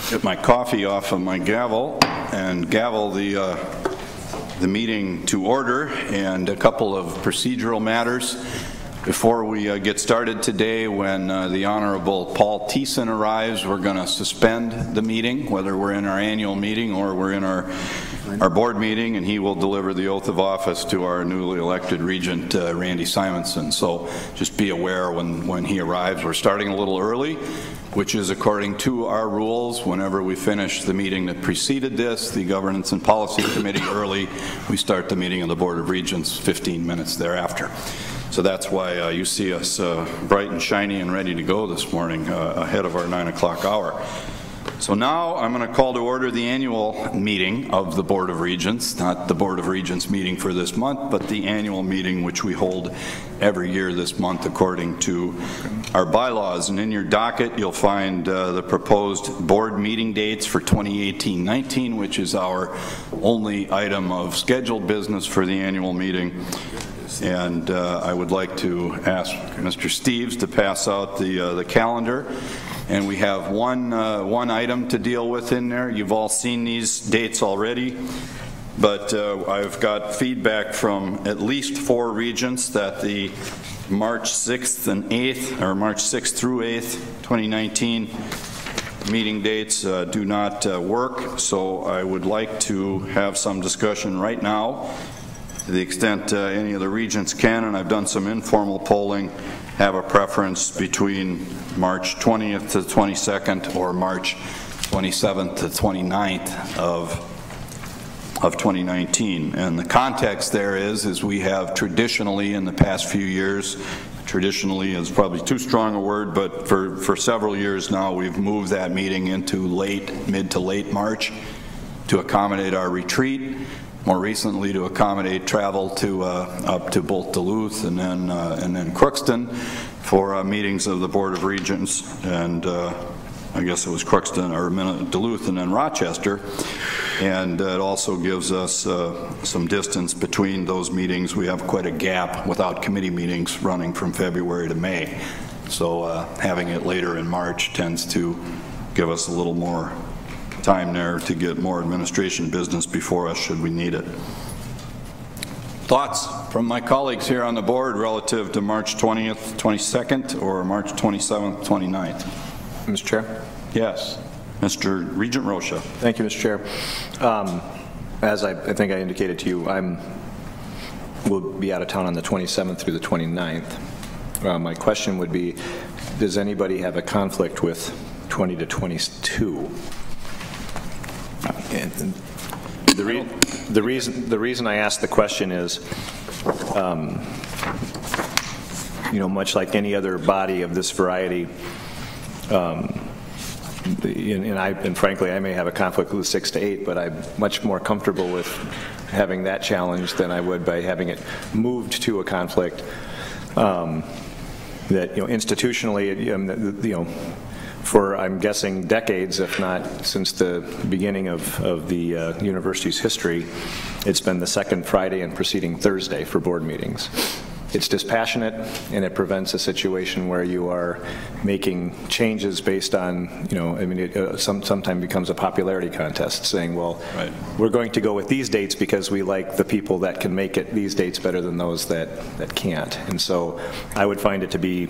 Get my coffee off of my gavel and gavel the meeting to order, and a couple of procedural matters before we get started today. When the Honorable Paul Thiessen arrives, we're going to suspend the meeting, whether we're in our annual meeting or we're in our board meeting, and he will deliver the oath of office to our newly elected Regent, Randy Simonson. So just be aware when he arrives. We're starting a little early, which is according to our rules. Whenever we finish the meeting that preceded this, the Governance and Policy Committee early, we start the meeting of the Board of Regents 15 minutes thereafter. So that's why you see us bright and shiny and ready to go this morning ahead of our 9 o'clock hour. So now I'm going to call to order the annual meeting of the Board of Regents, not the Board of Regents meeting for this month, but the annual meeting which we hold every year this month according to our bylaws. And in your docket you'll find the proposed board meeting dates for 2018-19, which is our only item of scheduled business for the annual meeting. And I would like to ask Mr. Steves to pass out the calendar. And we have one item to deal with in there. You've all seen these dates already, but I've got feedback from at least 4 regents that the March 6th and 8th, or March 6th through 8th, 2019 meeting dates do not work. So I would like to have some discussion right now, to the extent any of the regents can, and I've done some informal polling, have a preference between March 20th to 22nd or March 27th to 29th of 2019. And the context there is we have traditionally in the past few years, traditionally is probably too strong a word, but for several years now we've moved that meeting into mid to late March to accommodate our retreat. More recently, to accommodate travel to up to both Duluth and then Crookston for meetings of the Board of Regents, and I guess it was Crookston or Duluth and then Rochester. And it also gives us some distance between those meetings. We have quite a gap without committee meetings running from February to May. So having it later in March tends to give us a little more time there to get more administration business before us should we need it. Thoughts from my colleagues here on the board relative to March 20th, 22nd, or March 27th, 29th? Mr. Chair? Yes. Mr. Regent Rocha. Thank you, Mr. Chair. As I think I indicated to you, will be out of town on the 27th through the 29th. My question would be, does anybody have a conflict with 20 to 22? And the reason I ask the question is, much like any other body of this variety, and frankly, I may have a conflict with 6 to 8, but I'm much more comfortable with having that challenge than I would by having it moved to a conflict that institutionally, for, I'm guessing, decades, if not since the beginning of the university's history, it's been the second Friday and preceding Thursday for board meetings. It's dispassionate, and it prevents a situation where you are making changes based on, it sometimes becomes a popularity contest, saying, well, right, we're going to go with these dates because we like the people that can make it these dates better than those that can't. And so I would find it to be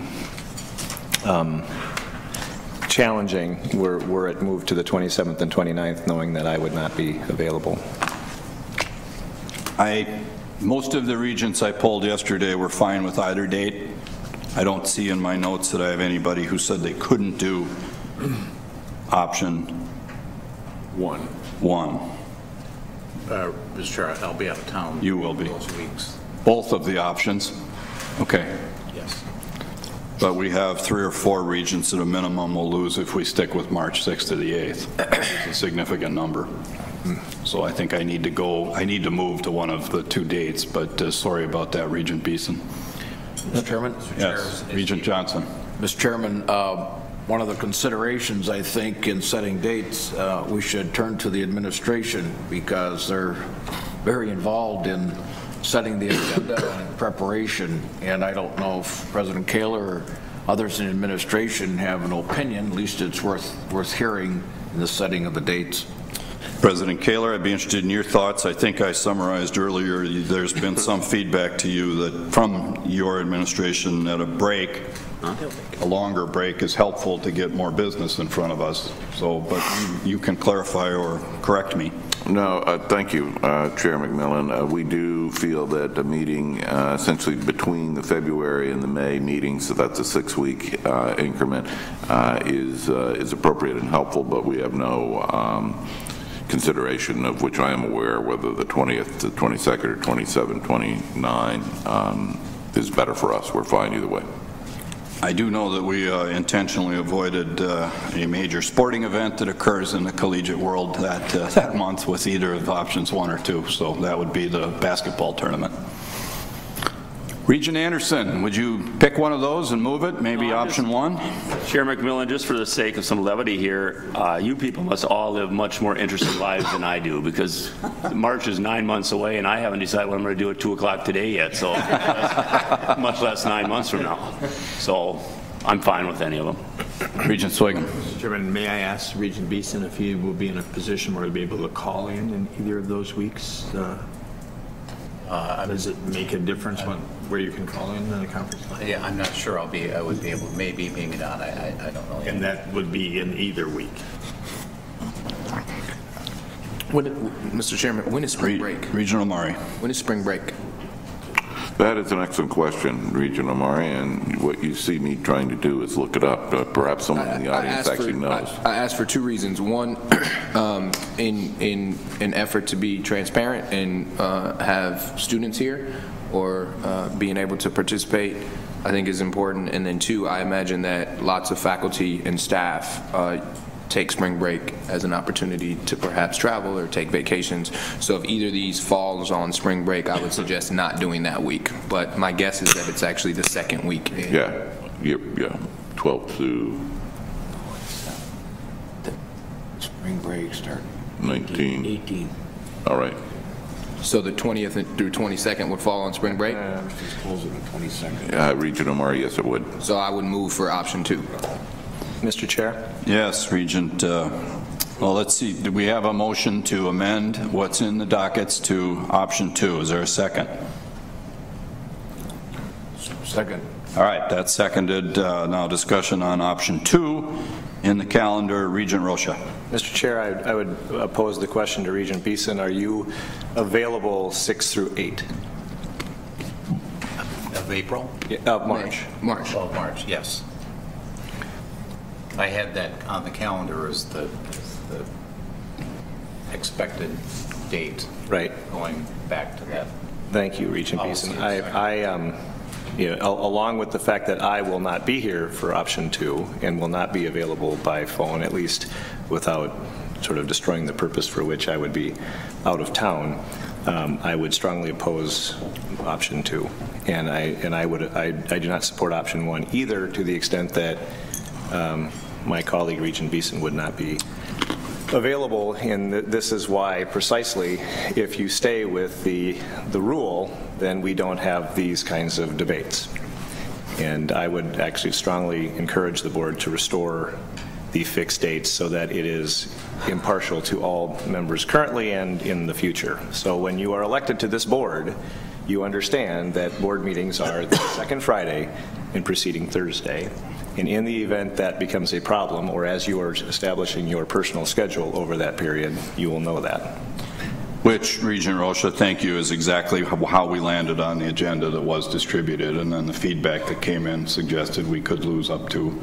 challenging were it moved to the 27th and 29th, knowing that I would not be available. Most of the regents I polled yesterday were fine with either date. I don't see in my notes that I have anybody who said they couldn't do option one. Mr. Chair, I'll be out of town. You will be. Those weeks. Both of the options? Okay. Yes. But we have 3 or 4 regents at a minimum we'll lose if we stick with March 6th to the 8th. It's a significant number. So I think I need to move to one of the 2 dates, but sorry about that, Regent Beeson. Mr. Chairman? Yes, Regent Johnson. Mr. Chairman, one of the considerations, I think, in setting dates, we should turn to the administration because they're very involved in setting the agenda and preparation, and I don't know if President Kaler or others in administration have an opinion. At least it's worth hearing in the setting of the dates. President Kaler, I'd be interested in your thoughts. I think I summarized earlier, there's been some feedback to you that from your administration that a longer break is helpful to get more business in front of us. So, but you can clarify or correct me. No, thank you, Chair McMillan. We do feel that a meeting essentially between the February and the May meetings, so that's a 6-week increment, is appropriate and helpful, but we have no consideration of which I am aware whether the 20th to 22nd or 27, 29 is better for us. We're fine either way. I do know that we intentionally avoided a major sporting event that occurs in the collegiate world that month with either of options 1 or 2, so that would be the basketball tournament. Regent Anderson, would you pick one of those and move it? Maybe option 1? Chair McMillan, just for the sake of some levity here, you people must all live much more interesting lives than I do, because March is 9 months away and I haven't decided what I'm going to do at 2 o'clock today yet, so much less 9 months from now. So I'm fine with any of them. Regent Swigum. Mr. Chairman, may I ask Regent Beeson if he will be in a position where he'll be able to call in either of those weeks? Does it make a difference where you can call in the conference line? Yeah, I'm not sure I would be able, maybe not, I don't know. And that would be in either week? Mr. Chairman, when is spring break? Regent Omari. When is spring break? That is an excellent question, Regent Omari, and what you see me trying to do is look it up. Perhaps someone in the audience actually knows. I asked for 2 reasons. One, in an effort to be transparent and have students here, or being able to participate, I think is important. And then 2, I imagine that lots of faculty and staff take spring break as an opportunity to perhaps travel or take vacations. So if either of these falls on spring break, I would suggest not doing that week. But my guess is that it's actually the 2nd week. Yeah, 12 to Spring break start 19. 18. All right. So the 20th through 22nd would fall on spring break? Close it on 22nd. Regent Omari, yes, it would. So I would move for option 2. Mr. Chair? Yes, Regent. Well, let's see. Do we have a motion to amend what's in the dockets to option 2? Is there a second? Second. All right, that's seconded. Now discussion on option 2 in the calendar. Regent Rocha. Mr. Chair, I would pose the question to Regent Beeson. Are you available 6 through 8? Of April? Of March. March. Oh, March, yes. I had that on the calendar as the expected date. Right. Going back to that. Thank you, Regent Beeson. Along with the fact that I will not be here for option 2 and will not be available by phone, at least without sort of destroying the purpose for which I would be out of town, I would strongly oppose option 2. And I do not support option 1 either, to the extent that my colleague Regent Beeson would not be available, and this is why precisely if you stay with the rule, then we don't have these kinds of debates. And I would actually strongly encourage the board to restore the fixed dates so that it is impartial to all members currently and in the future. So when you are elected to this board, you understand that board meetings are the 2nd Friday and preceding Thursday. And in the event that becomes a problem, or as you are establishing your personal schedule over that period, you will know that. Which, Regent Rocha, thank you, is exactly how we landed on the agenda that was distributed, and then the feedback that came in suggested we could lose up to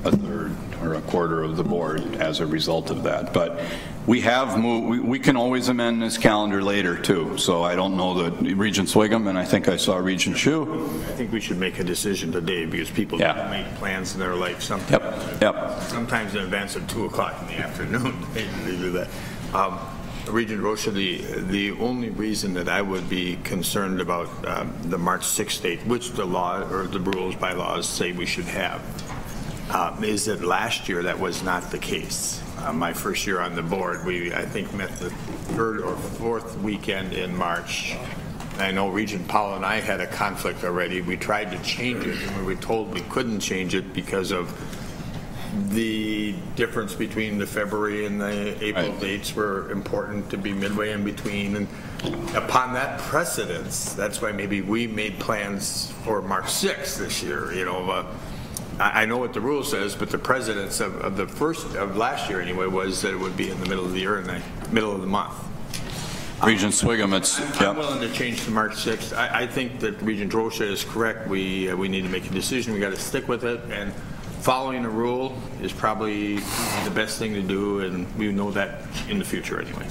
a third or a quarter of the board as a result of that. But we have moved, we can always amend this calendar later too, so I don't know that Regent Swigum, and I think I saw Regent Hsu. I think we should make a decision today, because people make plans in their life sometimes in advance of 2 o'clock in the afternoon. They do that. Regent Rocha, the only reason that I would be concerned about the March 6th date, which the law or the rules, bylaws say we should have, is that last year that was not the case. My first year on the board, we, I think, met the 3rd or 4th weekend in March. I know Regent Powell and I had a conflict already. We tried to change it, and we were told we couldn't change it because of the difference between the February and the April dates were important to be midway in between. And upon that precedence, that's why maybe we made plans for March 6th this year. You know, I know what the rule says, but the precedence of the first of last year anyway was that it would be in the middle of the year and the middle of the month. Regent Swigum, I'm willing to change to March 6th. I think that Regent Rocha is correct. We need to make a decision. We got to stick with it, and following the rule is probably the best thing to do, and we know that in the future anyway.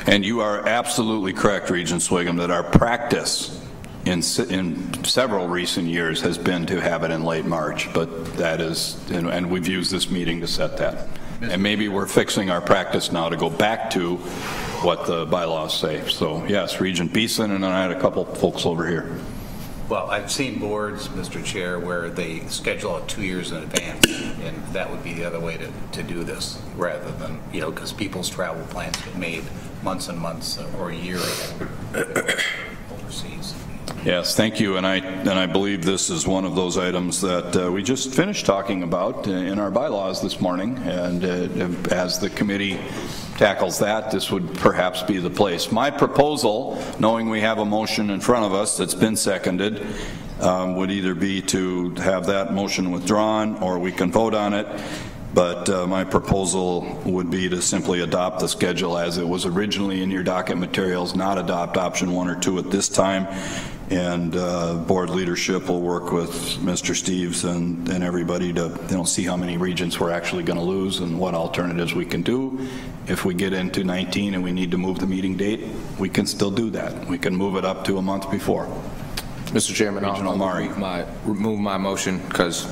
And you are absolutely correct, Regent Swigum, that our practice in several recent years has been to have it in late March, but that is, and we've used this meeting to set that. And maybe we're fixing our practice now to go back to what the bylaws say. So yes, Regent Beeson, and then I had a couple folks over here. Well, I've seen boards, Mr. Chair, where they schedule it 2 years in advance, and that would be the other way to do this, rather than, you know, because people's travel plans get made months and months or a year overseas. Yes, thank you, and I believe this is one of those items that we just finished talking about in our bylaws this morning, and as the committee tackles that, this would perhaps be the place. My proposal, knowing we have a motion in front of us that's been seconded, would either be to have that motion withdrawn or we can vote on it. But my proposal would be to simply adopt the schedule as it was originally in your docket materials, not adopt option 1 or 2 at this time. And board leadership will work with Mr. Steves and everybody to see how many regents we're actually going to lose and what alternatives we can do. If we get into 19 and we need to move the meeting date, we can still do that. We can move it up to a month before. Mr. Chairman, I'll remove my motion because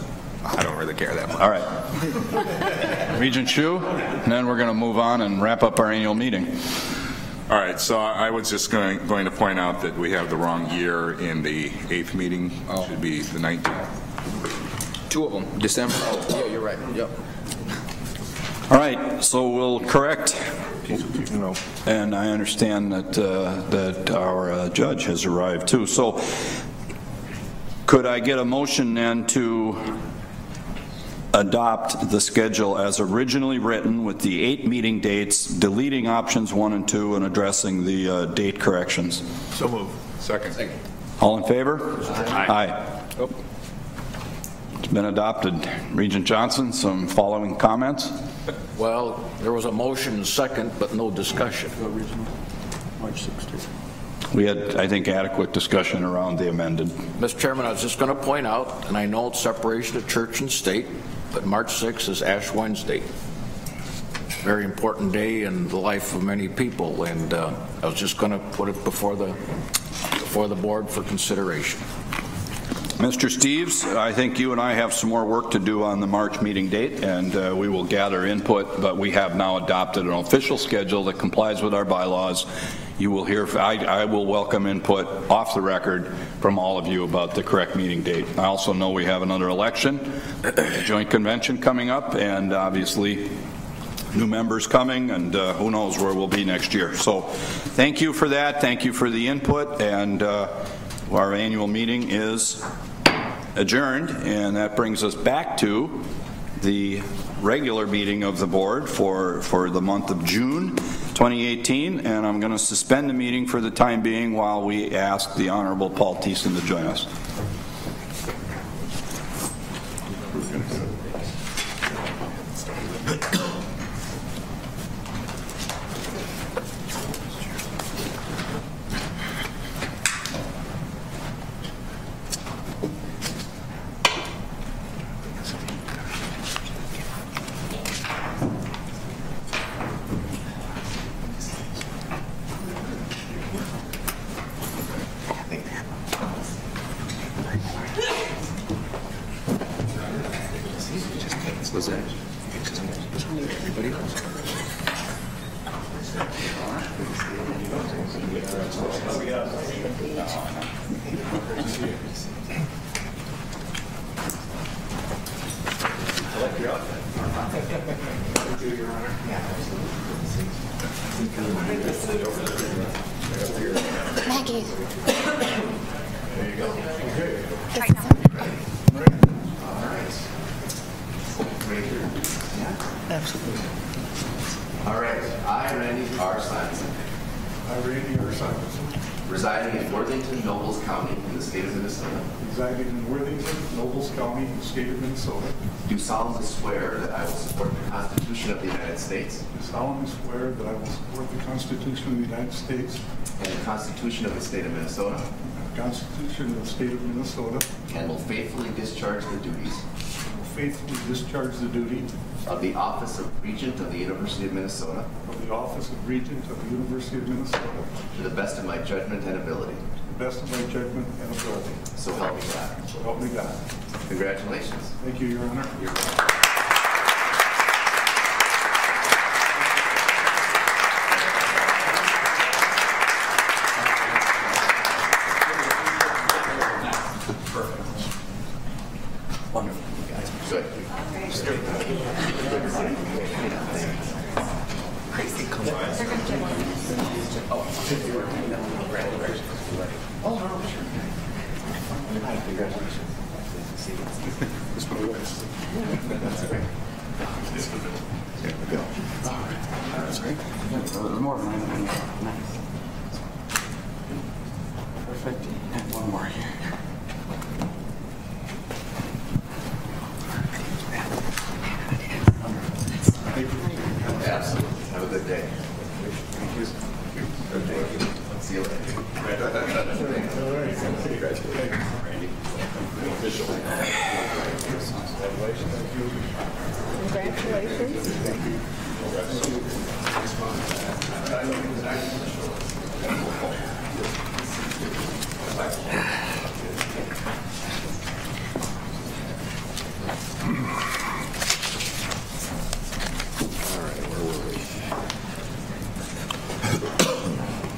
I don't really care that much. All right. Regent Hsu, and then we're going to move on and wrap up our annual meeting. All right, so I was just going to point out that we have the wrong year in the 8th meeting. It should be the 19th. 2 of them, December. Oh, yeah, you're right. Yep. All right, so we'll correct. And I understand that our judge has arrived too. So could I get a motion then to adopt the schedule as originally written with the 8 meeting dates, deleting options 1 and 2 and addressing the date corrections? So moved. Second. All in favor? Aye. Oh. It's been adopted. Regent Johnson, some following comments? Well, there was a motion second, but no discussion. March 16th. We had, I think, adequate discussion around the amended. Mr. Chairman, I was just going to point out, and I know it's separation of church and state, but March 6th is Ash Wednesday. Very important day in the life of many people, and I was just going to put it before the board for consideration. Mr. Steves, I think you and I have some more work to do on the March meeting date, and we will gather input, but we have now adopted an official schedule that complies with our bylaws. You will hear, I will welcome input off the record from all of you about the correct meeting date. I also know we have another election, a joint convention coming up, and obviously new members coming, and who knows where we'll be next year. So thank you for that. Thank you for the input, and our annual meeting is adjourned, and that brings us back to the regular meeting of the board for the month of June 2018, and I'm going to suspend the meeting for the time being while we ask the Honorable Paul Thiessen to join us. Was that everybody else? Maggie. There you go. Try some. Right here. Absolutely. All right. I, Randy R. Simonson. I, Randy R. Simonson. Residing in Worthington, Nobles County, in the state of Minnesota. Residing in Worthington, Nobles County, in the state of Minnesota. Do solemnly swear that I will support the Constitution of the United States. Do solemnly swear that I will support the Constitution of the United States. And the Constitution of the state of Minnesota. And the Constitution of the state of Minnesota. And will faithfully discharge the duties. Faithfully discharge the duty of the office of Regent of the University of Minnesota. Of the office of Regent of the University of Minnesota. To the best of my judgment and ability. To the best of my judgment and ability. So help me God. So help me God. Congratulations. Thank you, Your Honor. You're welcome. Perfect. And one more here. Absolutely. Have a good day. Thank you. Good day. See you later.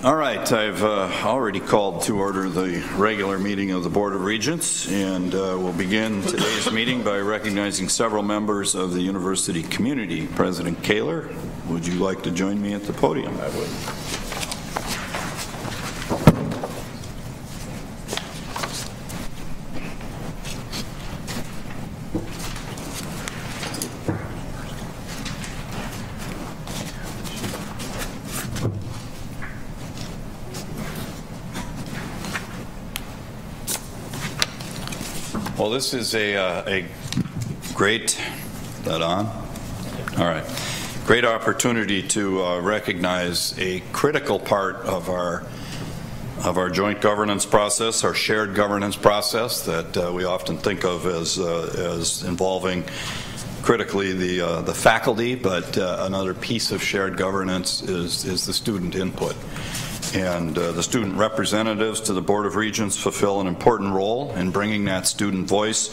All right, I've already called to order the regular meeting of the Board of Regents, and we'll begin today's meeting by recognizing several members of the university community. President Kaler, would you like to join me at the podium? I would. Well, this is a great, is that on? All right. Great opportunity to recognize a critical part of our joint governance process, our shared governance process that we often think of as involving critically the faculty, but another piece of shared governance is the student input. And the student representatives to the Board of Regents fulfill an important role in bringing that student voice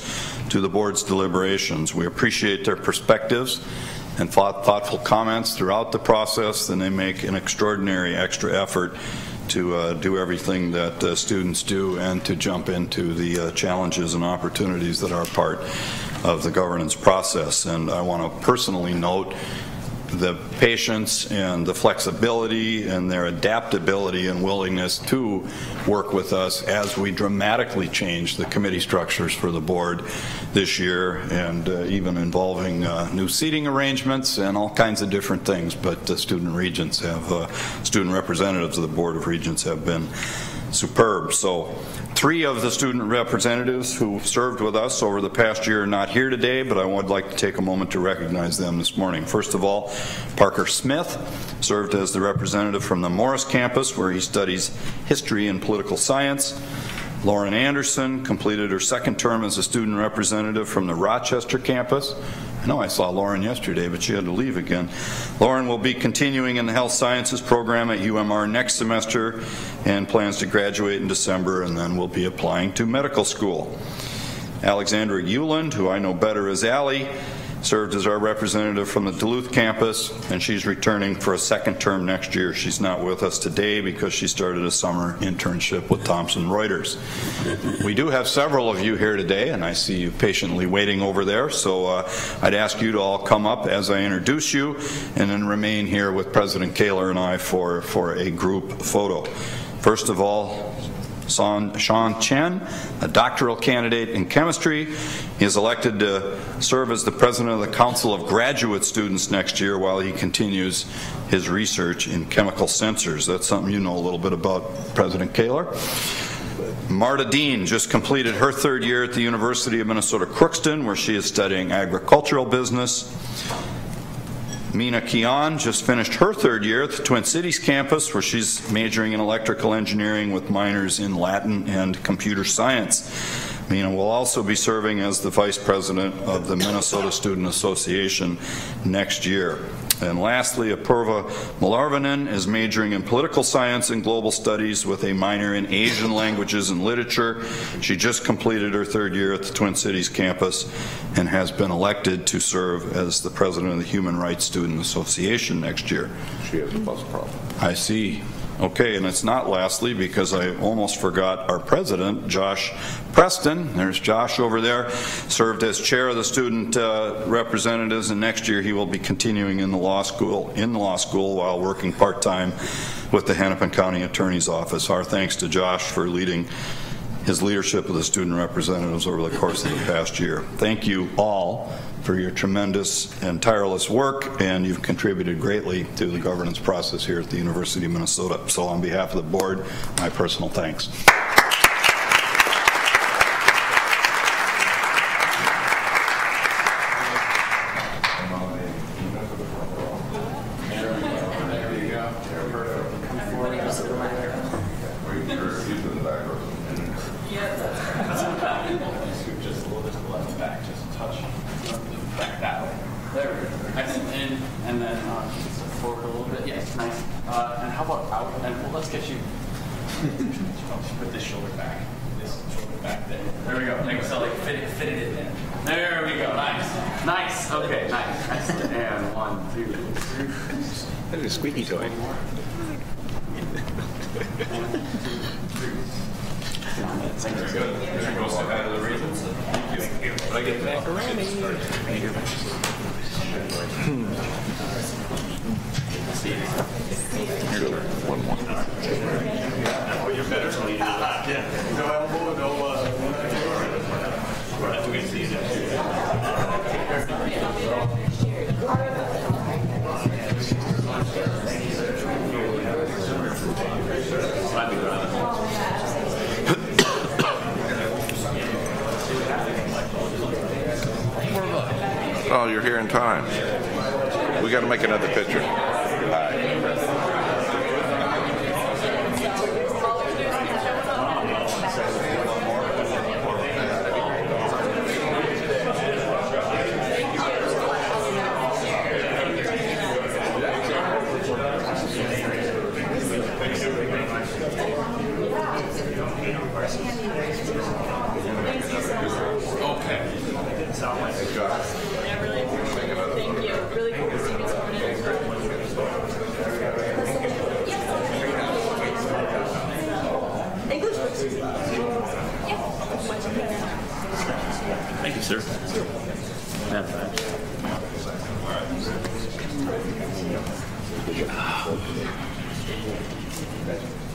to the board's deliberations. We appreciate their perspectives and thoughtful comments throughout the process, and they make an extraordinary extra effort to do everything that students do and to jump into the challenges and opportunities that are part of the governance process. And I want to personally note the patience and the flexibility and their adaptability and willingness to work with us as we dramatically change the committee structures for the board this year, and even involving new seating arrangements and all kinds of different things. But the student regents have, student representatives of the Board of Regents have been superb. So 3 of the student representatives who served with us over the past year are not here today, but I would like to take a moment to recognize them this morning. First of all, Parker Smith served as the representative from the Morris campus, where he studies history and political science. Lauren Anderson completed her 2nd term as a student representative from the Rochester campus. I know I saw Lauren yesterday, but she had to leave again. Lauren will be continuing in the health sciences program at UMR next semester and plans to graduate in December, and then will be applying to medical school. Alexandra Euland, who I know better as Allie, served as our representative from the Duluth campus, and she's returning for a 2nd term next year. She's not with us today because she started a summer internship with Thomson Reuters. We do have several of you here today, and I see you patiently waiting over there, so I'd ask you to all come up as I introduce you, and then remain here with President Kaler and I for a group photo. First of all, Sean Chen, a doctoral candidate in chemistry. He is elected to serve as the president of the Council of Graduate Students next year while he continues his research in chemical sensors. That's something you know a little bit about, President Kaler. Marta Dean just completed her 3rd year at the University of Minnesota Crookston, where she is studying agricultural business. Mina Kian just finished her 3rd year at the Twin Cities campus, where she's majoring in electrical engineering with minors in Latin and computer science. Mina will also be serving as the vice president of the Minnesota Student Association next year. And lastly, Apurva Malarvanan is majoring in political science and global studies with a minor in Asian languages and literature. She just completed her 3rd year at the Twin Cities campus and has been elected to serve as the president of the Human Rights Student Association next year. She has a bus problem. I see. Okay, and it's not lastly, because I almost forgot our president, Josh Preston. There's Josh over there. Served as chair of the student representatives, and next year he will be continuing in the law school while working part-time with the Hennepin County Attorney's Office. Our thanks to Josh for leading his leadership of the student representatives over the course of the past year. Thank you all for your tremendous and tireless work, and you've contributed greatly to the governance process here at the University of Minnesota. So on behalf of the board, my personal thanks. Put this shoulder back. This shoulder back there. There we go. Like so, like fit it in there. There we go. Nice. Nice. Okay. Nice. And 1, 2, 3. That is a squeaky toy. 1, 2, 3. Very good. There goes the head of the Regents. Thank you. But I get back around. One more. Oh, you're better than you do that. Yeah. No elbow, no. We're not doing these. Oh, you're here in time. We got to make another picture. Thank you, sir.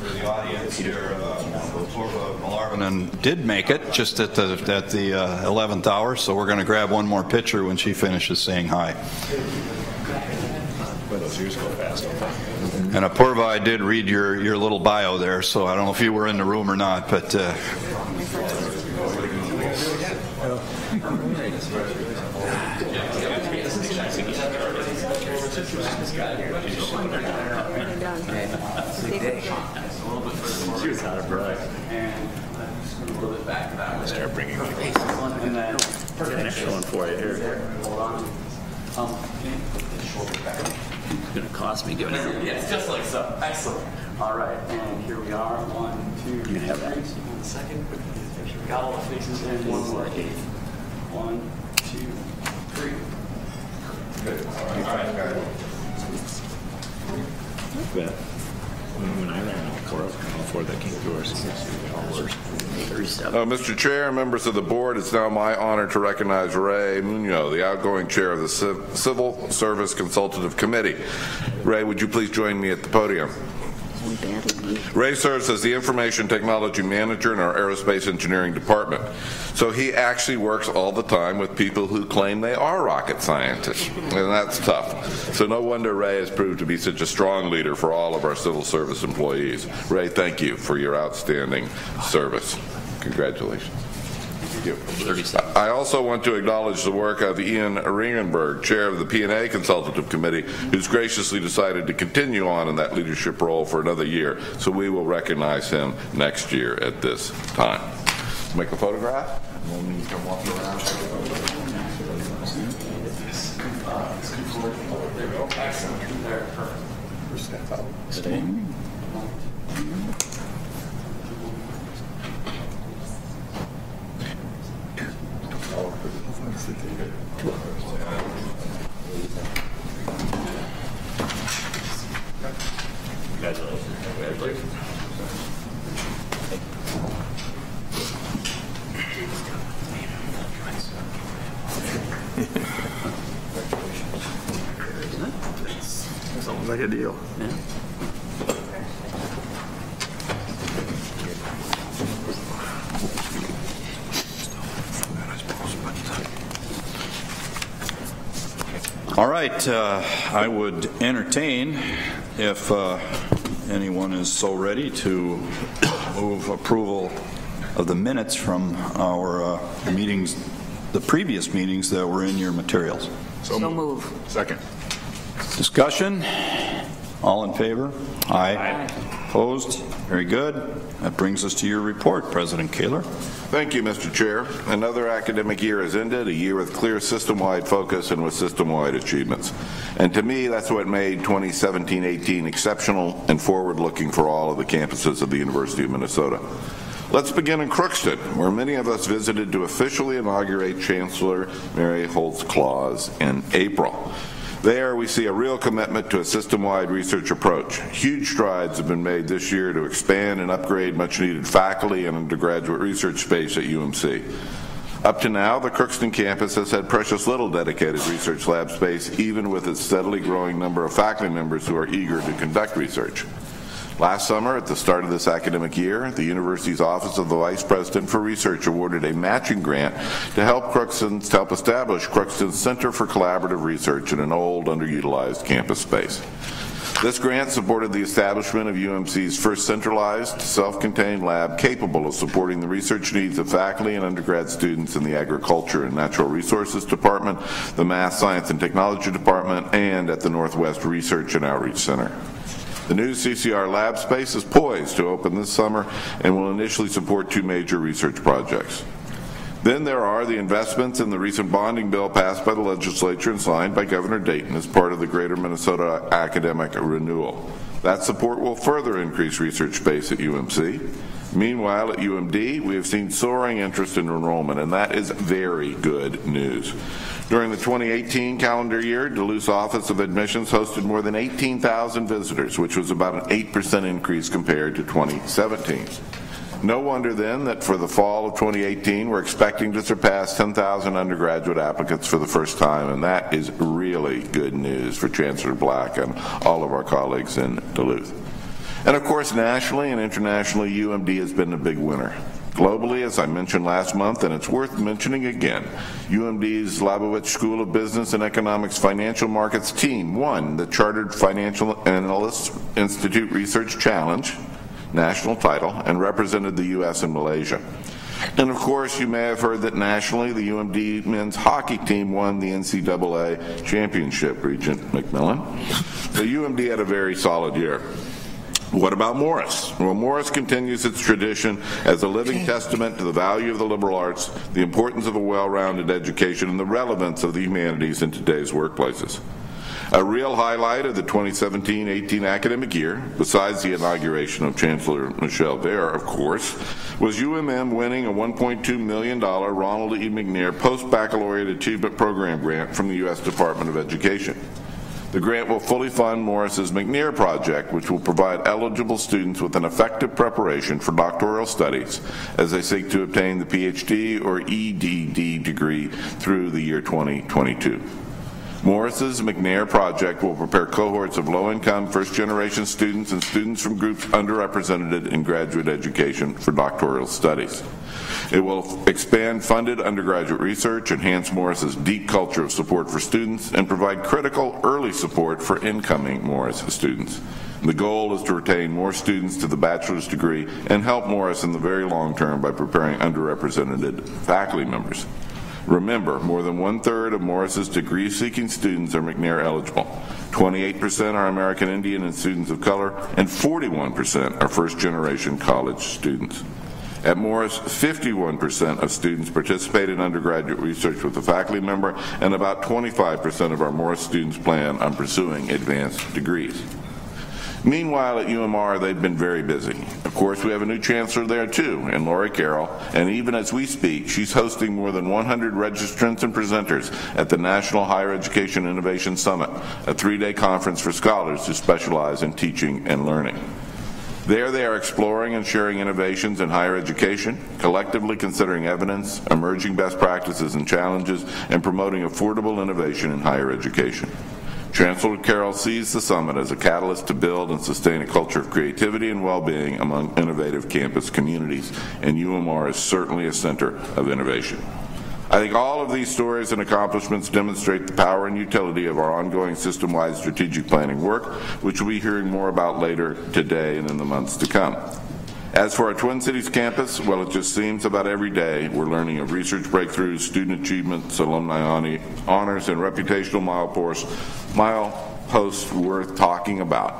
For the audience here, Apurva Malarvanan did make it just at the 11th hour, so we're going to grab one more picture when she finishes saying hi. Boy, those years go fast. And Apurva, I did read your little bio there, so I don't know if you were in the room or not, but She was out of breath. And a little bit back that way. Start bringing and then an extra one for you here. Hold on. It's going to cost me doing it. Yes, just like so. Excellent. All right, and here we are. 1, 2, you have that. 1 second. Got all the faces in. One more. 1, 2, 3. Good. All right. Yeah. When I ran all four that came through our Mr. Chair, members of the board, it's now my honor to recognize Ray Munoz, the outgoing chair of the Civil Service Consultative Committee. Ray, would you please join me at the podium? Ray serves as the Information Technology Manager in our Aerospace Engineering Department. So he actually works all the time with people who claim they are rocket scientists, and that's tough. So no wonder Ray has proved to be such a strong leader for all of our civil service employees. Ray, thank you for your outstanding service. Congratulations. I also want to acknowledge the work of Ian Ringenberg, chair of the P&A Consultative Committee, who's graciously decided to continue on in that leadership role for another year. So we will recognize him next year at this time. Make a photograph, and then you can walk around. There we go. Excellent. There, perfect. Step out. Stay. Congratulations. Sounds like a deal. Yeah. All right, I would entertain, if anyone is so ready, to move approval of the minutes from our meetings, the previous meetings that were in your materials. So move. Second. Discussion? All in favor? Aye. Opposed? Very good. That brings us to your report, President Kaler. Thank you, Mr. Chair. Another academic year has ended, a year with clear system-wide focus and with system-wide achievements. And to me, that's what made 2017-18 exceptional and forward-looking for all of the campuses of the University of Minnesota. Let's begin in Crookston, where many of us visited to officially inaugurate Chancellor Mary Holtz-Claus in April. There, we see a real commitment to a system-wide research approach. Huge strides have been made this year to expand and upgrade much-needed faculty and undergraduate research space at UMC. Up to now, the Crookston campus has had precious little dedicated research lab space, even with its steadily growing number of faculty members who are eager to conduct research. Last summer, at the start of this academic year, the university's Office of the Vice President for Research awarded a matching grant to help establish Crookston's Center for Collaborative Research in an old, underutilized campus space. This grant supported the establishment of UMC's first centralized, self-contained lab capable of supporting the research needs of faculty and undergrad students in the Agriculture and Natural Resources Department, the Math, Science, and Technology Department, and at the Northwest Research and Outreach Center. The new CCR lab space is poised to open this summer and will initially support 2 major research projects. Then there are the investments in the recent bonding bill passed by the legislature and signed by Governor Dayton as part of the Greater Minnesota Academic Renewal. That support will further increase research space at UMC. Meanwhile, at UMD, we have seen soaring interest in enrollment, and that is very good news. During the 2018 calendar year, Duluth's Office of Admissions hosted more than 18,000 visitors, which was about an 8% increase compared to 2017. No wonder then that for the fall of 2018, we're expecting to surpass 10,000 undergraduate applicants for the first time, and that is really good news for Chancellor Black and all of our colleagues in Duluth. And of course, nationally and internationally, UMD has been a big winner. Globally, as I mentioned last month, and it's worth mentioning again, UMD's Labovitz School of Business and Economics Financial Markets team won the Chartered Financial Analysts Institute Research Challenge, national title, and represented the U.S. and Malaysia. And of course, you may have heard that nationally, the UMD men's hockey team won the NCAA championship, Regent McMillan. The UMD had a very solid year. What about Morris? Well, Morris continues its tradition as a living testament to the value of the liberal arts, the importance of a well-rounded education, and the relevance of the humanities in today's workplaces. A real highlight of the 2017-18 academic year, besides the inauguration of Chancellor Michelle Bear, of course, was UMM winning a $1.2 million Ronald E. McNair Post-Baccalaureate Achievement Program grant from the U.S. Department of Education. The grant will fully fund Morris's McNair project, which will provide eligible students with an effective preparation for doctoral studies as they seek to obtain the PhD or EDD degree through the year 2022. Morris's McNair project will prepare cohorts of low-income, first-generation students and students from groups underrepresented in graduate education for doctoral studies. It will expand funded undergraduate research, enhance Morris's deep culture of support for students, and provide critical early support for incoming Morris students. The goal is to retain more students to the bachelor's degree and help Morris in the very long term by preparing underrepresented faculty members. Remember, more than 1/3 of Morris's degree-seeking students are McNair eligible. 28% are American Indian and students of color, and 41% are first-generation college students. At Morris, 51% of students participate in undergraduate research with a faculty member, and about 25% of our Morris students plan on pursuing advanced degrees. Meanwhile, at UMR, they've been very busy. Of course, we have a new chancellor there too, in Lori Carroll, and even as we speak, she's hosting more than 100 registrants and presenters at the National Higher Education Innovation Summit, a 3-day conference for scholars who specialize in teaching and learning. There they are exploring and sharing innovations in higher education, collectively considering evidence, emerging best practices and challenges, and promoting affordable innovation in higher education. Chancellor Carroll sees the summit as a catalyst to build and sustain a culture of creativity and well-being among innovative campus communities, and UMR is certainly a center of innovation. I think all of these stories and accomplishments demonstrate the power and utility of our ongoing system-wide strategic planning work, which we'll be hearing more about later today and in the months to come. As for our Twin Cities campus, well, it just seems about every day we're learning of research breakthroughs, student achievements, alumni honors, and reputational mileposts worth talking about.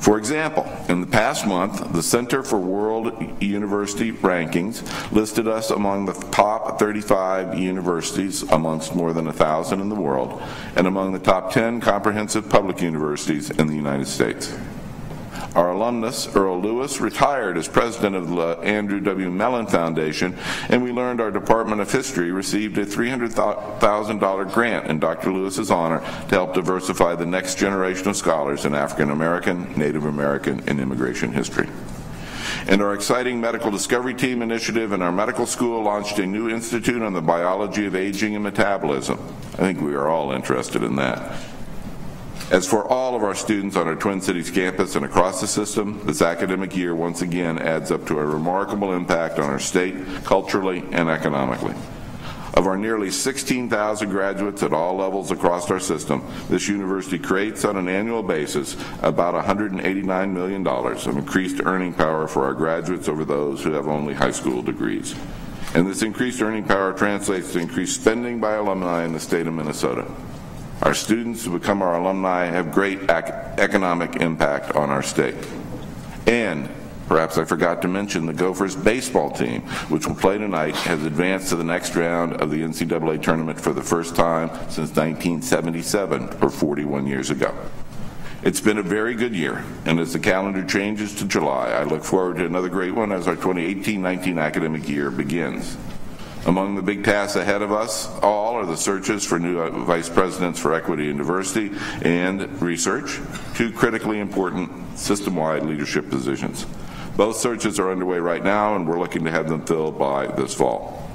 For example, in the past month, the Center for World University Rankings listed us among the top 35 universities amongst more than 1,000 in the world, and among the top 10 comprehensive public universities in the United States. Our alumnus, Earl Lewis, retired as president of the Andrew W. Mellon Foundation, and we learned our Department of History received a $300,000 grant in Dr. Lewis's honor to help diversify the next generation of scholars in African American, Native American, and immigration history. And our exciting Medical Discovery Team initiative in our medical school launched a new institute on the biology of aging and metabolism. I think we are all interested in that. As for all of our students on our Twin Cities campus and across the system, this academic year once again adds up to a remarkable impact on our state, culturally and economically. Of our nearly 16,000 graduates at all levels across our system, this university creates on an annual basis about $189 million of increased earning power for our graduates over those who have only high school degrees. And this increased earning power translates to increased spending by alumni in the state of Minnesota. Our students who become our alumni have great economic impact on our state. And perhaps I forgot to mention the Gophers baseball team, which will play tonight, has advanced to the next round of the NCAA tournament for the first time since 1977, or 41 years ago. It's been a very good year, and as the calendar changes to July, I look forward to another great one as our 2018-19 academic year begins. Among the big tasks ahead of us all are the searches for new vice presidents for equity and diversity and research, 2 critically important system-wide leadership positions. Both searches are underway right now, and we're looking to have them filled by this fall.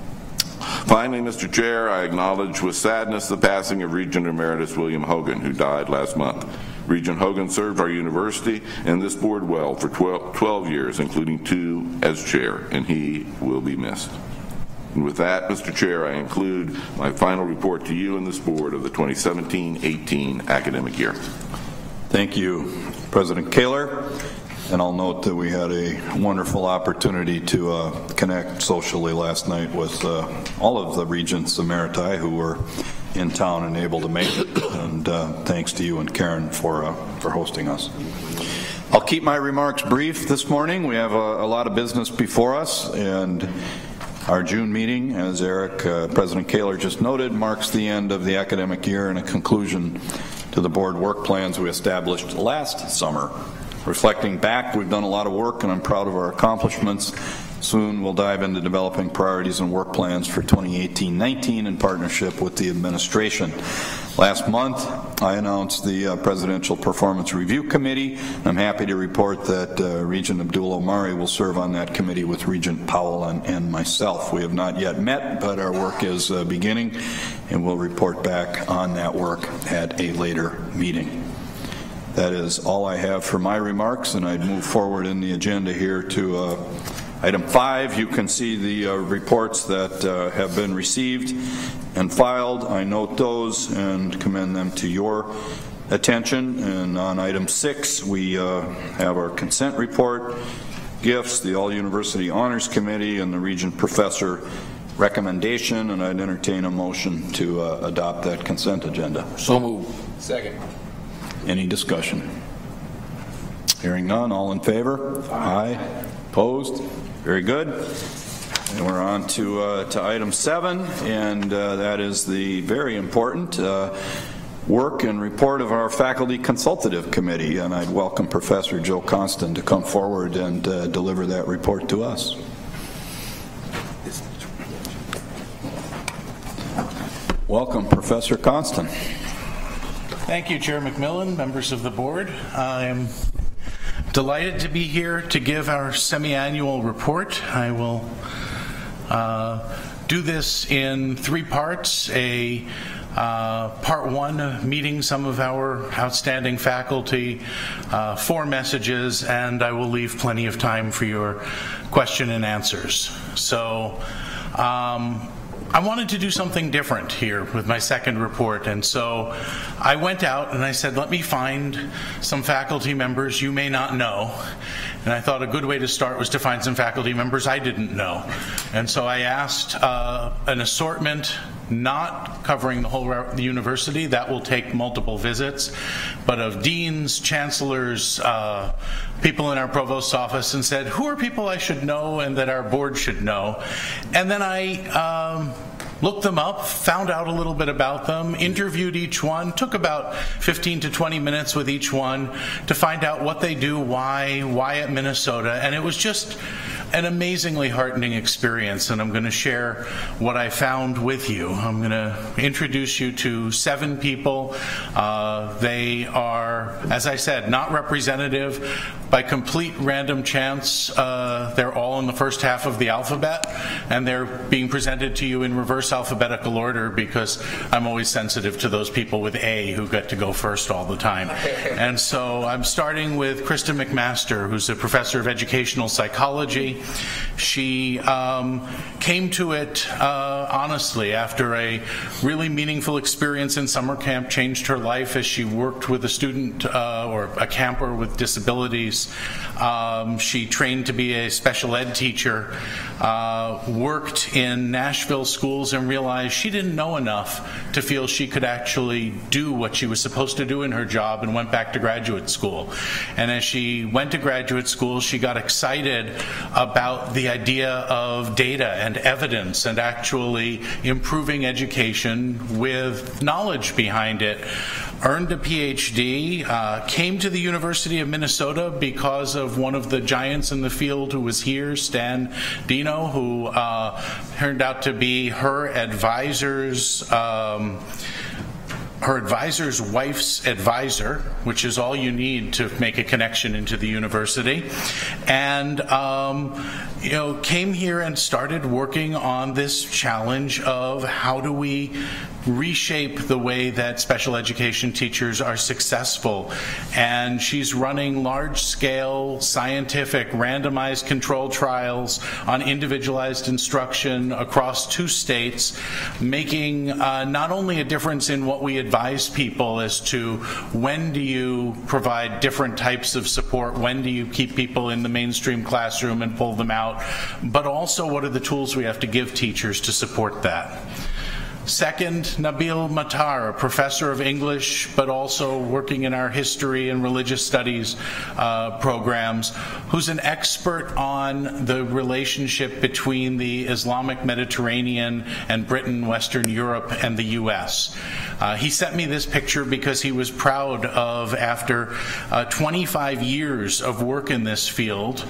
Finally, Mr. Chair, I acknowledge with sadness the passing of Regent Emeritus William Hogan, who died last month. Regent Hogan served our university and this board well for 12 years, including 2 as chair, and he will be missed. And with that, Mr. Chair, I include my final report to you and this board of the 2017-18 academic year. Thank you, President Kaler. And I'll note that we had a wonderful opportunity to connect socially last night with all of the Regents Emeriti who were in town and able to make it. And thanks to you and Karen for hosting us. I'll keep my remarks brief this morning. We have a lot of business before us, and our June meeting, as President Kaler just noted, marks the end of the academic year and a conclusion to the board work plans we established last summer. Reflecting back, we've done a lot of work, and I'm proud of our accomplishments. Soon we'll dive into developing priorities and work plans for 2018-19 in partnership with the administration. Last month, I announced the Presidential Performance Review Committee. I'm happy to report that Regent Abdul Omari will serve on that committee with Regent Powell and myself. We have not yet met, but our work is beginning, and we'll report back on that work at a later meeting. That is all I have for my remarks, and I'd move forward in the agenda here to item 5. You can see the reports that have been received and filed. I note those and commend them to your attention. And on item 6, we have our consent report, gifts, the All-University Honors Committee, and the Regent Professor recommendation, and I'd entertain a motion to adopt that consent agenda. So moved. Second. Any discussion? Hearing none, all in favor? Aye. Opposed? Very good. And we're on to item 7, and that is the very important work and report of our Faculty Consultative Committee, and I'd welcome Professor Joe Constant to come forward and deliver that report to us. Welcome, Professor Constant. Thank you, Chair McMillan, members of the board. I'm delighted to be here to give our semi-annual report. I will do this in 3 parts. Part 1, meeting some of our outstanding faculty, 4 messages, and I will leave plenty of time for your question and answers. So I wanted to do something different here with my second report, and so I went out and I said, let me find some faculty members you may not know. And I thought a good way to start was to find some faculty members I didn't know. And so I asked an assortment, not covering the whole the university, that will take multiple visits, but of deans, chancellors, people in our provost's office, and said, who are people I should know and that our board should know? And then I looked them up, found out a little bit about them, interviewed each one, took about 15 to 20 minutes with each one to find out what they do, why at Minnesota, and it was just an amazingly heartening experience, and I'm going to share what I found with you. I'm going to introduce you to 7 people. They are, as I said, not representative. By complete random chance, they're all in the first half of the alphabet, and they're being presented to you in reverse alphabetical order because I'm always sensitive to those people with A who get to go first all the time. And so I'm starting with Krista McMaster, who's a professor of educational psychology. She came to it honestly after a really meaningful experience in summer camp, changed her life as she worked with a student or a camper with disabilities. She trained to be a special ed teacher, worked in Nashville schools, and realized she didn't know enough to feel she could actually do what she was supposed to do in her job, and went back to graduate school. And as she went to graduate school, she got excited about the idea of data and evidence and actually improving education with knowledge behind it. Earned a PhD, came to the University of Minnesota because of one of the giants in the field who was here, Stan Dino, who turned out to be her advisor's wife's advisor, which is all you need to make a connection into the university, and came here and started working on this challenge of how do we reshape the way that special education teachers are successful. And she's running large-scale scientific randomized control trials on individualized instruction across 2 states, making not only a difference in what we advise people as to when do you provide different types of support, when do you keep people in the mainstream classroom and pull them out, but also what are the tools we have to give teachers to support that. Second, Nabil Matar, a professor of English, but also working in our history and religious studies programs, who's an expert on the relationship between the Islamic Mediterranean and Britain, Western Europe, and the U.S. He sent me this picture because he was proud of, after 25 years of work in this field,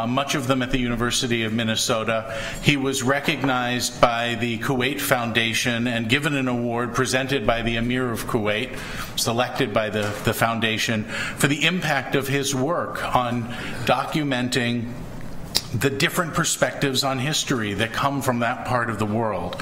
much of them at the University of Minnesota, he was recognized by the Kuwait Foundation and given an award presented by the Emir of Kuwait, selected by the foundation, for the impact of his work on documenting the different perspectives on history that come from that part of the world.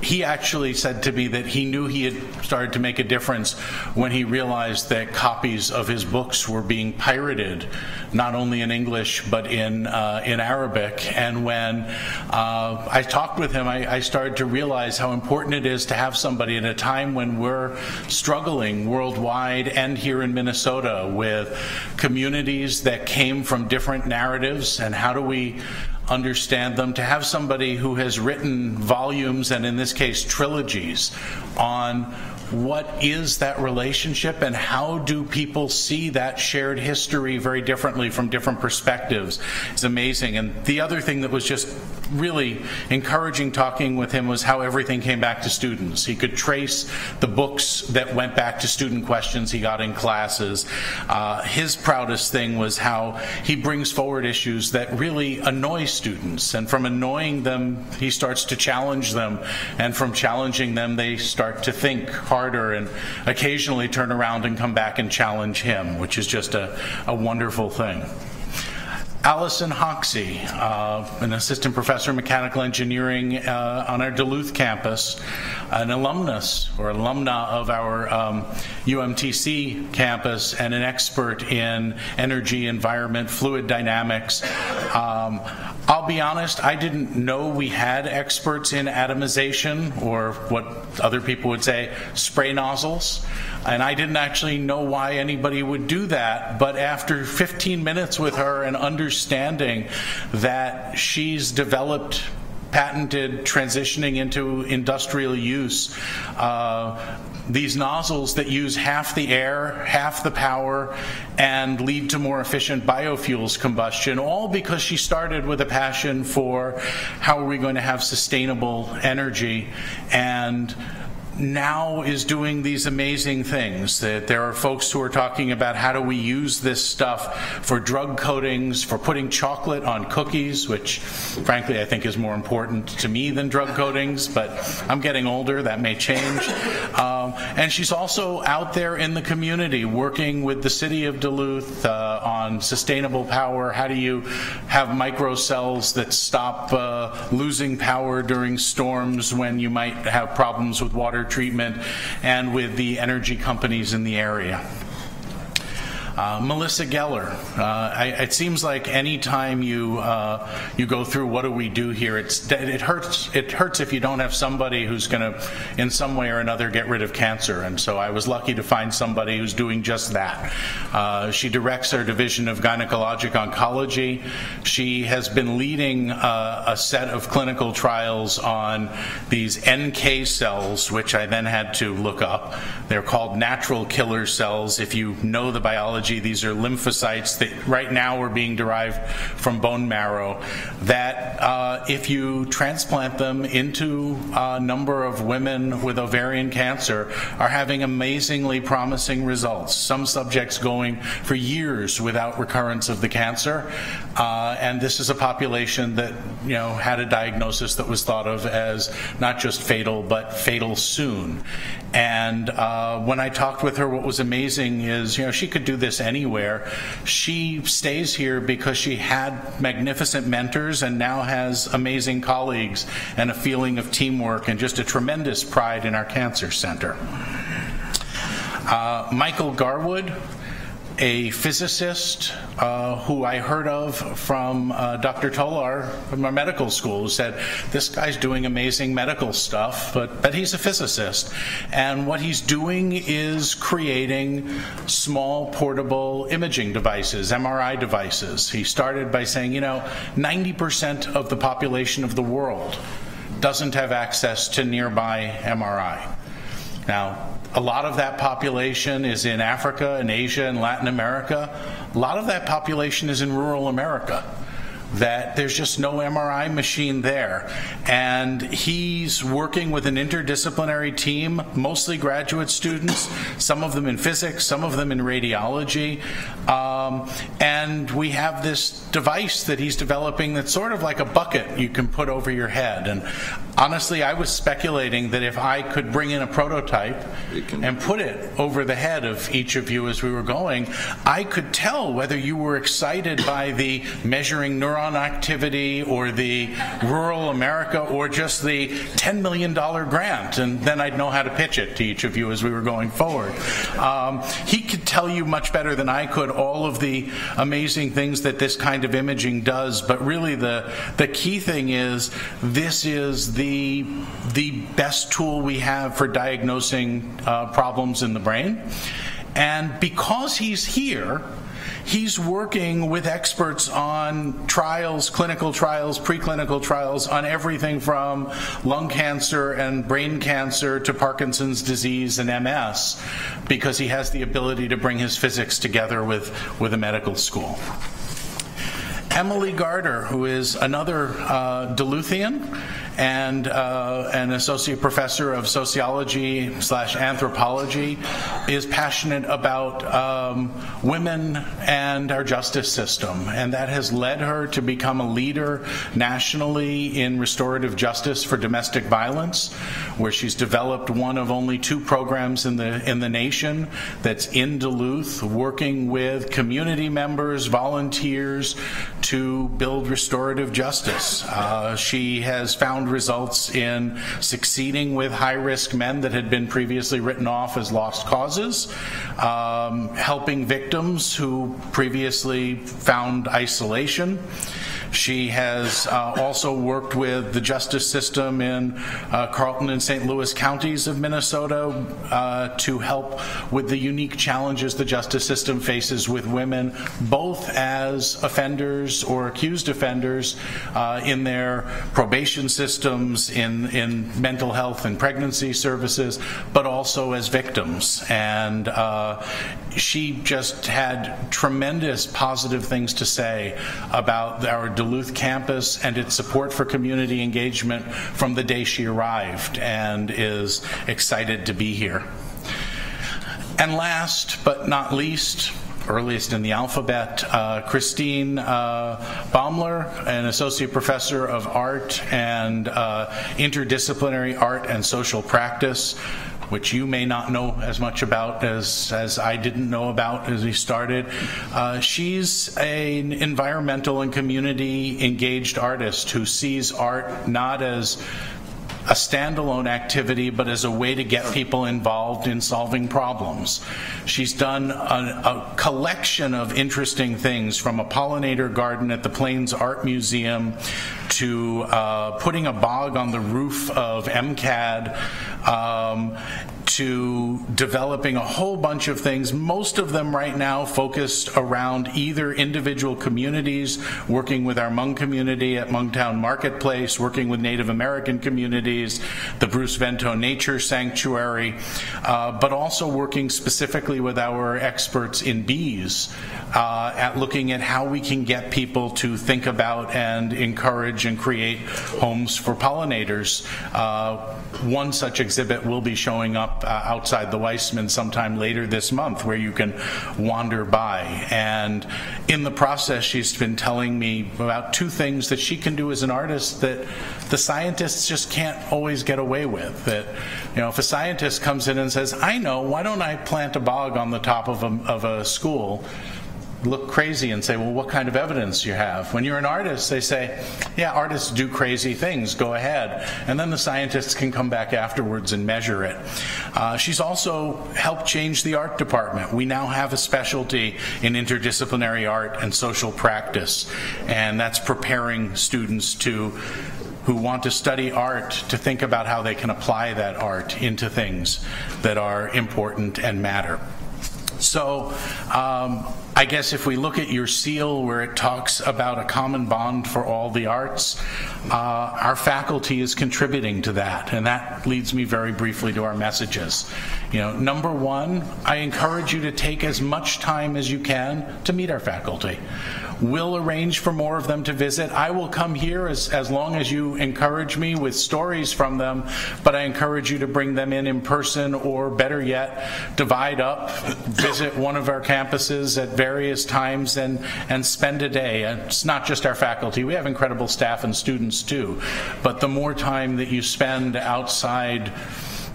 he actually said to me that he knew he had started to make a difference when he realized that copies of his books were being pirated, not only in English but in Arabic. And when I talked with him, I started to realize how important it is to have somebody at a time when we're struggling worldwide and here in Minnesota with communities that came from different narratives, and how do we understand them, to have somebody who has written volumes, and in this case trilogies, on what is that relationship and how do people see that shared history very differently from different perspectives. It's amazing. And the other thing that was just really encouraging talking with him was how everything came back to students. He could trace the books that went back to student questions he got in classes. His proudest thing was how he brings forward issues that really annoy students, and from annoying them he starts to challenge them, and from challenging them they start to think harder and occasionally turn around and come back and challenge him, which is just a wonderful thing. Allison Hoxie, an assistant professor of mechanical engineering on our Duluth campus, an alumnus or alumna of our UMTC campus, and an expert in energy, environment, fluid dynamics. I'll be honest, I didn't know we had experts in atomization, or what other people would say, spray nozzles. And I didn't actually know why anybody would do that, but after 15 minutes with her and understanding that she's developed, patented, transitioning into industrial use, these nozzles that use half the air, half the power, and lead to more efficient biofuels combustion, all because she started with a passion for how are we going to have sustainable energy, and now is doing these amazing things. That there are folks who are talking about how do we use this stuff for drug coatings, for putting chocolate on cookies, which frankly I think is more important to me than drug coatings, but I'm getting older, that may change. And she's also out there in the community working with the city of Duluth on sustainable power. How do you have microcells that stop losing power during storms when you might have problems with water treatment, and with the energy companies in the area. Melissa Geller. It seems like any time you go through what do we do here, it hurts if you don't have somebody who's going to in some way or another get rid of cancer, and so I was lucky to find somebody who's doing just that. She directs our division of gynecologic oncology. She has been leading a set of clinical trials on these NK cells, which I then had to look up. They're called natural killer cells. If you know the biology, these are lymphocytes that right now are being derived from bone marrow, that if you transplant them into a number of women with ovarian cancer, are having amazingly promising results. Some subjects going for years without recurrence of the cancer, and this is a population that had a diagnosis that was thought of as not just fatal but fatal soon. And when I talked with her, what was amazing is she could do this anywhere. She stays here because she had magnificent mentors and now has amazing colleagues and a feeling of teamwork and just a tremendous pride in our cancer center. Michael Garwood, a physicist who I heard of from Dr. Tolar from our medical school, who said, this guy's doing amazing medical stuff, but he's a physicist. And what he's doing is creating small portable imaging devices, MRI devices. He started by saying, 90% of the population of the world doesn't have access to nearby MRI. Now, a lot of that population is in Africa and Asia and Latin America. A lot of that population is in rural America, that there's just no MRI machine there. And he's working with an interdisciplinary team, mostly graduate students, some of them in physics, some of them in radiology. And we have this device that he's developing that's sort of like a bucket you can put over your head. And honestly, I was speculating that if I could bring in a prototype and put it over the head of each of you as we were going, I could tell whether you were excited by the measuring neuron run activity or the rural America or just the $10 million grant, and then I'd know how to pitch it to each of you as we were going forward. He could tell you much better than I could all of the amazing things that this kind of imaging does, but really the key thing is this is the best tool we have for diagnosing problems in the brain. And because he's here, he's working with experts on trials, clinical trials, preclinical trials, on everything from lung cancer and brain cancer to Parkinson's disease and MS, because he has the ability to bring his physics together with a medical school. Emily Garter, who is another Duluthian and an associate professor of sociology/anthropology, is passionate about women and our justice system, and that has led her to become a leader nationally in restorative justice for domestic violence, where she's developed one of only 2 programs in the nation that's in Duluth, working with community members, volunteers, to build restorative justice. She has found results in succeeding with high-risk men that had been previously written off as lost causes, helping victims who previously found isolation. She has also worked with the justice system in Carleton and St. Louis counties of Minnesota to help with the unique challenges the justice system faces with women, both as offenders or accused offenders in their probation systems, in mental health and pregnancy services, but also as victims. And she just had tremendous positive things to say about our Duluth campus and its support for community engagement from the day she arrived, and is excited to be here. And last but not least, earliest in the alphabet, Christine Baumler, an associate professor of art and interdisciplinary art and social practice, which you may not know as much about as I didn't know about as we started. She's an environmental and community engaged artist who sees art not as a standalone activity, but as a way to get people involved in solving problems. She's done a collection of interesting things, from a pollinator garden at the Plains Art Museum to putting a bog on the roof of MCAD, to developing a whole bunch of things, most of them right now focused around either individual communities, working with our Hmong community at Hmongtown Marketplace, working with Native American communities, the Bruce Vento Nature Sanctuary, but also working specifically with our experts in bees at looking at how we can get people to think about and encourage and create homes for pollinators. One such exhibit will be showing up outside the Weissman sometime later this month, where you can wander by. And in the process, she's been telling me about 2 things that she can do as an artist that the scientists just can't always get away with. That, you know, if a scientist comes in and says, I know, why don't I plant a bog on the top of a school? Look crazy and say, well, what kind of evidence do you have? When you're an artist, they say, yeah, artists do crazy things, go ahead. And then the scientists can come back afterwards and measure it. She's also helped change the art department. We now have a specialty in interdisciplinary art and social practice, and that's preparing students who want to study art to think about how they can apply that art into things that are important and matter. So I guess if we look at your seal where it talks about a common bond for all the arts, our faculty is contributing to that, and that leads me very briefly to our messages. You know, number 1, I encourage you to take as much time as you can to meet our faculty. We'll arrange for more of them to visit. I will come here as long as you encourage me with stories from them, but I encourage you to bring them in person, or better yet, divide up, visit one of our campuses at various times and spend a day. It's not just our faculty. We have incredible staff and students too, but the more time that you spend outside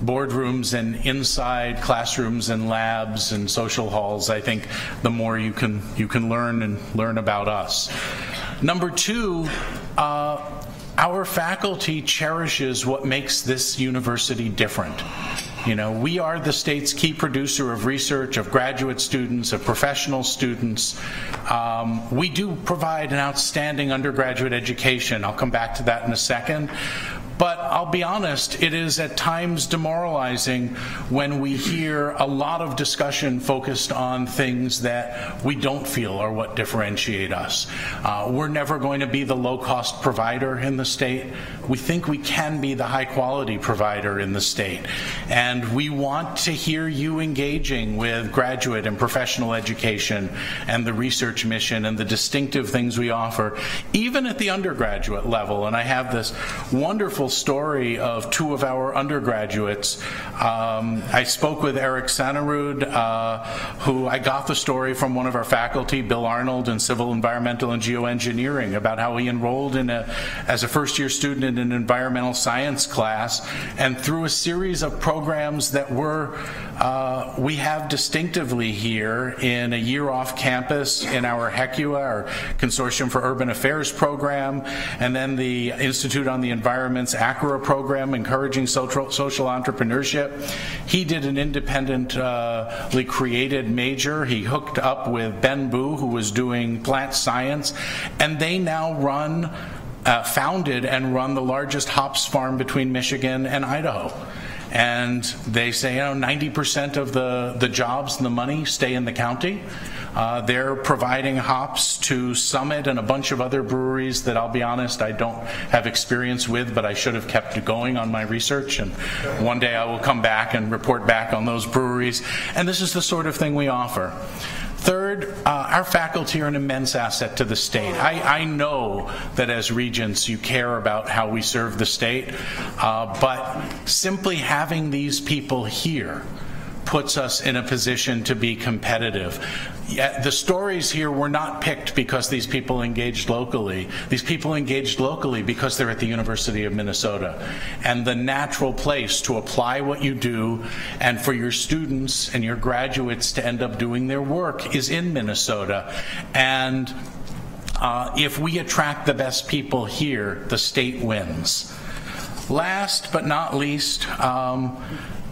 boardrooms and inside classrooms and labs and social halls, I think the more you can learn about us. Number two, our faculty cherishes what makes this university different. You know, we are the state's key producer of research, of graduate students, of professional students. We do provide an outstanding undergraduate education. I'll come back to that in a second. But I'll be honest, it is at times demoralizing when we hear a lot of discussion focused on things that we don't feel are what differentiate us. We're never going to be the low-cost provider in the state. We think we can be the high-quality provider in the state. And we want to hear you engaging with graduate and professional education and the research mission and the distinctive things we offer, even at the undergraduate level. And I have this wonderful story of two of our undergraduates. I spoke with Eric Sanarud, who I got the story from one of our faculty, Bill Arnold, in Civil, Environmental, and Geoengineering, about how he enrolled as a first-year student in an environmental science class, and through a series of programs that we have distinctively here in a year off campus in our HECUA, our Consortium for Urban Affairs program, and then the Institute on the Environment's ACRA program, encouraging social entrepreneurship. He did an independently created major. He hooked up with Ben Boo, who was doing plant science, and they now founded and run the largest hops farm between Michigan and Idaho. And they say, 90% of the jobs and the money stay in the county. They're providing hops to Summit and a bunch of other breweries that, I'll be honest, I don't have experience with, but I should have kept going on my research. And one day I will come back and report back on those breweries. And this is the sort of thing we offer. Third, our faculty are an immense asset to the state. I know that as Regents you care about how we serve the state, but simply having these people here puts us in a position to be competitive. The stories here were not picked because these people engaged locally. These people engaged locally because they're at the University of Minnesota. And the natural place to apply what you do and for your students and your graduates to end up doing their work is in Minnesota. And if we attract the best people here, the state wins. Last but not least,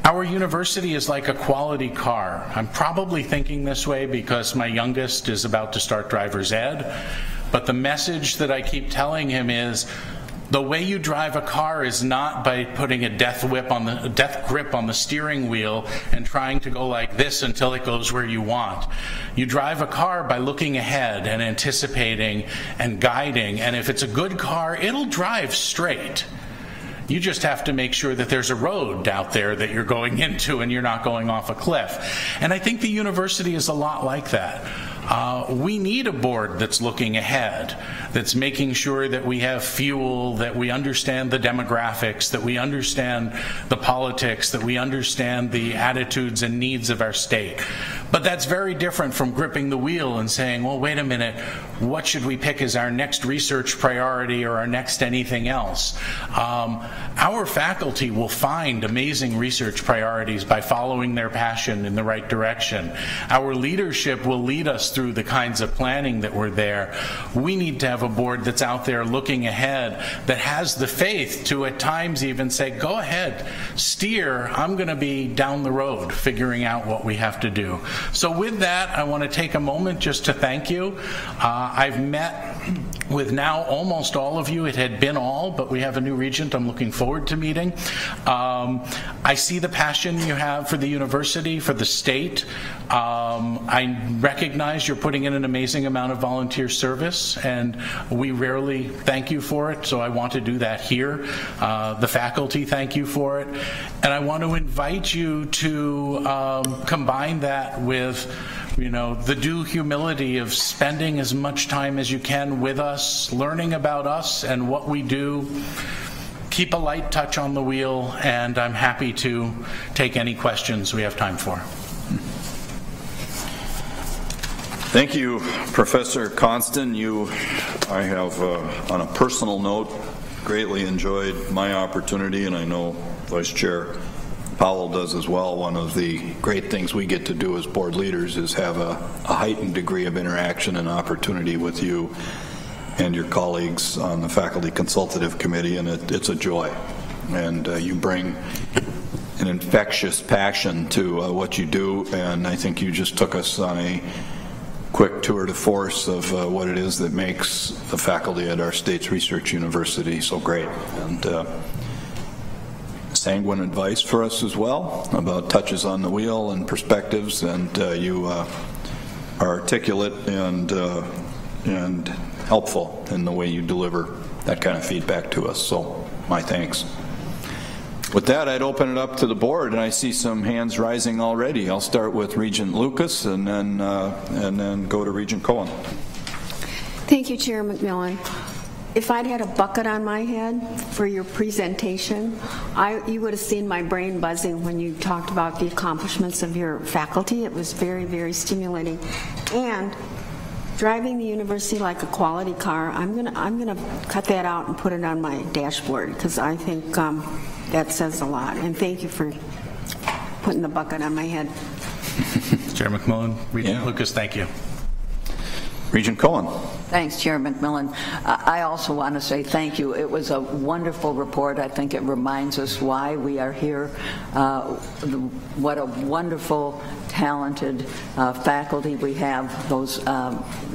our university is like a quality car. I'm probably thinking this way because my youngest is about to start driver's ed, but the message that I keep telling him is the way you drive a car is not by putting a death grip on the steering wheel and trying to go like this until it goes where you want. You drive a car by looking ahead and anticipating and guiding, and if it's a good car, it'll drive straight. You just have to make sure that there's a road out there that you're going into and you're not going off a cliff. And I think the university is a lot like that. We need a board that's looking ahead, that's making sure that we have fuel, that we understand the demographics, that we understand the politics, that we understand the attitudes and needs of our state. But that's very different from gripping the wheel and saying, well, wait a minute, what should we pick as our next research priority or our next anything else? Our faculty will find amazing research priorities by following their passion in the right direction. Our leadership will lead us through the kinds of planning that were there. We need to have a board that's out there looking ahead, that has the faith to at times even say, go ahead, steer, I'm going to be down the road figuring out what we have to do. So with that, I want to take a moment just to thank you. I've met with now almost all of you. It had been all, but we have a new regent I'm looking forward to meeting. I see the passion you have for the university, for the state. I recognize you're putting in an amazing amount of volunteer service, and we rarely thank you for it, so I want to do that here. The faculty thank you for it, and I want to invite you to combine that with the due humility of spending as much time as you can with us, learning about us and what we do. Keep a light touch on the wheel, and I'm happy to take any questions we have time for. Thank you, Professor Constant. I have, on a personal note, greatly enjoyed my opportunity, and I know Vice Chair Powell does as well. One of the great things we get to do as board leaders is have a heightened degree of interaction and opportunity with you. and your colleagues on the Faculty Consultative Committee, and it's a joy. And you bring an infectious passion to what you do, and I think you just took us on a quick tour de force of what it is that makes the faculty at our state's research university so great. And sanguine advice for us as well about touches on the wheel and perspectives, and you are articulate and helpful in the way you deliver that kind of feedback to us. So my thanks. With that, I'd open it up to the board, and I see some hands rising already. I'll start with Regent Lucas and then go to Regent Cohen. Thank you, Chair McMillan. If I'd had a bucket on my head for your presentation, you would have seen my brain buzzing when you talked about the accomplishments of your faculty. It was very, very stimulating. And driving the university like a quality car, I'm gonna cut that out and put it on my dashboard, because I think that says a lot. And thank you for putting the bucket on my head. Chair McMillan, Regent Lucas, thank you. Regent Cohen. Thanks, Chair McMillan. I also want to say thank you. It was a wonderful report. I think it reminds us why we are here, what a wonderful, talented faculty we have. Those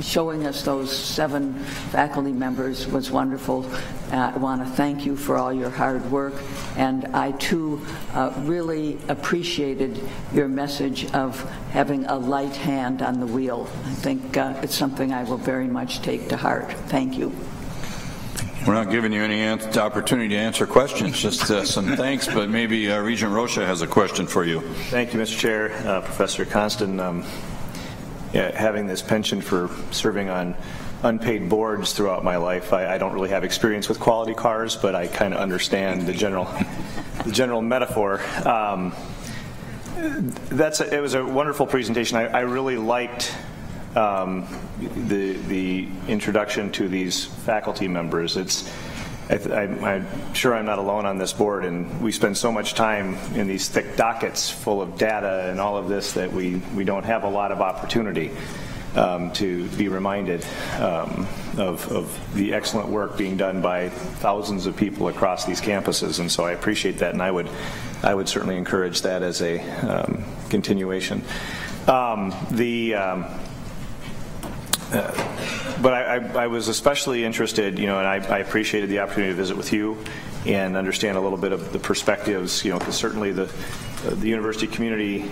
showing us those 7 faculty members was wonderful. I want to thank you for all your hard work, and I too really appreciated your message of having a light hand on the wheel. I think it's something I will very much take to heart. Thank you. We're not giving you any opportunity to answer questions, just some thanks, but maybe Regent Rocha has a question for you. Thank you, Mr. Chair. Professor Constant, having this penchant for serving on unpaid boards throughout my life, I don't really have experience with quality cars, but I kind of understand the general metaphor. It was a wonderful presentation. I really liked the introduction to these faculty members. I'm sure I'm not alone on this board, and we spend so much time in these thick dockets full of data and all of this that we don't have a lot of opportunity to be reminded of the excellent work being done by thousands of people across these campuses. And so I appreciate that, and I would certainly encourage that as a continuation. But I was especially interested, and I appreciated the opportunity to visit with you and understand a little bit of the perspectives, because certainly the university community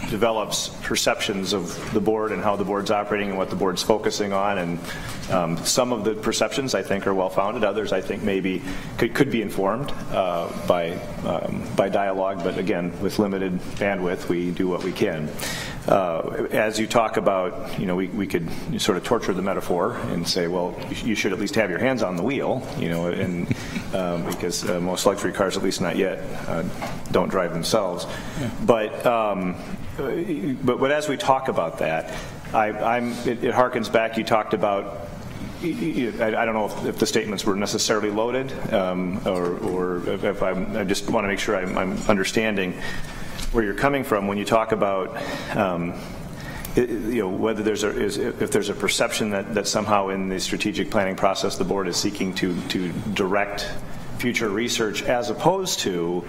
develops perceptions of the board and how the board's operating and what the board's focusing on, and some of the perceptions I think are well-founded. Others I think maybe could be informed by dialogue, but again, with limited bandwidth, we do what we can. As you talk about, we could sort of torture the metaphor and say, well, you should at least have your hands on the wheel, and because most luxury cars, at least not yet, don't drive themselves. Yeah. But as we talk about that, it harkens back. You talked about. I don't know if the statements were necessarily loaded, or if I just want to make sure I'm understanding where you're coming from when you talk about whether if there's a perception that somehow in the strategic planning process the board is seeking to direct future research as opposed to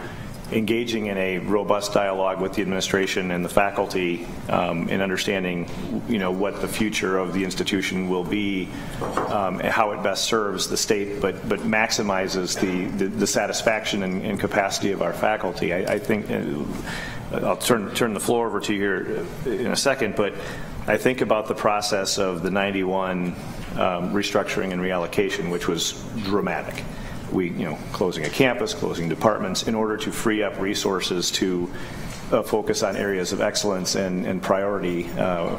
engaging in a robust dialogue with the administration and the faculty in understanding what the future of the institution will be, how it best serves the state, but maximizes the satisfaction and capacity of our faculty. I think I'll turn the floor over to you here in a second, but I think about the process of the 91 restructuring and reallocation, which was dramatic. Closing a campus, closing departments, in order to free up resources to focus on areas of excellence and priority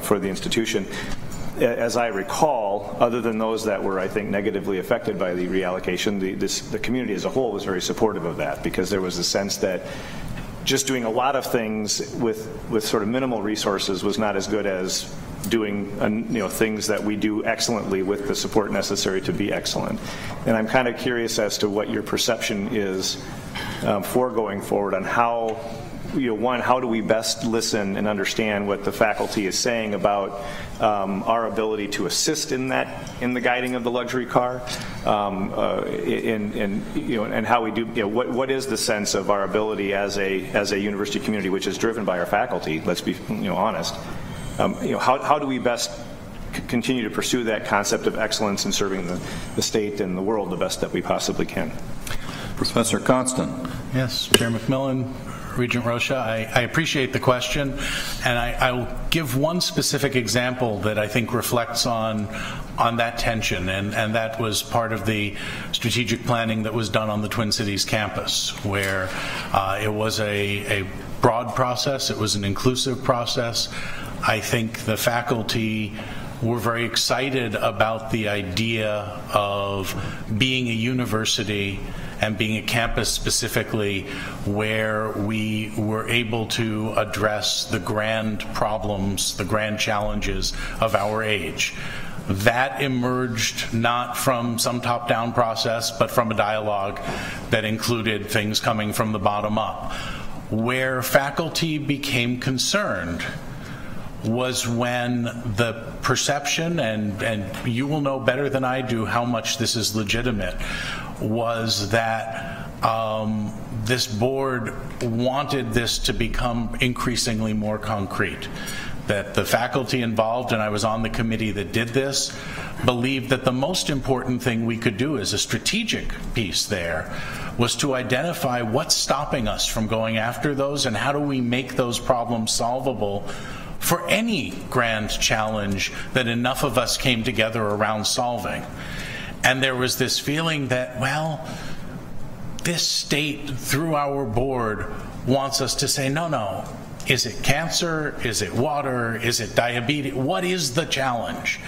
for the institution. As I recall, other than those that were, I think, negatively affected by the reallocation, the community as a whole was very supportive of that, because there was a sense that just doing a lot of things with sort of minimal resources was not as good as doing things that we do excellently with the support necessary to be excellent. And I'm kind of curious as to what your perception is for going forward on how one, how do we best listen and understand what the faculty is saying about our ability to assist in the guiding of the luxury car, and how we do, what is the sense of our ability as a university community, which is driven by our faculty, let's be honest. How do we best continue to pursue that concept of excellence in serving the state and the world the best that we possibly can? Professor Constant. Yes, Chair McMillan, Regent Rocha, I appreciate the question, and I'll give one specific example that I think reflects on that tension, and that was part of the strategic planning that was done on the Twin Cities campus, where it was a broad process, it was an inclusive process. I think the faculty were very excited about the idea of being a university and being a campus specifically where we were able to address the grand problems, the grand challenges of our age. That emerged not from some top-down process, but from a dialogue that included things coming from the bottom up. Where faculty became concerned was when the perception, and you will know better than I do how much this is legitimate, was that this board wanted this to become increasingly more concrete. That the faculty involved, and I was on the committee that did this, believed that the most important thing we could do as a strategic piece there was to identify what's stopping us from going after those and how do we make those problems solvable for any grand challenge that enough of us came together around solving. And there was this feeling that, well, this state, through our board, wants us to say, no, is it cancer? Is it water? Is it diabetes? What is the challenge?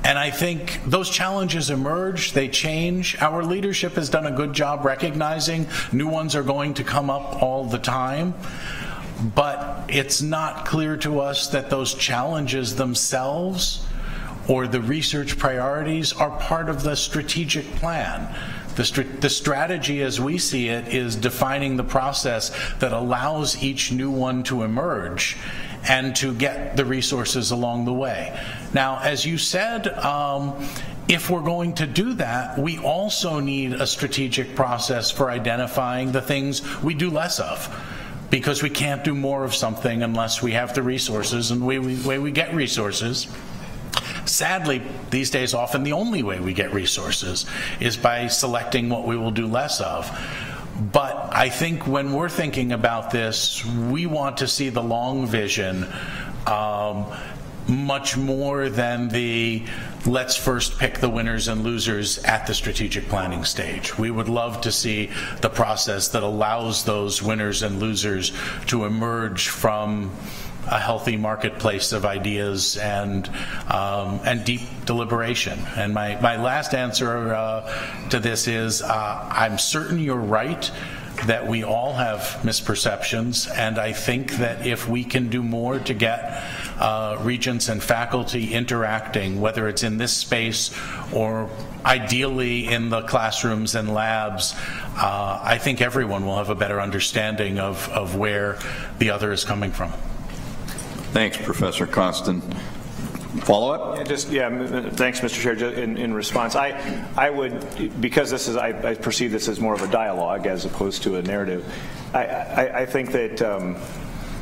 And I think those challenges emerge, they change. Our leadership has done a good job recognizing new ones are going to come up all the time. But it's not clear to us that those challenges themselves or the research priorities are part of the strategic plan. The strategy as we see it is defining the process that allows each new one to emerge and to get the resources along the way. Now, as you said, if we're going to do that, we also need a strategic process for identifying the things we do less of. Because we can't do more of something unless we have the resources, and the way we get resources, sadly, these days often the only way we get resources is by selecting what we will do less of. But I think when we're thinking about this, we want to see the long vision much more than the let's first pick the winners and losers at the strategic planning stage. We would love to see the process that allows those winners and losers to emerge from a healthy marketplace of ideas and deep deliberation. And my last answer to this is I'm certain you're right that we all have misperceptions, and I think that if we can do more to get regents and faculty interacting, whether it's in this space or ideally in the classrooms and labs, I think everyone will have a better understanding of where the other is coming from. Thanks, Professor Constant. Follow-up? Thanks, Mr. Chair. In response, I would, because this is, I perceive this as more of a dialogue as opposed to a narrative. I think that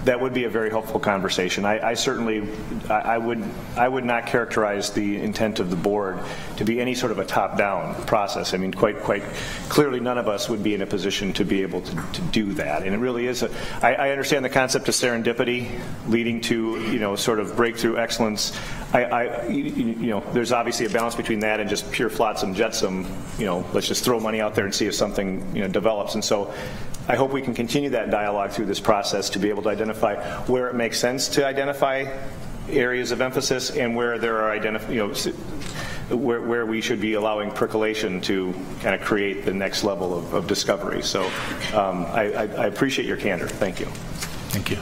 that would be a very helpful conversation. I would not characterize the intent of the board to be any sort of a top-down process. I mean, quite clearly, none of us would be in a position to be able to do that. And it really is. I understand the concept of serendipity leading to sort of breakthrough excellence. There's obviously a balance between that and just pure flotsam jetsam. Let's just throw money out there and see if something develops. And so, I hope we can continue that dialogue through this process to be able to identify where it makes sense to identify areas of emphasis and where there are where we should be allowing percolation to kind of create the next level of discovery. So I appreciate your candor. Thank you. Thank you.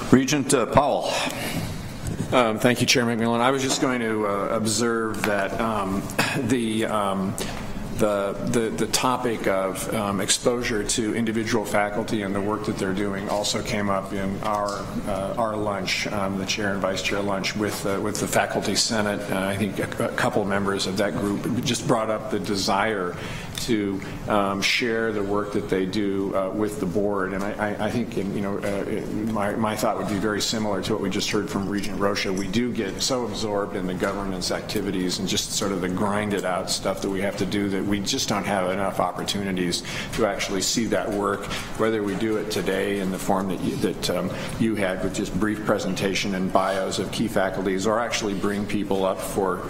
Regent Powell. Thank you, Chair McMillan. I was just going to observe that the topic of exposure to individual faculty and the work that they're doing also came up in our lunch, the chair and vice chair lunch with the faculty senate. I think a couple members of that group just brought up the desire to share the work that they do with the board, and I think my thought would be very similar to what we just heard from Regent Rocha. We do get so absorbed in the governance activities and just sort of the grinded out stuff that we have to do that we just don't have enough opportunities to actually see that work, whether we do it today in the form that you had with just brief presentation and bios of key faculties, or actually bring people up for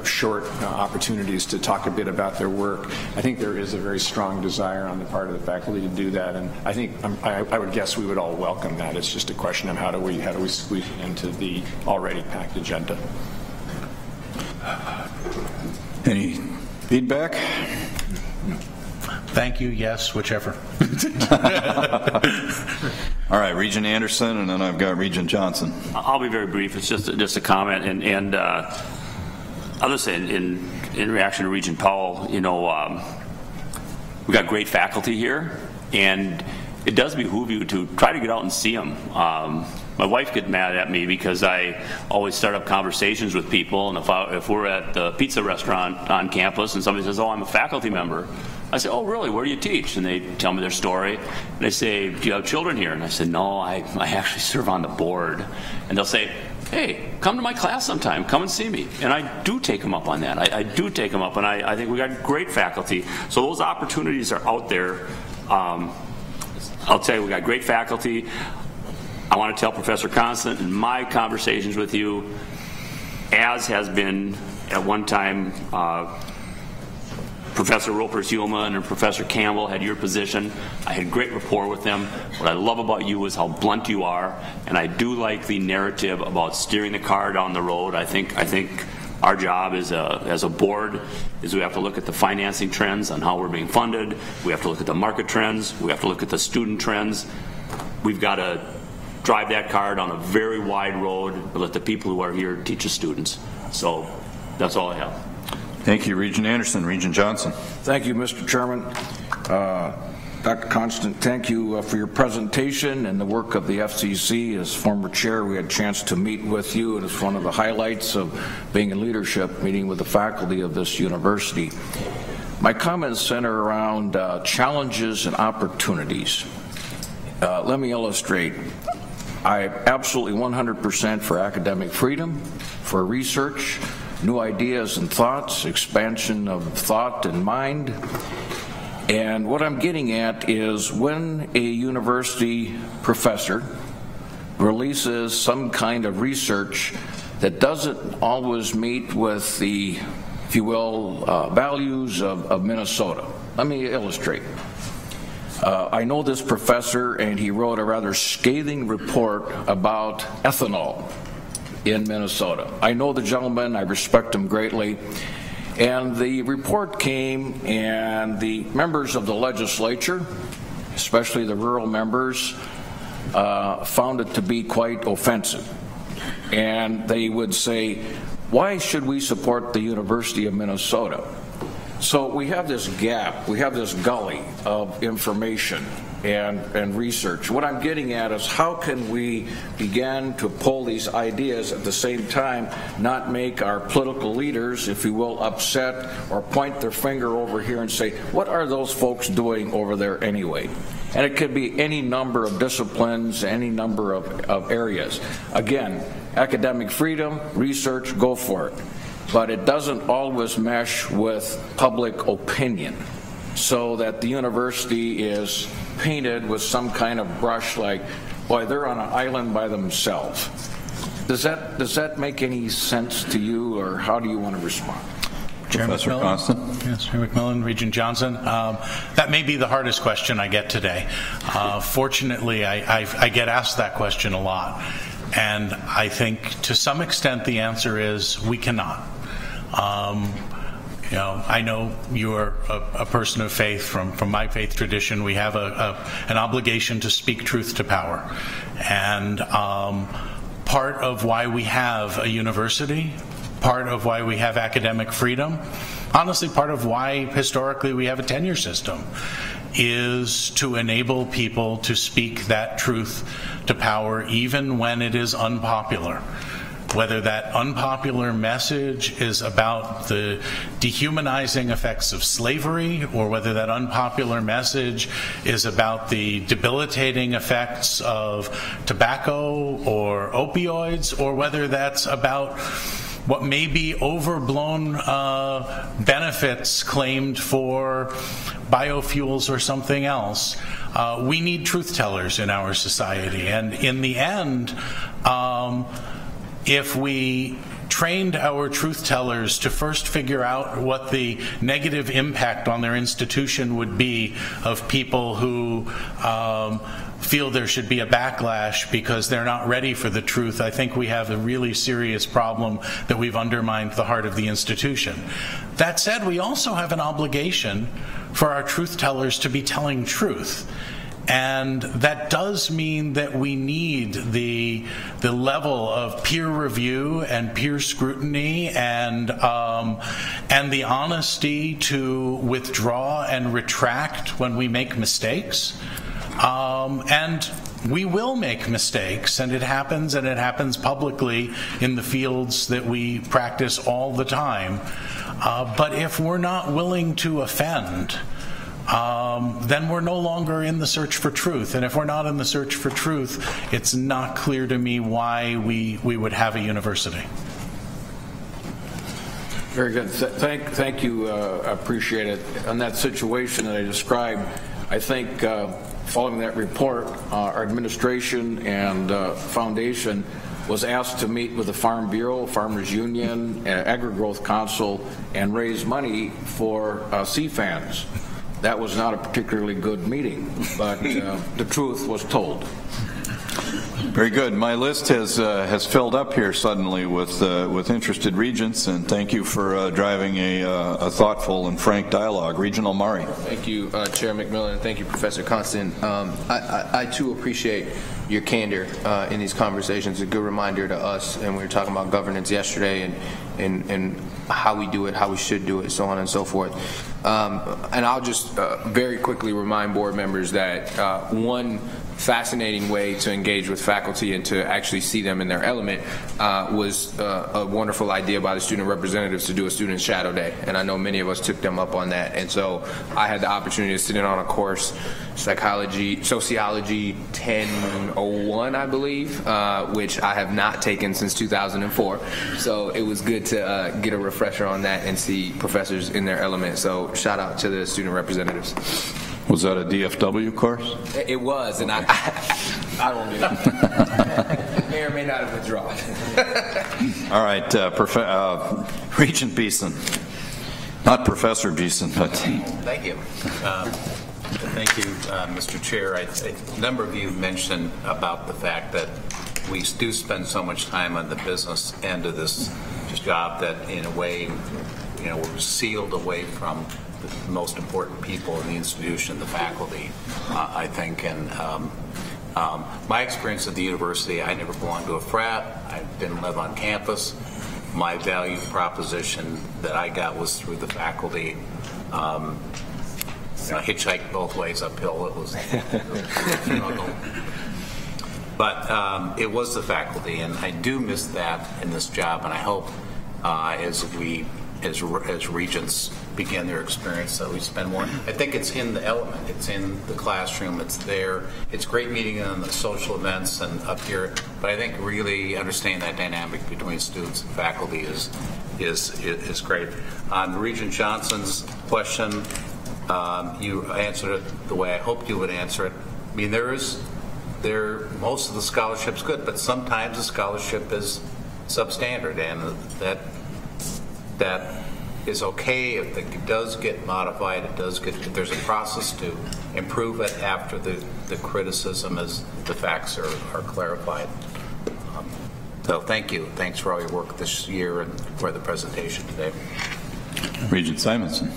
short opportunities to talk a bit about their work. I think there is a very strong desire on the part of the faculty to do that, and I think I would guess we would all welcome that. It's just a question of how do we squeeze it into the already packed agenda. Any feedback? Thank you, yes, whichever. All right, Regent Anderson, and then I've got Regent Johnson. I'll be very brief. It's just a comment, and I'll just say in reaction to Regent Powell, we got great faculty here, and it does behoove you to try to get out and see them. My wife gets mad at me because I always start up conversations with people, and if we're at the pizza restaurant on campus and somebody says, "Oh, I'm a faculty member," I say, "Oh, really? Where do you teach?" And they tell me their story. And they say, "Do you have children here?" And I said, "No, I actually serve on the board." And they'll say, "Hey, come to my class sometime. Come and see me." And I do take them up on that. I do take them up, and I think we got great faculty. So those opportunities are out there. I'll tell you, we got great faculty. I want to tell Professor Constant in my conversations with you, as has been at one time, Professor Ropers-Hulman and Professor Campbell had your position. I had great rapport with them. What I love about you is how blunt you are, and I do like the narrative about steering the car down the road. I think our job as a board is we have to look at the financing trends on how we're being funded. We have to look at the market trends. We have to look at the student trends. We've got to drive that car down a very wide road and let the people who are here teach the students. So that's all I have. Thank you, Regent Anderson. Regent Johnson. Thank you, Mr. Chairman. Dr. Constant, thank you for your presentation and the work of the FCC. As former chair, we had a chance to meet with you, and it's one of the highlights of being in leadership, meeting with the faculty of this university. My comments center around challenges and opportunities. Let me illustrate. I'm absolutely 100% for academic freedom, for research, new ideas and thoughts, expansion of thought and mind. And what I'm getting at is when a university professor releases some kind of research that doesn't always meet with the, if you will, values of Minnesota. Let me illustrate. I know this professor, and he wrote a rather scathing report about ethanol in Minnesota. I know the gentleman, I respect him greatly, and the report came, and the members of the legislature, especially the rural members, found it to be quite offensive. And they would say, why should we support the University of Minnesota? So we have this gap, we have this gully of information and research. What I'm getting at is how can we begin to pull these ideas at the same time, not make our political leaders, if you will, upset or point their finger over here and say, what are those folks doing over there anyway? And it could be any number of disciplines, any number of areas. Again, academic freedom, research, go for it. But it doesn't always mesh with public opinion, so that the university is painted with some kind of brush like, boy, they're on an island by themselves. Does that make any sense to you, or how do you want to respond? Professor Constant. Yes, Chair McMillan, Regent Johnson. That may be the hardest question I get today. Fortunately, I get asked that question a lot. And I think to some extent the answer is we cannot. I know you are a person of faith. From my faith tradition, we have an obligation to speak truth to power. And part of why we have a university, part of why we have academic freedom, honestly part of why historically we have a tenure system, is to enable people to speak that truth to power even when it is unpopular. Whether that unpopular message is about the dehumanizing effects of slavery, or whether that unpopular message is about the debilitating effects of tobacco or opioids, or whether that's about what may be overblown benefits claimed for biofuels or something else. We need truth tellers in our society, and in the end, if we trained our truth tellers to first figure out what the negative impact on their institution would be of people who feel there should be a backlash because they're not ready for the truth, I think we have a really serious problem that we've undermined the heart of the institution. That said, we also have an obligation for our truth tellers to be telling truth. And that does mean that we need the level of peer review and peer scrutiny and the honesty to withdraw and retract when we make mistakes. And we will make mistakes, and it happens publicly in the fields that we practice all the time. But if we're not willing to offend, then we're no longer in the search for truth. And if we're not in the search for truth, it's not clear to me why we would have a university. Very good. Thank you. I appreciate it. On that situation that I described, I think following that report, our administration and foundation was asked to meet with the Farm Bureau, Farmers Union, Agri-Growth Council, and raise money for CFANs. That was not a particularly good meeting, but the truth was told. Very good. My list has filled up here suddenly with interested regents, and thank you for driving a thoughtful and frank dialogue. Regional Mari. Thank you, Chair McMillan, and thank you, Professor Constant. I too appreciate your candor in these conversations. A good reminder to us, and we were talking about governance yesterday and how we do it, how we should do it, so on and so forth. And I'll just very quickly remind board members that one fascinating way to engage with faculty and to actually see them in their element was a wonderful idea by the student representatives to do a student shadow day, and I know many of us took them up on that. And so I had the opportunity to sit in on a course, sociology 1001, I believe, which I have not taken since 2004. So it was good to get a refresher on that and see professors in their element. So shout out to the student representatives. Was that a DFW course? It was, and I don't know. May or may not have withdrawn. All right, Regent Beeson. Not Professor Beeson, but... Thank you. Thank you, Mr. Chair. A number of you mentioned about the fact that we do spend so much time on the business end of this job that, in a way, we're sealed away from the most important people in the institution, the faculty, I think. And my experience at the university, I never belonged to a frat. I didn't live on campus. My value proposition that I got was through the faculty. I hitchhiked both ways uphill. It was a struggle. But it was the faculty, and I do miss that in this job, and I hope as regents begin their experience that we spend more. I think it's in the element, it's in the classroom, it's there. It's great meeting on the social events and up here, but I think really understanding that dynamic between students and faculty is great. On Regent Johnson's question, you answered it the way I hoped you would answer it. I mean, most of the scholarship's good, but sometimes the scholarship is substandard, and that is okay if it does get modified. There's a process to improve it after the criticism as the facts are clarified. So thank you. Thanks for all your work this year and for the presentation today. Regent Simonson.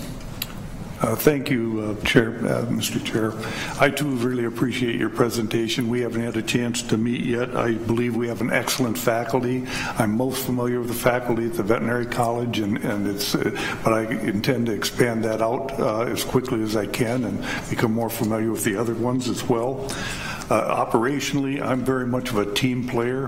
Thank you, Mr. Chair. I too really appreciate your presentation. We haven't had a chance to meet yet. I believe we have an excellent faculty. I'm most familiar with the faculty at the veterinary college, but I intend to expand that out as quickly as I can and become more familiar with the other ones as well. Operationally, I'm very much of a team player,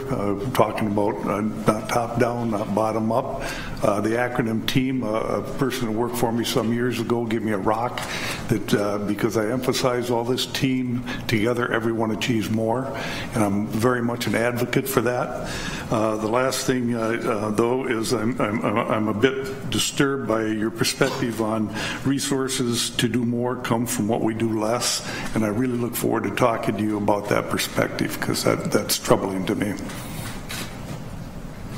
talking about not top-down, not bottom-up. The acronym TEAM, a person who worked for me some years ago gave me a rock that because I emphasize all this team, together everyone achieves more, and I'm very much an advocate for that. The last thing, though, is I'm a bit disturbed by your perspective on resources to do more come from what we do less, and I really look forward to talking to you about that perspective, because that's troubling to me.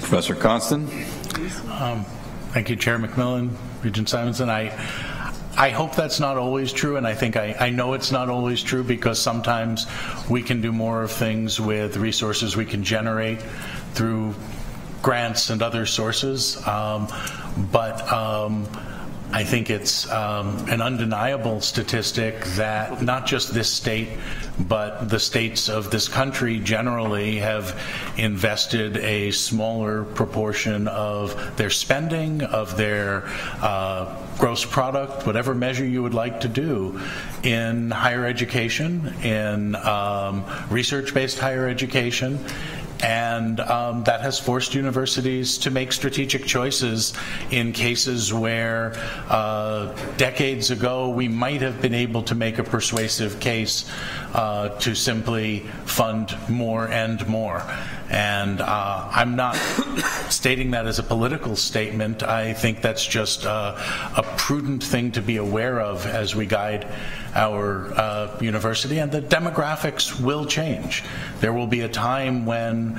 Professor Constant. Thank you, Chair McMillan, Regent Simonson. I hope that's not always true, and I think I know it's not always true, because sometimes we can do more of things with resources we can generate through grants and other sources, but I think it's an undeniable statistic that not just this state, but the states of this country generally have invested a smaller proportion of their spending, of their gross product, whatever measure you would like to do, in higher education, in research-based higher education. And that has forced universities to make strategic choices in cases where decades ago we might have been able to make a persuasive case to simply fund more and more. And I'm not stating that as a political statement. I think that's just a prudent thing to be aware of as we guide our university. And the demographics will change. There will be a time when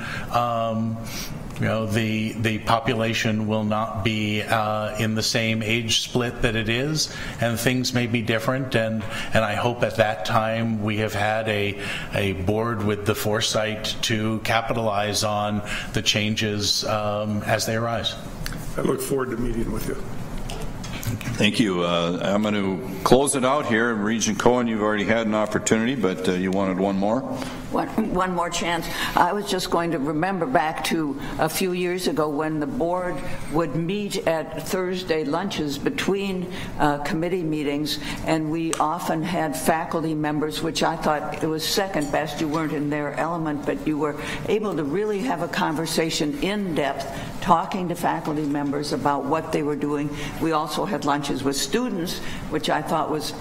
the population will not be in the same age split that it is, and things may be different, and I hope at that time we have had a board with the foresight to capitalize on the changes as they arise. I look forward to meeting with you. Thank you. I'm going to close it out here. Regent Cohen, you've already had an opportunity, but you wanted one more? One more chance. I was just going to remember back to a few years ago when the board would meet at Thursday lunches between committee meetings, and we often had faculty members, which I thought it was second best. You weren't in their element, but you were able to really have a conversation in depth, talking to faculty members about what they were doing. We also had lunches with students, which I thought was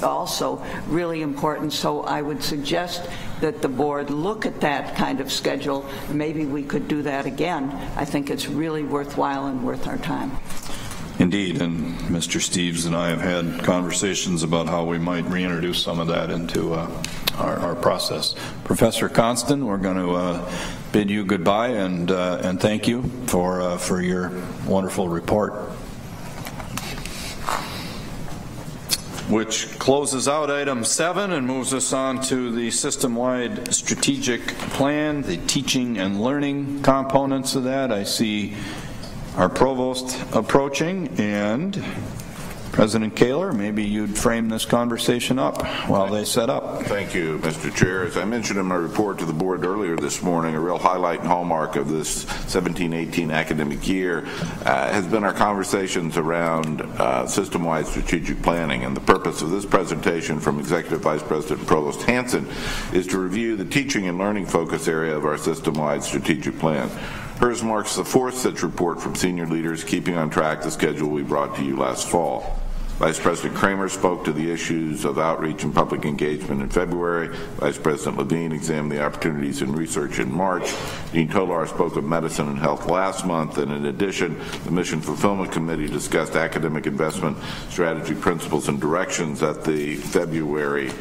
also really important. So I would suggest that the board look at that kind of schedule. Maybe we could do that again. I think it's really worthwhile and worth our time. Indeed, and Mr. Steves and I have had conversations about how we might reintroduce some of that into our process. Professor Constant, we're going to bid you goodbye and thank you for your wonderful report, which closes out item 7 and moves us on to the system-wide strategic plan, the teaching and learning components of that. I see our provost approaching, and President Kaler, maybe you'd frame this conversation up while they set up. Thank you, Mr. Chair. As I mentioned in my report to the board earlier this morning, a real highlight and hallmark of this 17-18 academic year has been our conversations around system-wide strategic planning. And the purpose of this presentation from Executive Vice President Provost Hanson is to review the teaching and learning focus area of our system-wide strategic plan. Hers marks the 4th such report from senior leaders, keeping on track the schedule we brought to you last fall. Vice President Kramer spoke to the issues of outreach and public engagement in February. Vice President Levine examined the opportunities in research in March. Dean Tolar spoke of medicine and health last month, and in addition, the Mission Fulfillment Committee discussed academic investment strategy principles and directions at the February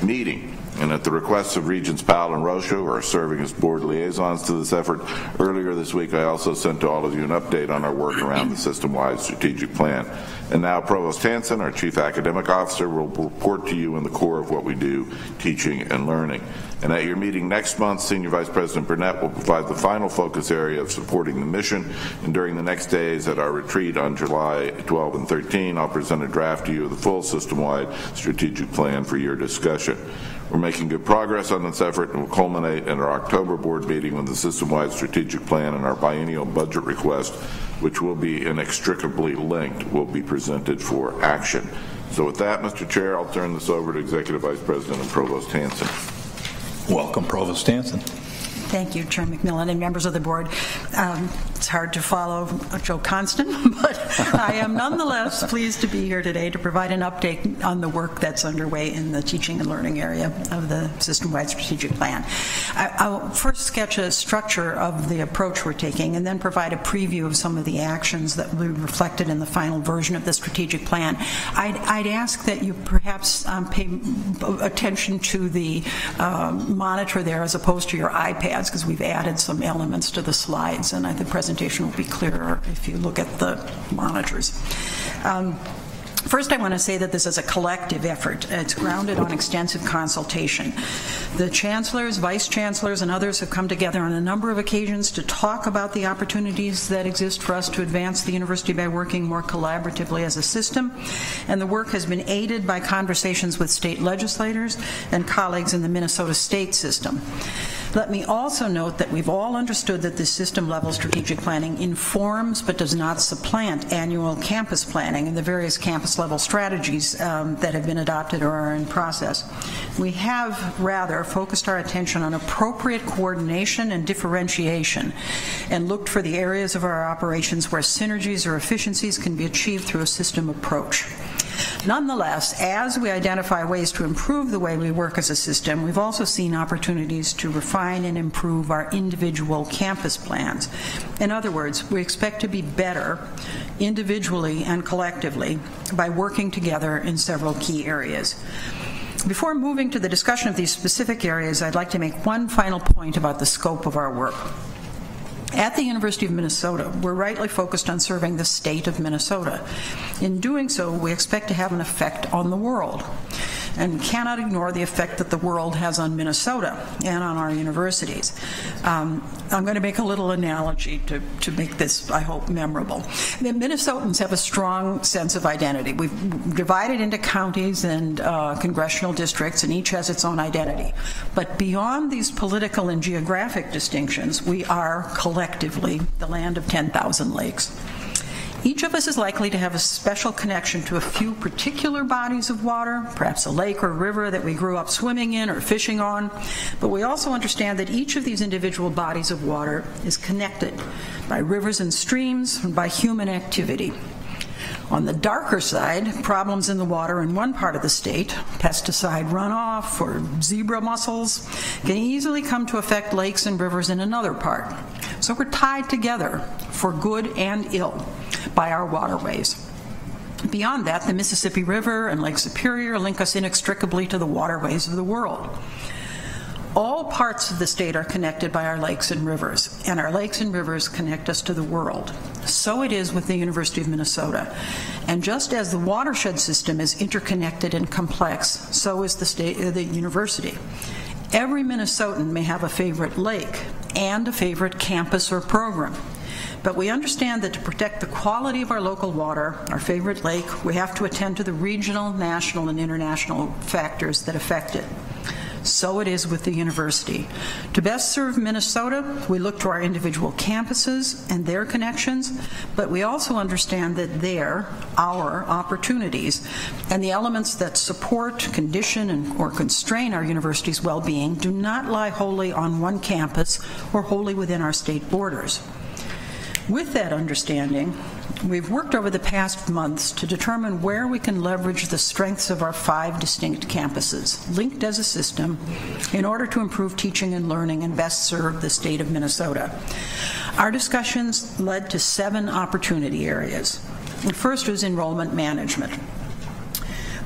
meeting. And at the request of Regents Powell and Rocha, who are serving as board liaisons to this effort, earlier this week I also sent to all of you an update on our work around the system-wide strategic plan. And now Provost Hanson, our Chief Academic Officer, will report to you in the core of what we do, teaching and learning. And at your meeting next month, Senior Vice President Burnett will provide the final focus area of supporting the mission. And during the next days at our retreat on July 12 and 13, I'll present a draft to you of the full system-wide strategic plan for your discussion. We're making good progress on this effort and will culminate in our October board meeting when the system-wide strategic plan and our biennial budget request, which will be inextricably linked, will be presented for action. So with that, Mr. Chair, I'll turn this over to Executive Vice President and Provost Hanson. Welcome, Provost Hanson. Thank you, Chair McMillan and members of the board. It's hard to follow Joe Constant, but I am nonetheless pleased to be here today to provide an update on the work that's underway in the teaching and learning area of the system-wide strategic plan. I'll first sketch a structure of the approach we're taking and then provide a preview of some of the actions that will be reflected in the final version of the strategic plan. I'd ask that you perhaps pay attention to the monitor there as opposed to your iPad, because we've added some elements to the slides, and the presentation will be clearer if you look at the monitors. First, I want to say that this is a collective effort. It's grounded on extensive consultation. The chancellors, vice chancellors, and others have come together on a number of occasions to talk about the opportunities that exist for us to advance the university by working more collaboratively as a system. And the work has been aided by conversations with state legislators and colleagues in the Minnesota state system. Let me also note that we've all understood that this system-level strategic planning informs but does not supplant annual campus planning and the various campus-level strategies that have been adopted or are in process. We have rather focused our attention on appropriate coordination and differentiation and looked for the areas of our operations where synergies or efficiencies can be achieved through a system approach. Nonetheless, as we identify ways to improve the way we work as a system, we've also seen opportunities to refine and improve our individual campus plans. In other words, we expect to be better individually and collectively by working together in several key areas. Before moving to the discussion of these specific areas, I'd like to make one final point about the scope of our work. At the University of Minnesota, we're rightly focused on serving the state of Minnesota. In doing so, we expect to have an effect on the world, and cannot ignore the effect that the world has on Minnesota and on our universities. I'm going to make a little analogy to make this, I hope, memorable. The Minnesotans have a strong sense of identity. We've divided into counties and congressional districts, and each has its own identity. But beyond these political and geographic distinctions, we are collectively the land of 10,000 lakes. Each of us is likely to have a special connection to a few particular bodies of water, perhaps a lake or river that we grew up swimming in or fishing on, but we also understand that each of these individual bodies of water is connected by rivers and streams and by human activity. On the darker side, problems in the water in one part of the state, pesticide runoff or zebra mussels, can easily come to affect lakes and rivers in another part. So we're tied together for good and ill by our waterways. Beyond that, the Mississippi River and Lake Superior link us inextricably to the waterways of the world. All parts of the state are connected by our lakes and rivers, and our lakes and rivers connect us to the world. So it is with the University of Minnesota. And just as the watershed system is interconnected and complex, so is the university. Every Minnesotan may have a favorite lake and a favorite campus or program. But we understand that to protect the quality of our local water, our favorite lake, we have to attend to the regional, national, and international factors that affect it. So it is with the university. To best serve Minnesota, we look to our individual campuses and their connections, but we also understand that they're our opportunities, and the elements that support, condition, or constrain our university's well-being do not lie wholly on one campus or wholly within our state borders. With that understanding, we've worked over the past months to determine where we can leverage the strengths of our 5 distinct campuses, linked as a system, in order to improve teaching and learning and best serve the state of Minnesota. Our discussions led to 7 opportunity areas. The first was enrollment management.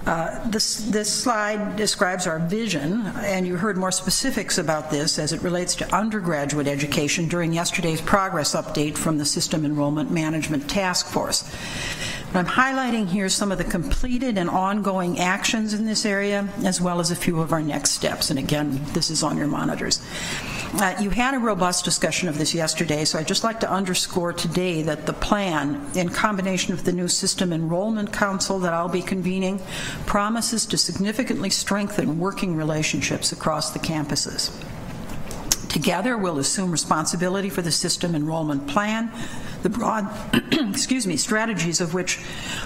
This slide describes our vision, and you heard more specifics about this as it relates to undergraduate education during yesterday's progress update from the System Enrollment Management Task Force. I'm highlighting here some of the completed and ongoing actions in this area, as well as a few of our next steps. And again, this is on your monitors. You had a robust discussion of this yesterday, so I'd just like to underscore today that the plan, in combination with the new System Enrollment Council that I'll be convening, promises to significantly strengthen working relationships across the campuses. Together, we'll assume responsibility for the system enrollment plan, the broad strategies of which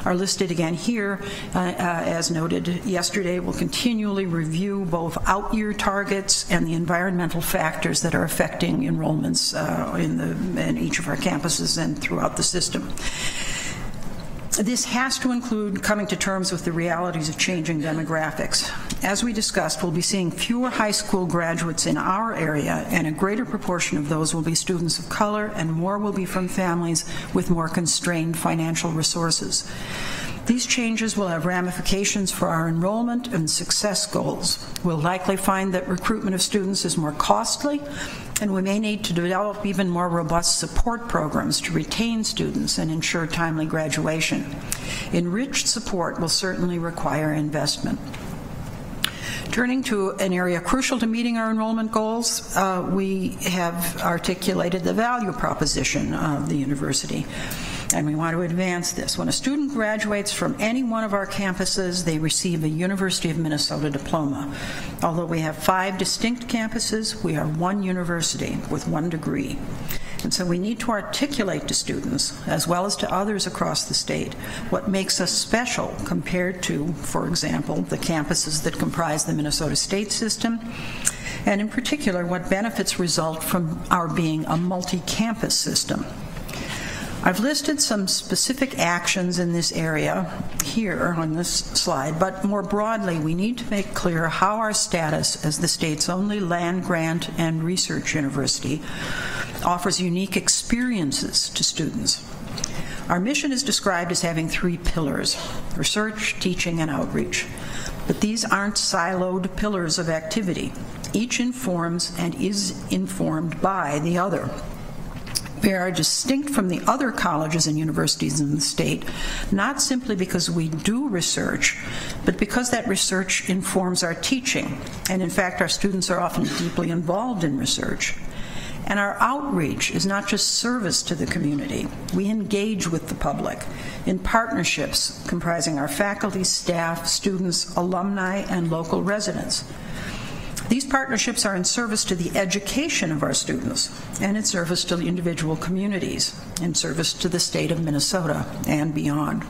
are listed again here. As noted yesterday, we'll continually review both out-year targets and the environmental factors that are affecting enrollments in each of our campuses and throughout the system. This has to include coming to terms with the realities of changing demographics. As we discussed, we'll be seeing fewer high school graduates in our area, and a greater proportion of those will be students of color, and more will be from families with more constrained financial resources. These changes will have ramifications for our enrollment and success goals. We'll likely find that recruitment of students is more costly, and we may need to develop even more robust support programs to retain students and ensure timely graduation. Enriched support will certainly require investment. Turning to an area crucial to meeting our enrollment goals, we have articulated the value proposition of the university, and we want to advance this. When a student graduates from any one of our campuses, they receive a University of Minnesota diploma. Although we have 5 distinct campuses, we are one university with one degree. And so we need to articulate to students, as well as to others across the state, what makes us special compared to, for example, the campuses that comprise the Minnesota State System, and in particular, what benefits result from our being a multi-campus system. I've listed some specific actions in this area here on this slide, but more broadly, we need to make clear how our status as the state's only land-grant and research university offers unique experiences to students. Our mission is described as having 3 pillars: research, teaching, and outreach. But these aren't siloed pillars of activity. Each informs and is informed by the other. We are distinct from the other colleges and universities in the state, not simply because we do research, but because that research informs our teaching. And in fact, our students are often deeply involved in research. And our outreach is not just service to the community. We engage with the public in partnerships comprising our faculty, staff, students, alumni, and local residents. These partnerships are in service to the education of our students and in service to the individual communities, in service to the state of Minnesota and beyond.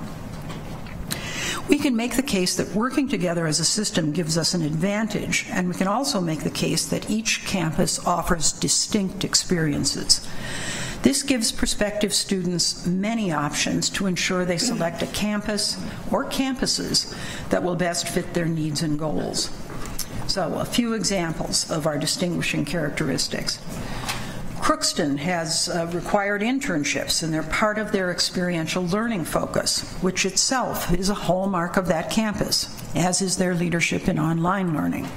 We can make the case that working together as a system gives us an advantage, and we can also make the case that each campus offers distinct experiences. This gives prospective students many options to ensure they select a campus or campuses that will best fit their needs and goals. So, a few examples of our distinguishing characteristics. Crookston has required internships, and they're part of their experiential learning focus, which itself is a hallmark of that campus, as is their leadership in online learning.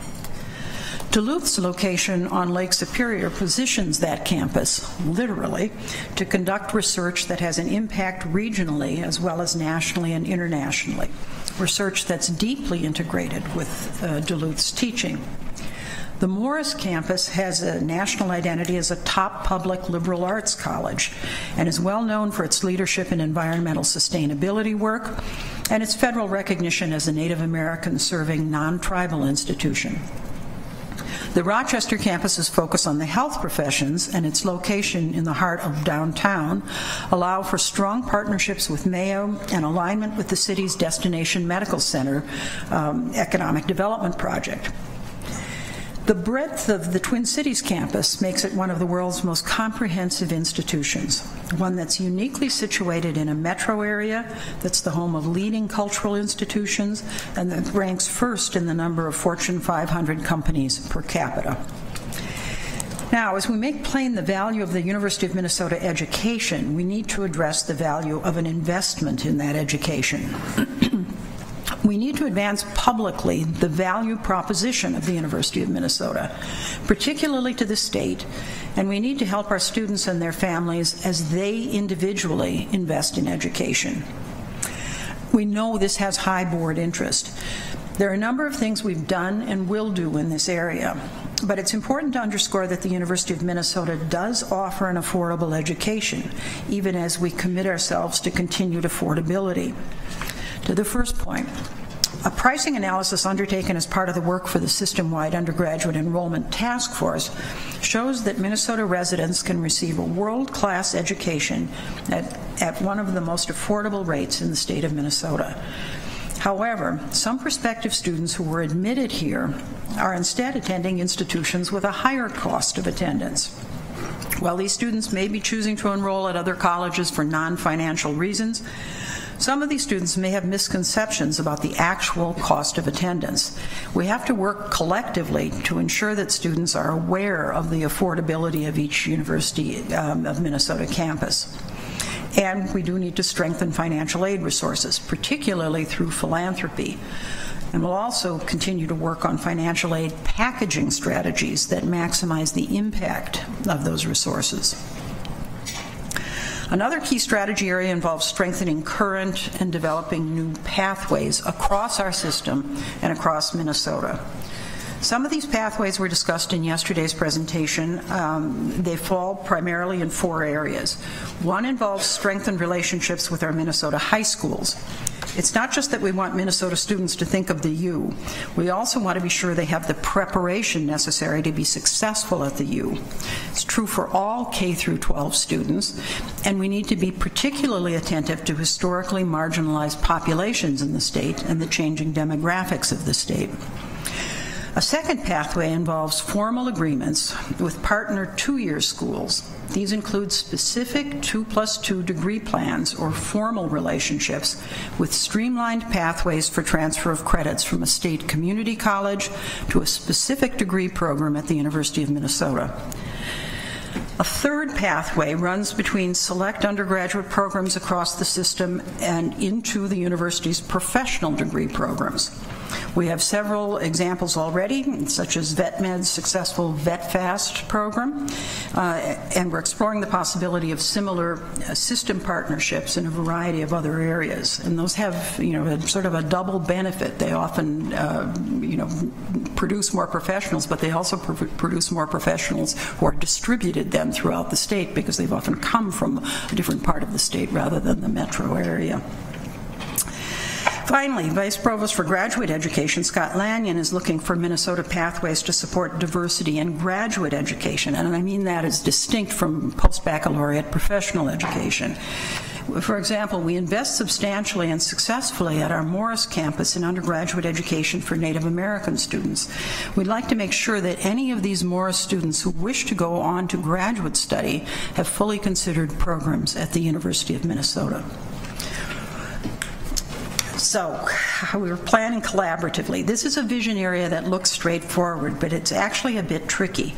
Duluth's location on Lake Superior positions that campus, literally, to conduct research that has an impact regionally as well as nationally and internationally, research that's deeply integrated with Duluth's teaching. The Morris campus has a national identity as a top public liberal arts college and is well known for its leadership in environmental sustainability work and its federal recognition as a Native American serving non-tribal institution. The Rochester campus's focus on the health professions and its location in the heart of downtown allow for strong partnerships with Mayo and alignment with the city's Destination Medical Center economic development project. The breadth of the Twin Cities campus makes it one of the world's most comprehensive institutions, one that's uniquely situated in a metro area that's the home of leading cultural institutions and that ranks first in the number of Fortune 500 companies per capita. Now, as we make plain the value of the University of Minnesota education, we need to address the value of an investment in that education. We need to advance publicly the value proposition of the University of Minnesota, particularly to the state, and we need to help our students and their families as they individually invest in education. We know this has high board interest. There are a number of things we've done and will do in this area, but it's important to underscore that the University of Minnesota does offer an affordable education, even as we commit ourselves to continued affordability. To the first point, a pricing analysis undertaken as part of the work for the system-wide undergraduate enrollment task force shows that Minnesota residents can receive a world-class education at one of the most affordable rates in the state of Minnesota. However, some prospective students who were admitted here are instead attending institutions with a higher cost of attendance. While these students may be choosing to enroll at other colleges for non-financial reasons, some of these students may have misconceptions about the actual cost of attendance. We have to work collectively to ensure that students are aware of the affordability of each University of Minnesota campus. And we do need to strengthen financial aid resources, particularly through philanthropy. And we'll also continue to work on financial aid packaging strategies that maximize the impact of those resources. Another key strategy area involves strengthening current and developing new pathways across our system and across Minnesota. Some of these pathways were discussed in yesterday's presentation. They fall primarily in 4 areas. One involves strengthened relationships with our Minnesota high schools. It's not just that we want Minnesota students to think of the U. We also want to be sure they have the preparation necessary to be successful at the U. It's true for all K through 12 students, and we need to be particularly attentive to historically marginalized populations in the state and the changing demographics of the state. A second pathway involves formal agreements with partner 2-year schools. These include specific 2+2 degree plans or formal relationships with streamlined pathways for transfer of credits from a state community college to a specific degree program at the University of Minnesota. A third pathway runs between select undergraduate programs across the system and into the university's professional degree programs. We have several examples already, such as VetMed's successful VetFast program, and we're exploring the possibility of similar system partnerships in a variety of other areas. And those have, sort of a double benefit. They often, produce more professionals, but they also produce more professionals who are distributed then throughout the state because they've often come from a different part of the state rather than the metro area. Finally, Vice Provost for Graduate Education, Scott Lanyon, is looking for Minnesota pathways to support diversity in graduate education, and I mean that as distinct from post-baccalaureate professional education. For example, we invest substantially and successfully at our Morris campus in undergraduate education for Native American students. We'd like to make sure that any of these Morris students who wish to go on to graduate study have fully considered programs at the University of Minnesota. So, we were planning collaboratively. This is a vision area that looks straightforward, but it's actually a bit tricky.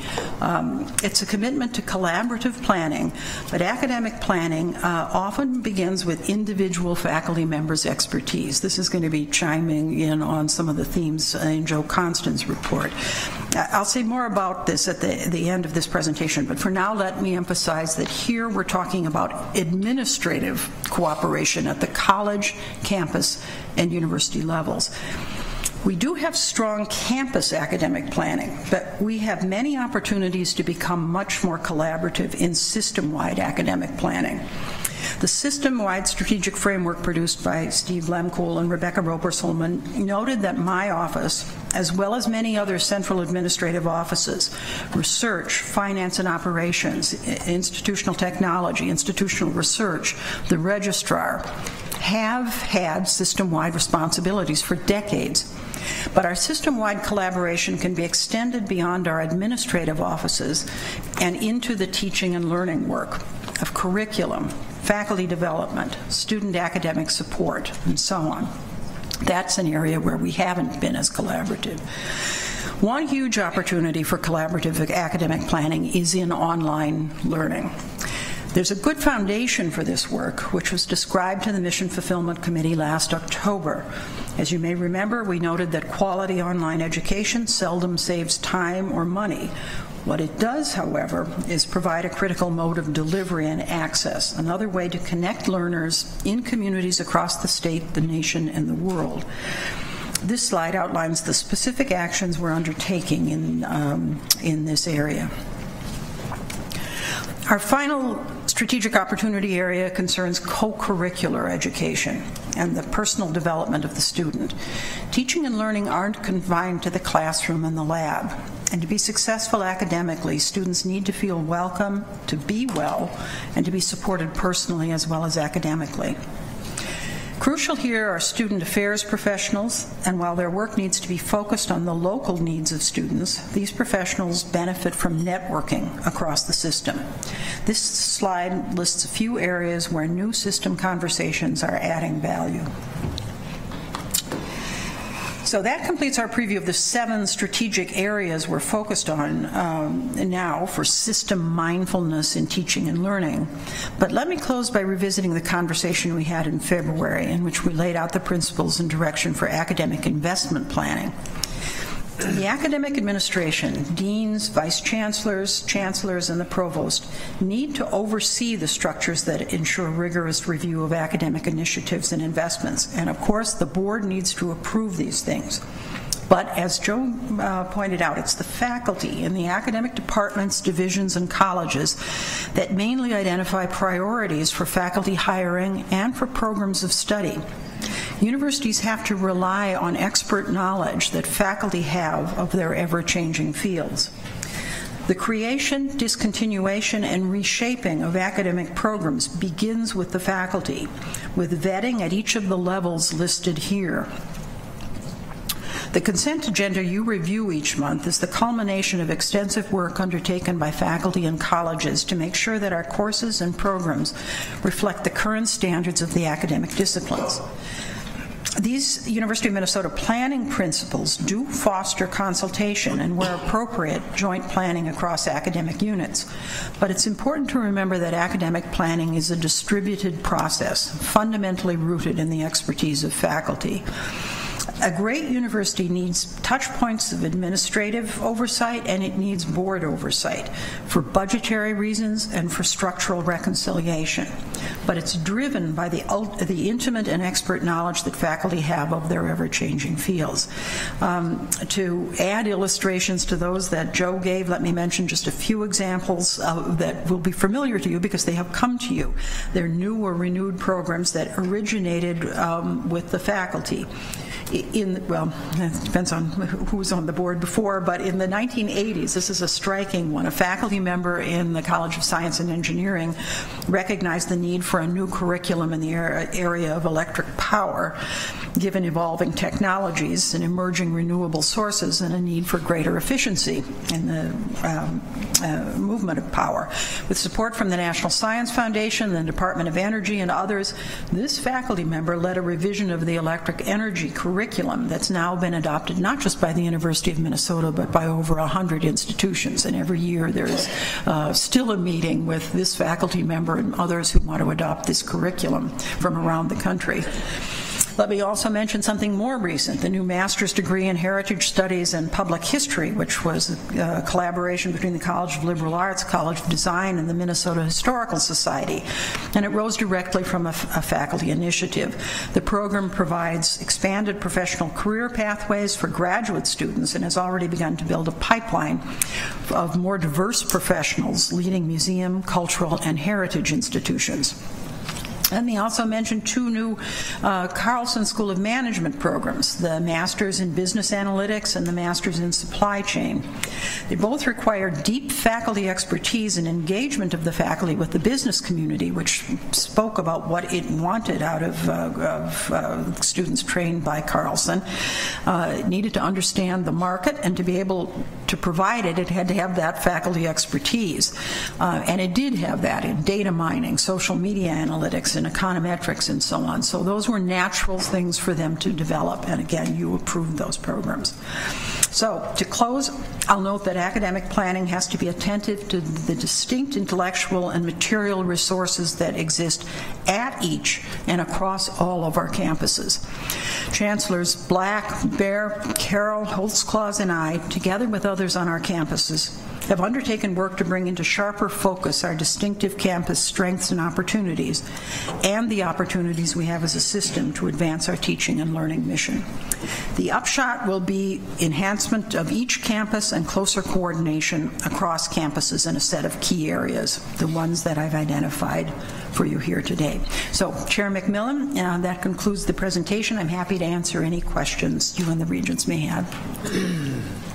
It's a commitment to collaborative planning, but academic planning often begins with individual faculty members' expertise. This is going to be chiming in on some of the themes in Joe Constant's report. I'll say more about this at the end of this presentation, but for now let me emphasize that here we're talking about administrative cooperation at the college, campus, and university levels. We do have strong campus academic planning, but we have many opportunities to become much more collaborative in system-wide academic planning. The system-wide strategic framework produced by Steve Lemkool and Rebecca Roper-Solman noted that my office, as well as many other central administrative offices, research, finance and operations, institutional technology, institutional research, the registrar, have had system-wide responsibilities for decades. But our system-wide collaboration can be extended beyond our administrative offices and into the teaching and learning work of curriculum, faculty development, student academic support, and so on. That's an area where we haven't been as collaborative. One huge opportunity for collaborative academic planning is in online learning. There's a good foundation for this work, which was described to the Mission Fulfillment Committee last October. As you may remember, we noted that quality online education seldom saves time or money. What it does, however, is provide a critical mode of delivery and access, another way to connect learners in communities across the state, the nation, and the world. This slide outlines the specific actions we're undertaking in this area. Our final strategic opportunity area concerns co-curricular education and the personal development of the student. Teaching and learning aren't confined to the classroom and the lab. And to be successful academically, students need to feel welcome, to be well, and to be supported personally as well as academically. Crucial here are student affairs professionals, and while their work needs to be focused on the local needs of students, these professionals benefit from networking across the system. This slide lists a few areas where new system conversations are adding value. So that completes our preview of the 7 strategic areas we're focused on now for system mindfulness in teaching and learning. But let me close by revisiting the conversation we had in February, in which we laid out the principles and direction for academic investment planning. The academic administration, deans, vice chancellors, chancellors, and the provost need to oversee the structures that ensure rigorous review of academic initiatives and investments. And of course, the board needs to approve these things. But as Joe pointed out, it's the faculty in the academic departments, divisions, and colleges that mainly identify priorities for faculty hiring and for programs of study. Universities have to rely on expert knowledge that faculty have of their ever-changing fields. The creation, discontinuation, and reshaping of academic programs begins with the faculty, with vetting at each of the levels listed here. The consent agenda you review each month is the culmination of extensive work undertaken by faculty and colleges to make sure that our courses and programs reflect the current standards of the academic disciplines. These University of Minnesota planning principles do foster consultation and, where appropriate, joint planning across academic units. But it's important to remember that academic planning is a distributed process, fundamentally rooted in the expertise of faculty. A great university needs touch points of administrative oversight, and it needs board oversight for budgetary reasons and for structural reconciliation. But it's driven by the intimate and expert knowledge that faculty have of their ever-changing fields. To add illustrations to those that Joe gave, let me mention just a few examples that will be familiar to you because they have come to you. They're new or renewed programs that originated with the faculty. Well, it depends on who was on the board before, but in the 1980s, this is a striking one. A faculty member in the College of Science and Engineering recognized the need for a new curriculum in the area of electric power, given evolving technologies and emerging renewable sources and a need for greater efficiency in the movement of power. With support from the National Science Foundation, the Department of Energy, and others, this faculty member led a revision of the electric energy curriculum that's now been adopted not just by the University of Minnesota but by over 100 institutions, and every year there's still a meeting with this faculty member and others who want to adopt this curriculum from around the country. Let me also mention something more recent, the new master's degree in Heritage Studies and Public History, which was a collaboration between the College of Liberal Arts, College of Design, and the Minnesota Historical Society, and it rose directly from a faculty initiative. The program provides expanded professional career pathways for graduate students and has already begun to build a pipeline of more diverse professionals leading museum, cultural, and heritage institutions. Let me also mention 2 new Carlson School of Management programs, the Master's in Business Analytics and the Master's in Supply Chain. They both require deep faculty expertise and engagement of the faculty with the business community, which spoke about what it wanted out of students trained by Carlson. It needed to understand the market, and to be able to provide it, it had to have that faculty expertise. And it did have that in data mining, social media analytics, and econometrics, and so on. So those were natural things for them to develop, and again, you approved those programs. So to close, I'll note note that academic planning has to be attentive to the distinct intellectual and material resources that exist at each and across all of our campuses. Chancellors Black, Baer, Carroll, Holtzclaws, and I, together with others on our campuses, have undertaken work to bring into sharper focus our distinctive campus strengths and opportunities, and the opportunities we have as a system to advance our teaching and learning mission. The upshot will be enhancement of each campus and closer coordination across campuses in a set of key areas, the ones that I've identified for you here today. So, Chair McMillan, that concludes the presentation. I'm happy to answer any questions you and the Regents may have.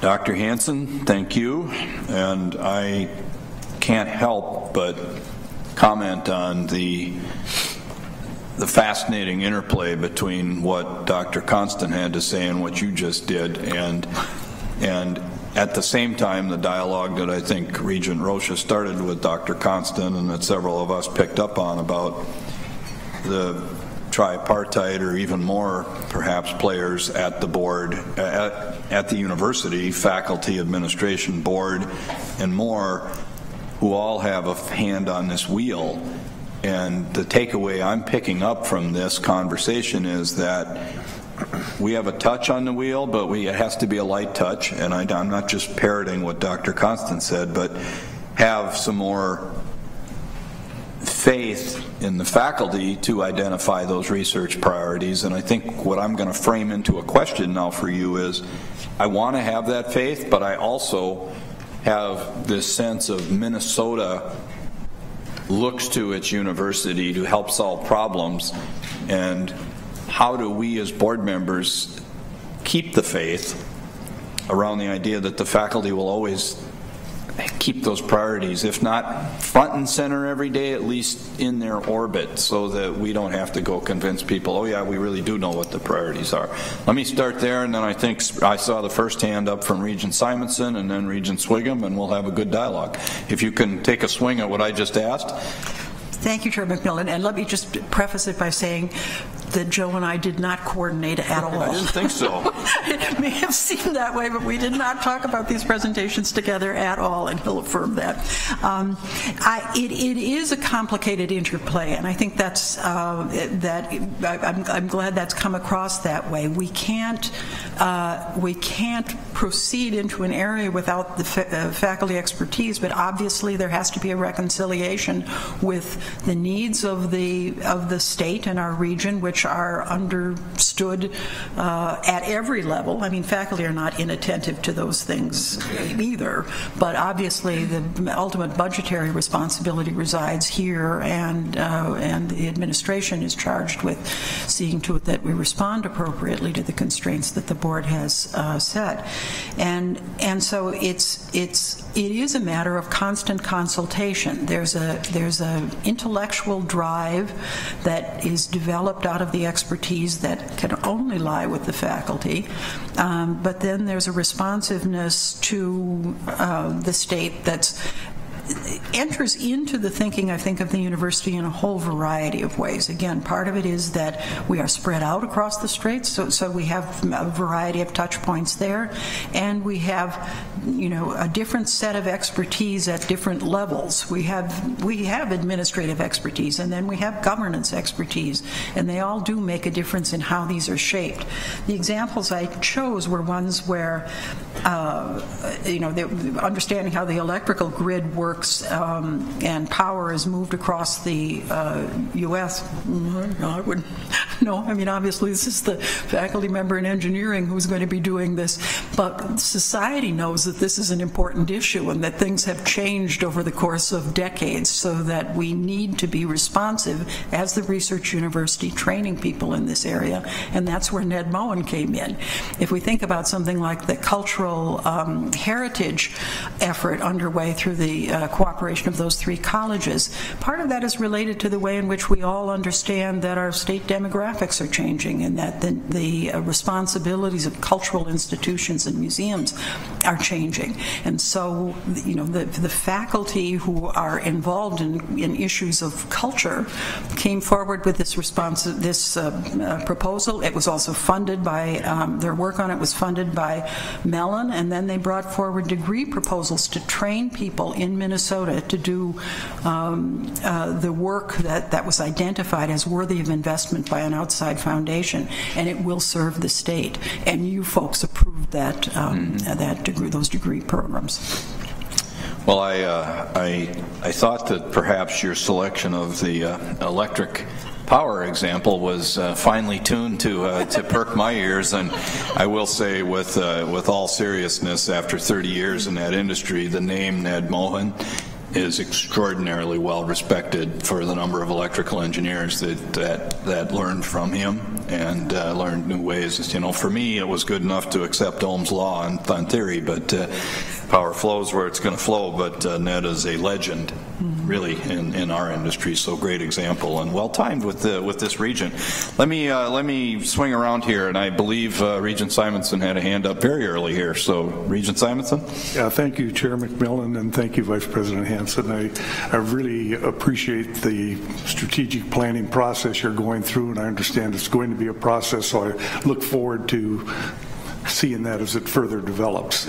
Dr. Hansen, thank you. And I can't help but comment on the fascinating interplay between what Dr. Constant had to say and what you just did, and at the same time the dialogue that I think Regent Rocha started with Dr. Constant and that several of us picked up on about the tripartite, or even more perhaps, players at the board, at the university, faculty, administration, board, and more, who all have a hand on this wheel. And the takeaway I'm picking up from this conversation is that we have a touch on the wheel, but it has to be a light touch, and I'm not just parroting what Dr. Constant said, but have some more faith in the faculty to identify those research priorities. And I think what I'm going to frame into a question now for you is, I want to have that faith, but I also have this sense of Minnesota looks to its university to help solve problems, and how do we as board members keep the faith around the idea that the faculty will always keep those priorities, if not front and center every day, at least in their orbit, so that we don't have to go convince people, oh yeah, we really do know what the priorities are. Let me start there, and then I think I saw the first hand up from Regent Simonson and then Regent Swigum, and we'll have a good dialogue. If you can take a swing at what I just asked. Thank you, Chair McMillan. And let me just preface it by saying that Joe and I did not coordinate at all. I didn't think so. It may have seemed that way, but we did not talk about these presentations together at all, and he'll affirm that. It is a complicated interplay, and I think that's I'm glad that's come across that way. We can't proceed into an area without the faculty expertise, but obviously there has to be a reconciliation with the needs of the state and our region, which are understood at every level. I mean, faculty are not inattentive to those things either, but obviously the ultimate budgetary responsibility resides here, and the administration is charged with seeing to it that we respond appropriately to the constraints that the board has set. And so it is a matter of constant consultation. There's a intellectual drive that is developed out of the expertise that can only lie with the faculty, but then there's a responsiveness to the state that enters into the thinking, I think, of the university in a whole variety of ways. Again, part of it is that we are spread out across the straits, so we have a variety of touch points there, and we have, a different set of expertise at different levels. We have administrative expertise, and then we have governance expertise, and they all do make a difference in how these are shaped. The examples I chose were ones where, understanding how the electrical grid works and power is moved across the U.S. Obviously this is the faculty member in engineering who's going to be doing this, but society knows that this is an important issue and that things have changed over the course of decades, so that we need to be responsive as the research university training people in this area, and that's where Ned Moen came in. If we think about something like the cultural heritage effort underway through the cooperation of those three colleges. Part of that is related to the way in which we all understand that our state demographics are changing and that the responsibilities of cultural institutions and museums are changing. And so, you know, the faculty who are involved in issues of culture came forward with this proposal. It was also funded by, their work on it was funded by Mellon, and then they brought forward degree proposals to train people in Minnesota to do the work that was identified as worthy of investment by an outside foundation, and it will serve the state. And you folks approved that, those degree programs. Well, I thought that perhaps your selection of the electric power example was finely tuned to perk my ears, and I will say with all seriousness, after 30 years in that industry, the name Ned Mohan is extraordinarily well respected for the number of electrical engineers that learned from him and learned new ways. You know, for me, it was good enough to accept Ohm's law on theory, but power flows where it's going to flow. But Ned is a legend, really, in our industry. So great example and well timed with this region. Let me swing around here, and I believe Regent Simonson had a hand up very early here. So Regent Simonson. Yeah, thank you, Chair McMillan, and thank you, Vice President Hansen. I really appreciate the strategic planning process you're going through, and I understand it's going to be a process, so I look forward to seeing that as it further develops.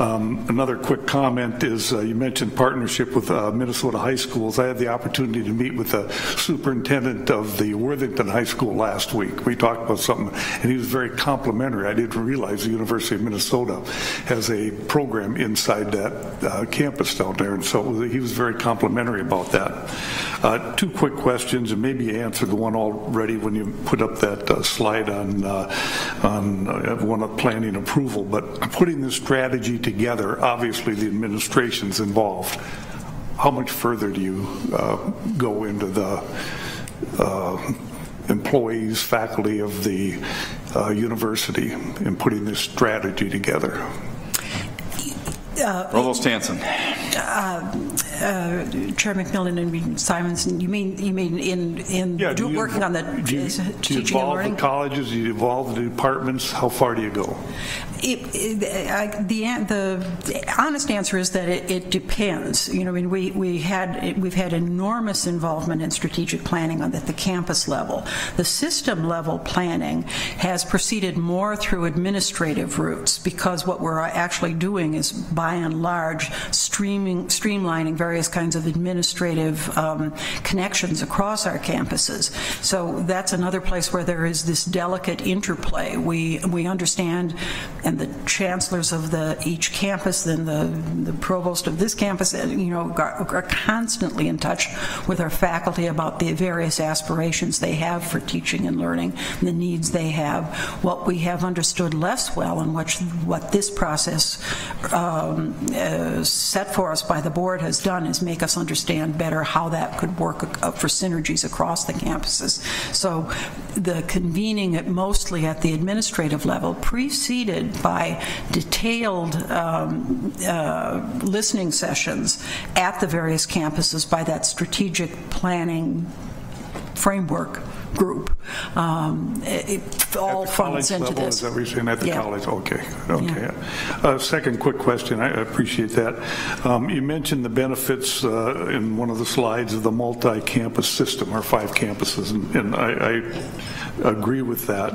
Another quick comment is you mentioned partnership with Minnesota high schools. I had the opportunity to meet with the superintendent of the Worthington High School last week. We talked about something, and he was very complimentary. I didn't realize the University of Minnesota has a program inside that campus down there, and so he was very complimentary about that. Two quick questions, and maybe you answered the one already when you put up that slide on one of planning approval, but putting this strategy together, obviously the administration's involved. How much further do you go into the employees, faculty of the university in putting this strategy together? Provost Hansen. Chair McMillan and Regent Simonson, you mean in working on the teaching and learning? Do you involve the colleges? Do you involve the departments? How far do you go? The honest answer is that it depends. You know, I mean, we've had enormous involvement in strategic planning at the campus level. The system level planning has proceeded more through administrative routes, because what we're actually doing is, by and large, streamlining various kinds of administrative connections across our campuses. So that's another place where there is this delicate interplay. We understand, and the chancellors of each campus, then the provost of this campus, you know, are constantly in touch with our faculty about the various aspirations they have for teaching and learning, the needs they have. What we have understood less well, and what this process set for us by the board has done, is make us understand better how that could work for synergies across the campuses. So the convening mostly at the administrative level, preceded by detailed listening sessions at the various campuses by that strategic planning framework group. It all funnels into this. Is that what you're saying? At the college? Okay. Yeah. Second quick question. I appreciate that. You mentioned the benefits in one of the slides of the multi-campus system, or 5 campuses, and I agree with that.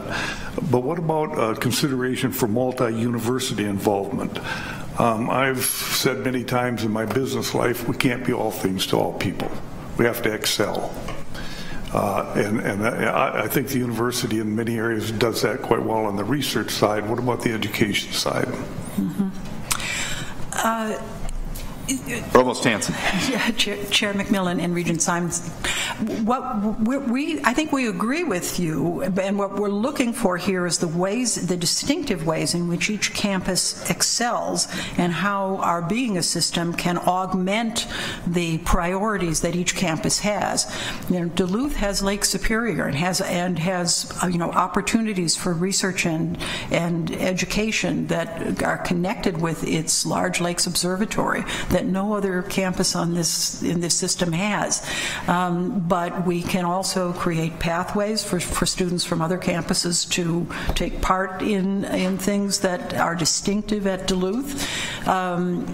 But what about consideration for multi-university involvement? I've said many times in my business life, we can't be all things to all people. We have to excel. And I think the university in many areas does that quite well on the research side. What about the education side? Mm-hmm. Provost Hansen. Yeah, Chair McMillan and Regent Simonson. I think we agree with you, and what we're looking for here is the distinctive ways in which each campus excels, and how our being a system can augment the priorities that each campus has. You know, Duluth has Lake Superior and has opportunities for research and education that are connected with its Large Lakes Observatory that no other campus in this system has. But we can also create pathways for students from other campuses to take part in things that are distinctive at Duluth. And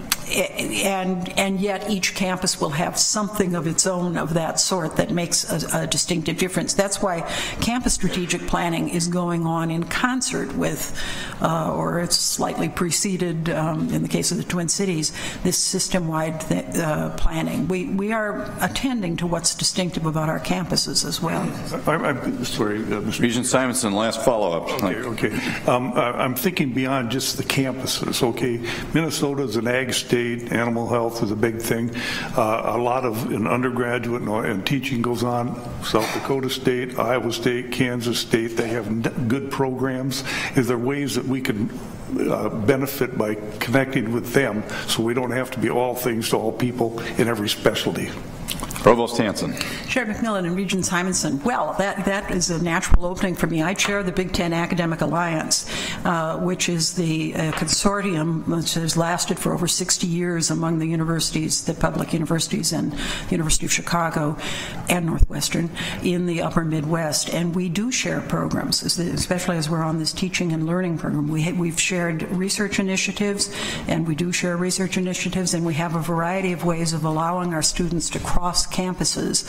yet each campus will have something of its own of that sort that makes a distinctive difference. That's why campus strategic planning is going on in concert with, or it's slightly preceded, in the case of the Twin Cities, this system-wide planning. We are attending to what's distinctive about our campuses as well. I'm sorry, Mr. Regent Simonson, last follow-up. Okay. I'm thinking beyond just the campuses, okay? Minnesota is an ag state. Animal health is a big thing. A lot of in undergraduate and teaching goes on. South Dakota State, Iowa State, Kansas State, they have good programs. Is there ways that we can benefit by connecting with them so we don't have to be all things to all people in every specialty? Provost Hanson. Chair McMillan and Regent Simonson. Well, that is a natural opening for me. I chair the Big Ten Academic Alliance, which is the consortium which has lasted for over 60 years among the universities, the public universities, and the University of Chicago and Northwestern in the upper Midwest. And we do share programs, especially as we're on this teaching and learning program. We've shared research initiatives, and we do share research initiatives, and we have a variety of ways of allowing our students to cross campuses.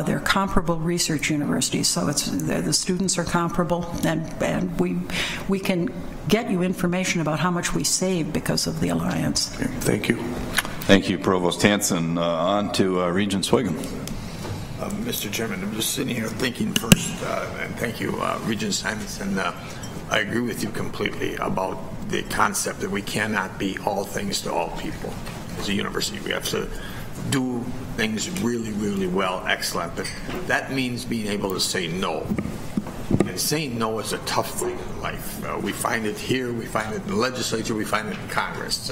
They're comparable research universities, so the students are comparable, and we can get you information about how much we save because of the alliance. Okay, thank you. Thank you, Provost Hanson. On to Regent Swiggum. Mr. Chairman, I'm just sitting here thinking first, and thank you, Regent Simonson. I agree with you completely about the concept that we cannot be all things to all people as a university. We have to do things really, really well, excellent, but that means being able to say no. And saying no is a tough thing in life. We find it here, we find it in the legislature, we find it in Congress.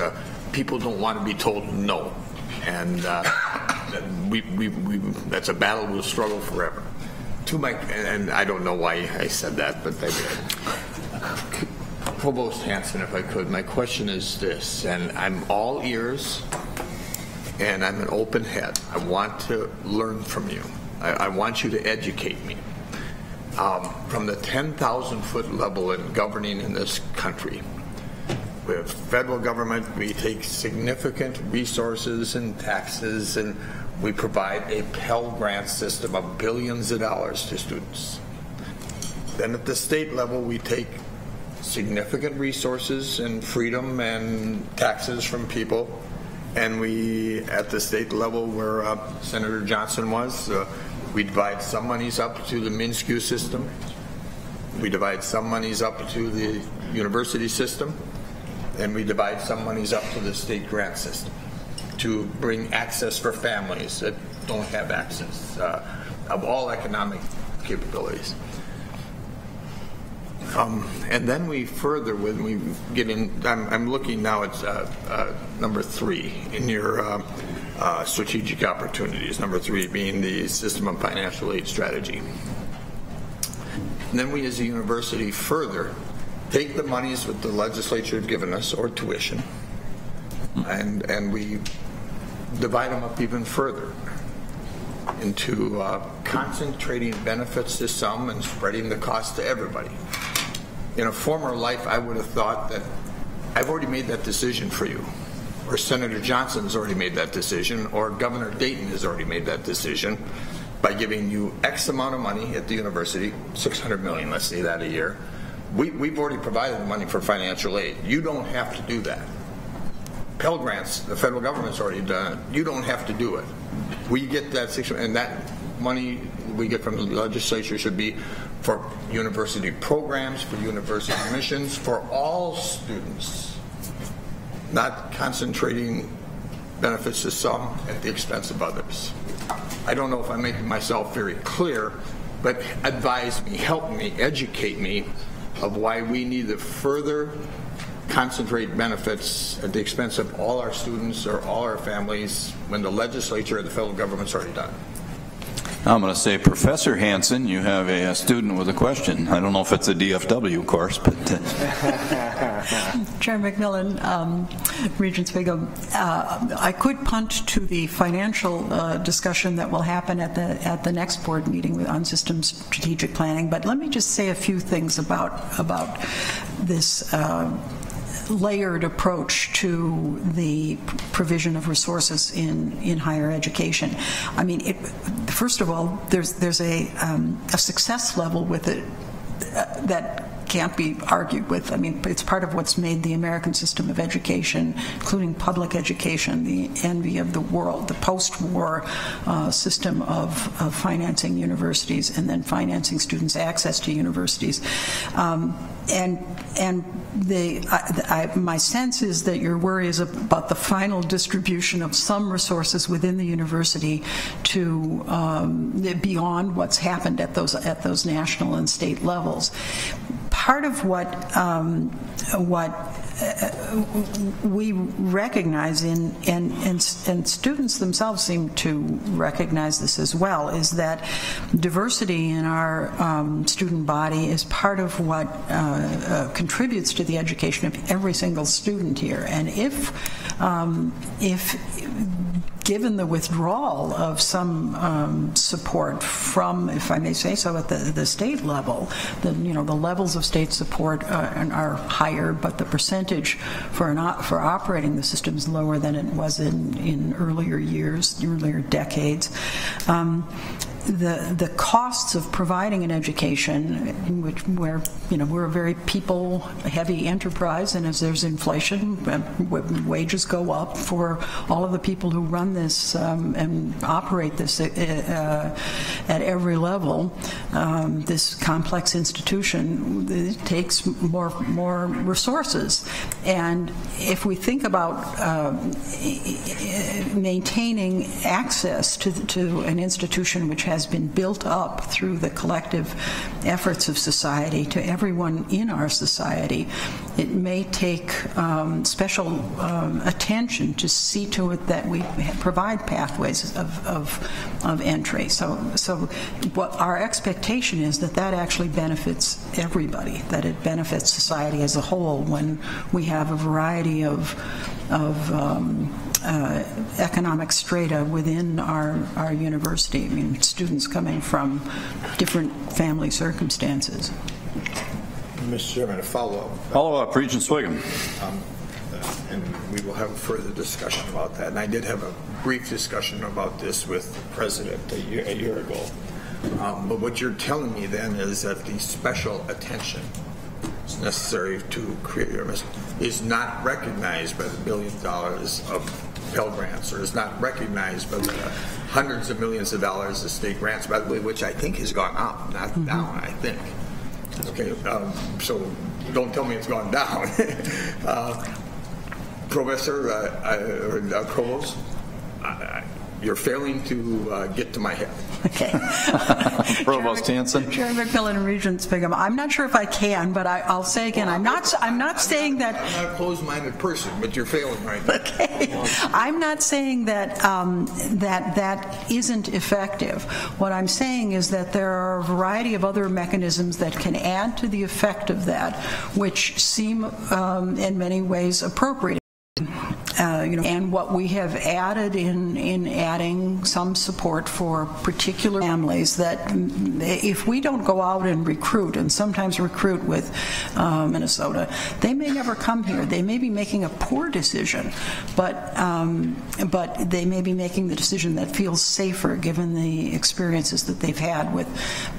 People don't want to be told no, and that's a battle we'll struggle forever. And I don't know why I said that, but I did. Provost Hanson, if I could, my question is this, and I'm all ears, and I'm an open head. I want to learn from you. I want you to educate me. From the 10,000-foot level in governing in this country, with federal government, we take significant resources and taxes, and we provide a Pell Grant system of billions of dollars to students. Then at the state level, we take significant resources and freedom and taxes from people, and we, at the state level where Senator Johnson was, we divide some monies up to the MnSCU system, we divide some monies up to the university system, and we divide some monies up to the state grant system to bring access for families that don't have access of all economic capabilities. And then we further, when we get in, I'm looking now at number 3 in your strategic opportunities, number 3 being the system of financial aid strategy. And then we as a university further take the monies that the legislature have given us, or tuition, and we divide them up even further into concentrating benefits to some and spreading the cost to everybody. In a former life, I would have thought that I've already made that decision for you, or Senator Johnson's already made that decision, or Governor Dayton has already made that decision by giving you X amount of money at the university, $600 million, let's say that a year. We've already provided the money for financial aid. You don't have to do that. Pell Grants, the federal government's already done it. You don't have to do it. We get that $600, and that money we get from the legislature should be for university programs, for university missions, for all students, not concentrating benefits to some at the expense of others. I don't know if I'm making myself very clear, but advise me, help me, educate me of why we need to further concentrate benefits at the expense of all our students or all our families when the legislature or the federal government's already done. I'm going to say, Professor Hanson, you have a student with a question. I don't know if it's a DFW course, but... Chair McMillan, Regents Bingham, I could punt to the financial discussion that will happen at the next board meeting on systems strategic planning, but let me just say a few things about this layered approach to the provision of resources in higher education. I mean, first of all, there's a success level with it that can't be argued with. I mean, it's part of what's made the American system of education, including public education, the envy of the world, the post-war system of financing universities and then financing students' access to universities. My sense is that your worry is about the final distribution of some resources within the university to beyond what's happened at those national and state levels. Part of what we recognize and students themselves seem to recognize this as well, is that diversity in our student body is part of what contributes to the education of every single student here. And if given the withdrawal of some support from, if I may say so, at the state level, the levels of state support are higher, but the percentage for operating the system is lower than it was in earlier years, earlier decades. The costs of providing an education, where we're a very people-heavy enterprise, and as there's inflation, wages go up for all of the people who run this and operate this at every level. This complex institution, it takes more resources, and if we think about maintaining access to an institution which has been built up through the collective efforts of society to everyone in our society, it may take special attention to see to it that we provide pathways of entry. So what our expectation is that actually benefits everybody, that it benefits society as a whole when we have a variety of economic strata within our university. I mean, students coming from different family circumstances. Mr. Chairman, a follow-up. Follow-up, Regent Swiggum. And we will have further discussion about that. And I did have a brief discussion about this with the President a year ago. But what you're telling me then is that the special attention is necessary to create your mission is not recognized by the $1 billion of Pell Grants, or is not recognized by the hundreds of millions of dollars of state grants, by the way, which I think has gone up, not down, I think. Okay, so don't tell me it's gone down. Professor Provost, you're failing to get to my head. Okay. Provost Hanson. Chair McMillan and Regents Bingham, I'm not sure if I can, but I'll say again, I'm not saying that. I'm not a closed-minded person, but you're failing right now. Okay. I'm not saying that that isn't effective. What I'm saying is that there are a variety of other mechanisms that can add to the effect of that, which seem in many ways appropriate. And what we have added in adding some support for particular families, that if we don't go out and recruit, and sometimes recruit with Minnesota, they may never come here. They may be making a poor decision, but they may be making the decision that feels safer given the experiences that they've had with,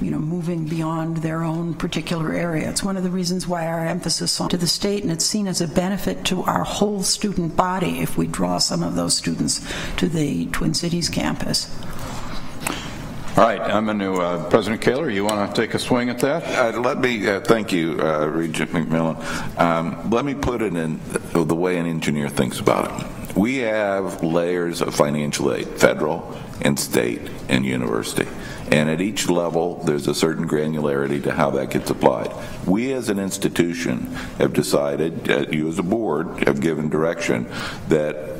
moving beyond their own particular area. It's one of the reasons why our emphasis on to the state, and it's seen as a benefit to our whole student body if we draw some of those students to the Twin Cities campus. All right, I'm going to, President Kaler, you want to take a swing at that? Let me, thank you, Regent McMillan. Let me put it in the way an engineer thinks about it. We have layers of financial aid, federal and state and university. And at each level, there's a certain granularity to how that gets applied. We as an institution have decided, you as a board have given direction, that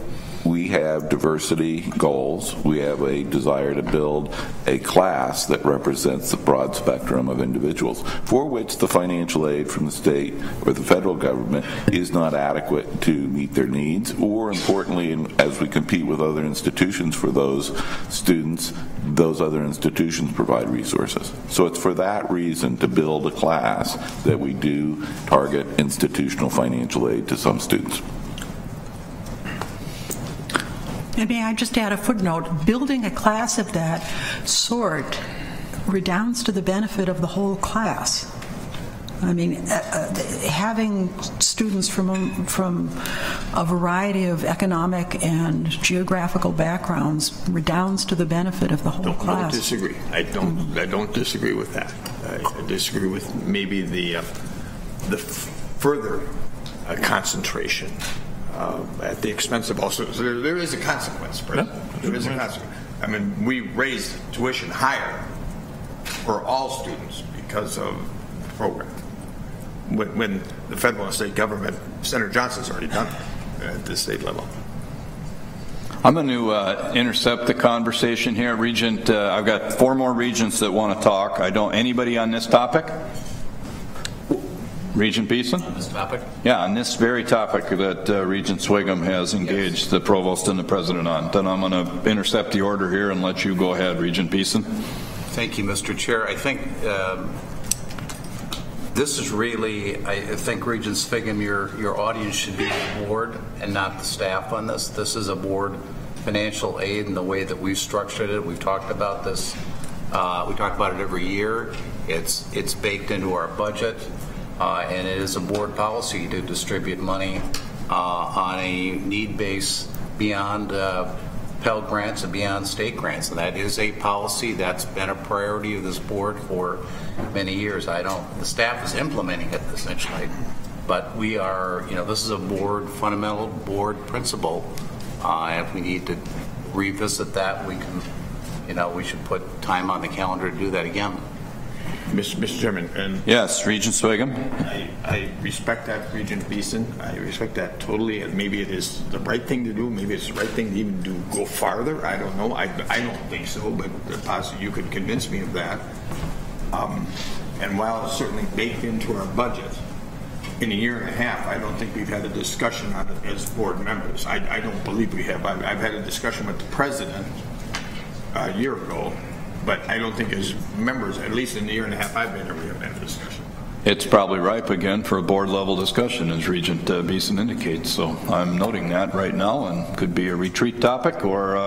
we have diversity goals. We have a desire to build a class that represents the broad spectrum of individuals for which the financial aid from the state or the federal government is not adequate to meet their needs, or importantly, as we compete with other institutions for those students, those other institutions provide resources. So it's for that reason to build a class that we do target institutional financial aid to some students. And may I just add a footnote? Building a class of that sort redounds to the benefit of the whole class. I mean, having students from a variety of economic and geographical backgrounds redounds to the benefit of the whole class. I don't disagree. I don't disagree with that. I disagree with maybe the further concentration at the expense of also. So there is a consequence, President. There is a consequence. I mean, we raised tuition higher for all students because of the program. When the federal and state government, Senator Johnson's already done it at the state level. I'm going to intercept the conversation here. Regent, I've got 4 more regents that want to talk. Anybody on this topic? Regent Beeson? On this topic? Yeah, on this very topic that Regent Swigum has engaged the provost and the president on. Then I'm going to intercept the order here and let you go ahead, Regent Beeson. Thank you, Mr. Chair. I think this is really, I think, Regent Swigum, your audience should be the board and not the staff on this. This is a board financial aid in the way that we've structured it. We've talked about this. We talk about it every year. It's baked into our budget. And it is a board policy to distribute money on a need base beyond Pell grants and beyond state grants. And that is a policy that's been a priority of this board for many years. The staff is implementing it essentially, but we are, this is a fundamental board principle. And if we need to revisit that, we can, we should put time on the calendar to do that again. Mr. Chairman. And yes, Regent Swigum. I respect that, Regent Beeson. I respect that totally. And maybe it is the right thing to do. Maybe it's the right thing to even go farther. I don't know. I don't think so, but possibly you could convince me of that. And while it's certainly baked into our budget, in a year and a half, I don't think we've had a discussion on it as board members. I don't believe we have. I've had a discussion with the president a year ago, but I don't think as members, at least in the year and a half I've been here, we haven't had a discussion. It's probably ripe again for a board-level discussion, as Regent Beeson indicates. So I'm noting that right now, and could be a retreat topic or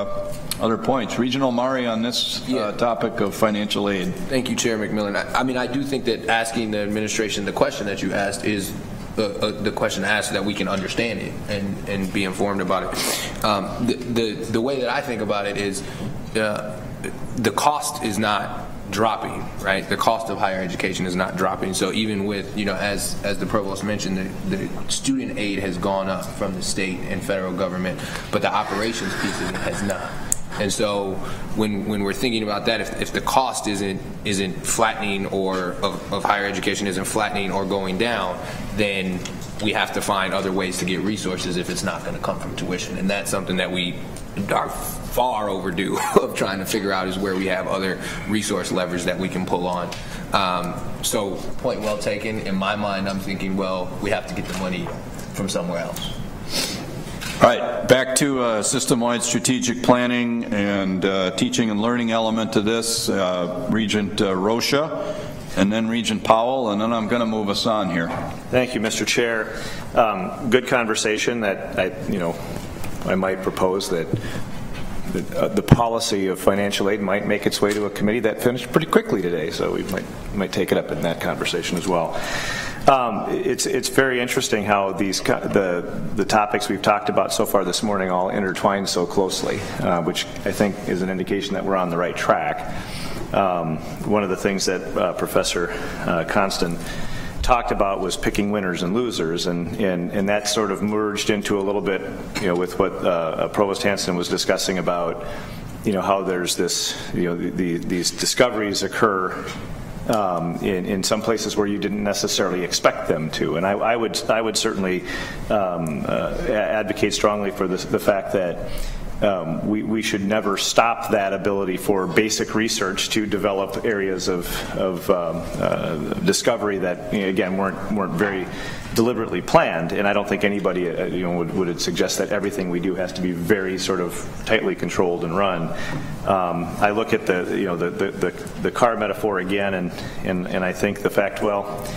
other points. Regent Omari on this topic of financial aid. Thank you, Chair McMillan. I mean, I do think that asking the administration the question that you asked is the question asked so that we can understand it and be informed about it. The way that I think about it is the cost is not dropping, right? The cost of higher education is not dropping. So even with, as the provost mentioned, the student aid has gone up from the state and federal government, but the operations piece of it has not. And so when we're thinking about that, if the cost isn't flattening or of higher education isn't flattening or going down, then we have to find other ways to get resources if it's not going to come from tuition. And that's something that we are far overdue of trying to figure out, is where we have other resource levers that we can pull on. So point well taken. In my mind, I'm thinking, well, we have to get the money from somewhere else. All right, back to system-wide strategic planning and teaching and learning element to this. Regent Rocha, and then Regent Powell, and then I'm going to move us on here. Thank you, Mr. Chair. Good conversation. That I might propose that the policy of financial aid might make its way to a committee. That finished pretty quickly today, so we might take it up in that conversation as well. It's very interesting how the topics we've talked about so far this morning all intertwine so closely, which I think is an indication that we're on the right track. One of the things that Professor Constant talked about was picking winners and losers, and that sort of merged into a little bit, with what Provost Hanson was discussing about, how there's this, these discoveries occur in some places where you didn't necessarily expect them to. And I would certainly advocate strongly for the fact that we should never stop that ability for basic research to develop areas of discovery that, again, weren't very deliberately planned. And I don't think anybody would suggest that everything we do has to be very sort of tightly controlled and run. I look at the car metaphor again, and I think the fact, well,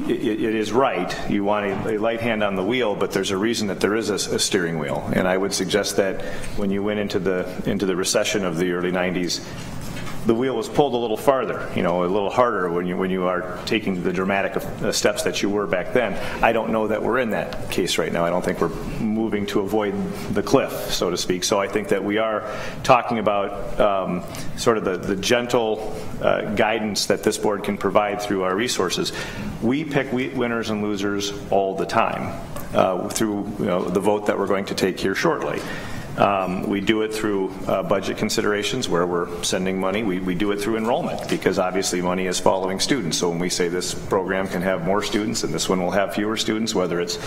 it is right. You want a light hand on the wheel, but there's a reason that there is a steering wheel. And I would suggest that when you went into the recession of the early 90s, the wheel was pulled a little farther, a little harder when you are taking the dramatic steps that you were back then. I don't know that we're in that case right now. I don't think we're moving to avoid the cliff, so to speak. So I think that we are talking about sort of the gentle guidance that this board can provide through our resources. We pick winners and losers all the time through the vote that we're going to take here shortly. We do it through budget considerations where we're sending money. We do it through enrollment because obviously money is following students. So when we say this program can have more students and this one will have fewer students, whether it's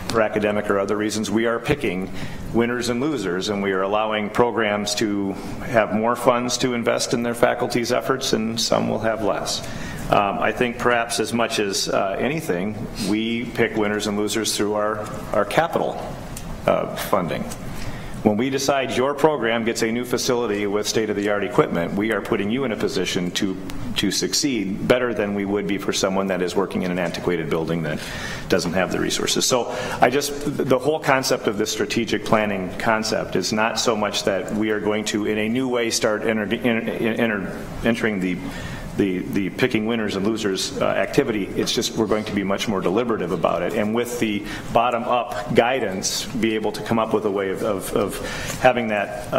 for academic or other reasons, we are picking winners and losers, and we are allowing programs to have more funds to invest in their faculty's efforts, and some will have less. I think perhaps as much as anything, we pick winners and losers through our capital funding. When we decide your program gets a new facility with state-of-the-art equipment, we are putting you in a position to succeed better than we would be for someone that is working in an antiquated building that doesn't have the resources. So the whole concept of this strategic planning concept is not so much that we are going to, in a new way, start entering the picking winners and losers activity. It's just we're going to be much more deliberative about it, and with the bottom-up guidance, be able to come up with a way of having that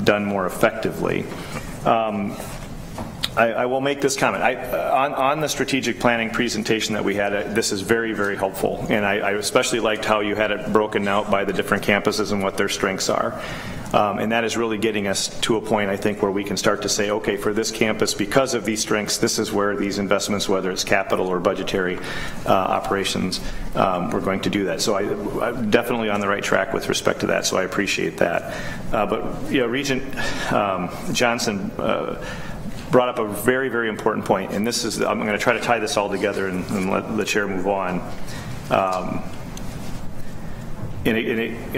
done more effectively. I will make this comment. On the strategic planning presentation that we had, this is very, very helpful, and I especially liked how you had it broken out by the different campuses and what their strengths are. And that is really getting us to a point, I think, where we can start to say, okay, for this campus, because of these strengths, this is where these investments, whether it's capital or budgetary operations, we're going to do that. So I'm definitely on the right track with respect to that, so I appreciate that. But Regent Johnson brought up a very, very important point, and this is, I'm going to try to tie this all together and let the chair move on. And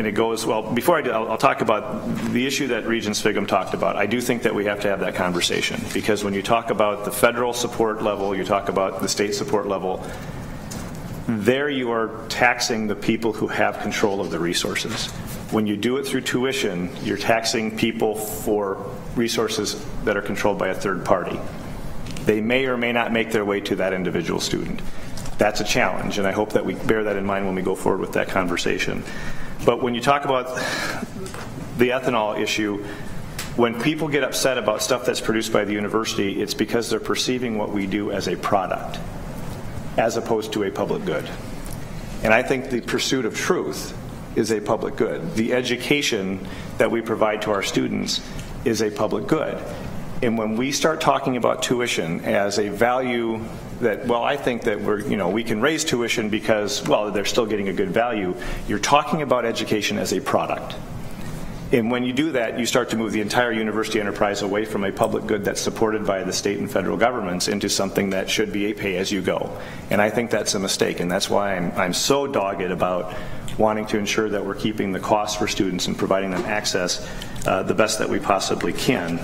it goes, well, before I do, I'll talk about the issue that Regent Sviggum talked about. I do think that we have to have that conversation, because when you talk about the federal support level, you talk about the state support level, there you are taxing the people who have control of the resources. When you do it through tuition, you're taxing people for resources that are controlled by a third party. They may or may not make their way to that individual student. That's a challenge, and I hope that we bear that in mind when we go forward with that conversation. But when you talk about the ethanol issue, when people get upset about stuff that's produced by the university, it's because they're perceiving what we do as a product, as opposed to a public good. And I think the pursuit of truth is a public good. The education that we provide to our students is a public good. And when we start talking about tuition as a value that, well, I think that we can raise tuition because, well, they're still getting a good value, you're talking about education as a product. And when you do that, you start to move the entire university enterprise away from a public good that's supported by the state and federal governments into something that should be a pay-as-you-go. And I think that's a mistake, and that's why I'm so dogged about wanting to ensure that we're keeping the costs for students and providing them access the best that we possibly can.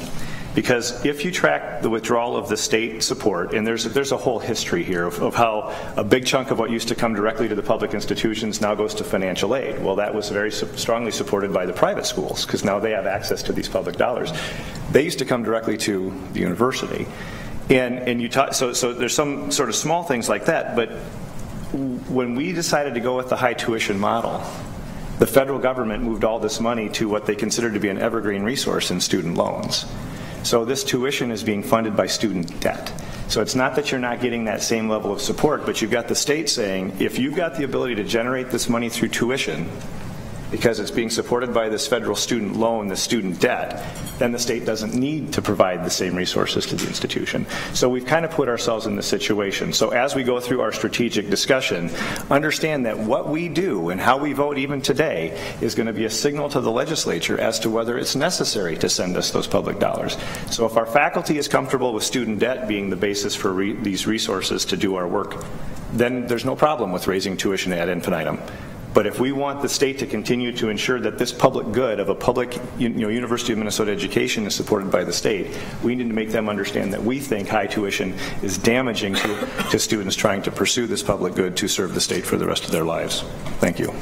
Because if you track the withdrawal of the state support, and there's a whole history here of how a big chunk of what used to come directly to the public institutions now goes to financial aid. Well, that was very strongly supported by the private schools, because now they have access to these public dollars. They used to come directly to the university. And you so there's some sort of small things like that, but when we decided to go with the high tuition model, the federal government moved all this money to what they considered to be an evergreen resource in student loans. So this tuition is being funded by student debt. So it's not that you're not getting that same level of support, but you've got the state saying, if you've got the ability to generate this money through tuition, because it's being supported by this federal student loan, the student debt, then the state doesn't need to provide the same resources to the institution. So we've kind of put ourselves in this situation. So as we go through our strategic discussion, understand that what we do and how we vote even today is going to be a signal to the legislature as to whether it's necessary to send us those public dollars. So if our faculty is comfortable with student debt being the basis for these resources to do our work, then there's no problem with raising tuition ad infinitum. But if we want the state to continue to ensure that this public good of a public University of Minnesota education is supported by the state, we need to make them understand that we think high tuition is damaging to students trying to pursue this public good to serve the state for the rest of their lives. Thank you.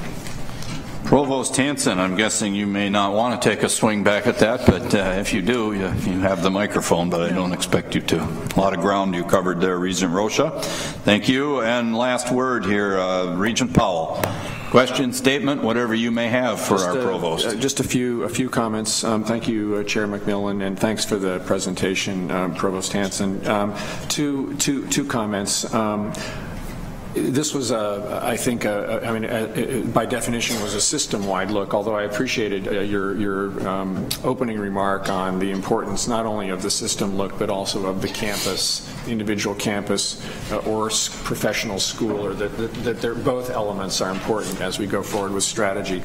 Provost Hanson, I'm guessing you may not want to take a swing back at that, but if you do, you have the microphone, but I don't expect you to. A lot of ground you covered there, Regent Rocha. Thank you. And last word here, Regent Powell. Question, statement, whatever you may have for our provost. Just a few comments. Thank you, Chair McMillan, and thanks for the presentation, Provost Hanson. Two comments. This was, I think, by definition, was a system-wide look, although I appreciated your opening remark on the importance not only of the system look, but also of the campus, individual campus, or professional school, or that they're, both elements are important as we go forward with strategy.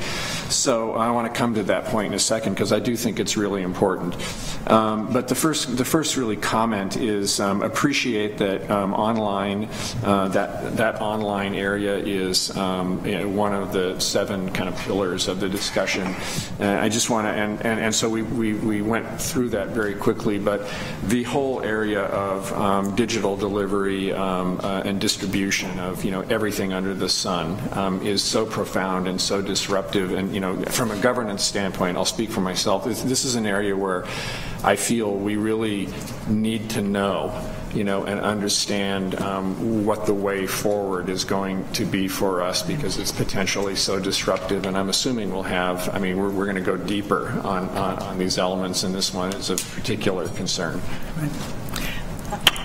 So I want to come to that point in a second, because I do think it's really important. But the first really comment is appreciate that online, that online area is one of the 7 kind of pillars of the discussion. I just want to, and so we went through that very quickly, but the whole area of digital delivery and distribution of everything under the sun is so profound and so disruptive. And from a governance standpoint, I'll speak for myself. This is an area where I feel we really need to know, and understand what the way forward is going to be for us, because it's potentially so disruptive. And I'm assuming we'll have, we're going to go deeper on these elements, and this one is of particular concern. Right.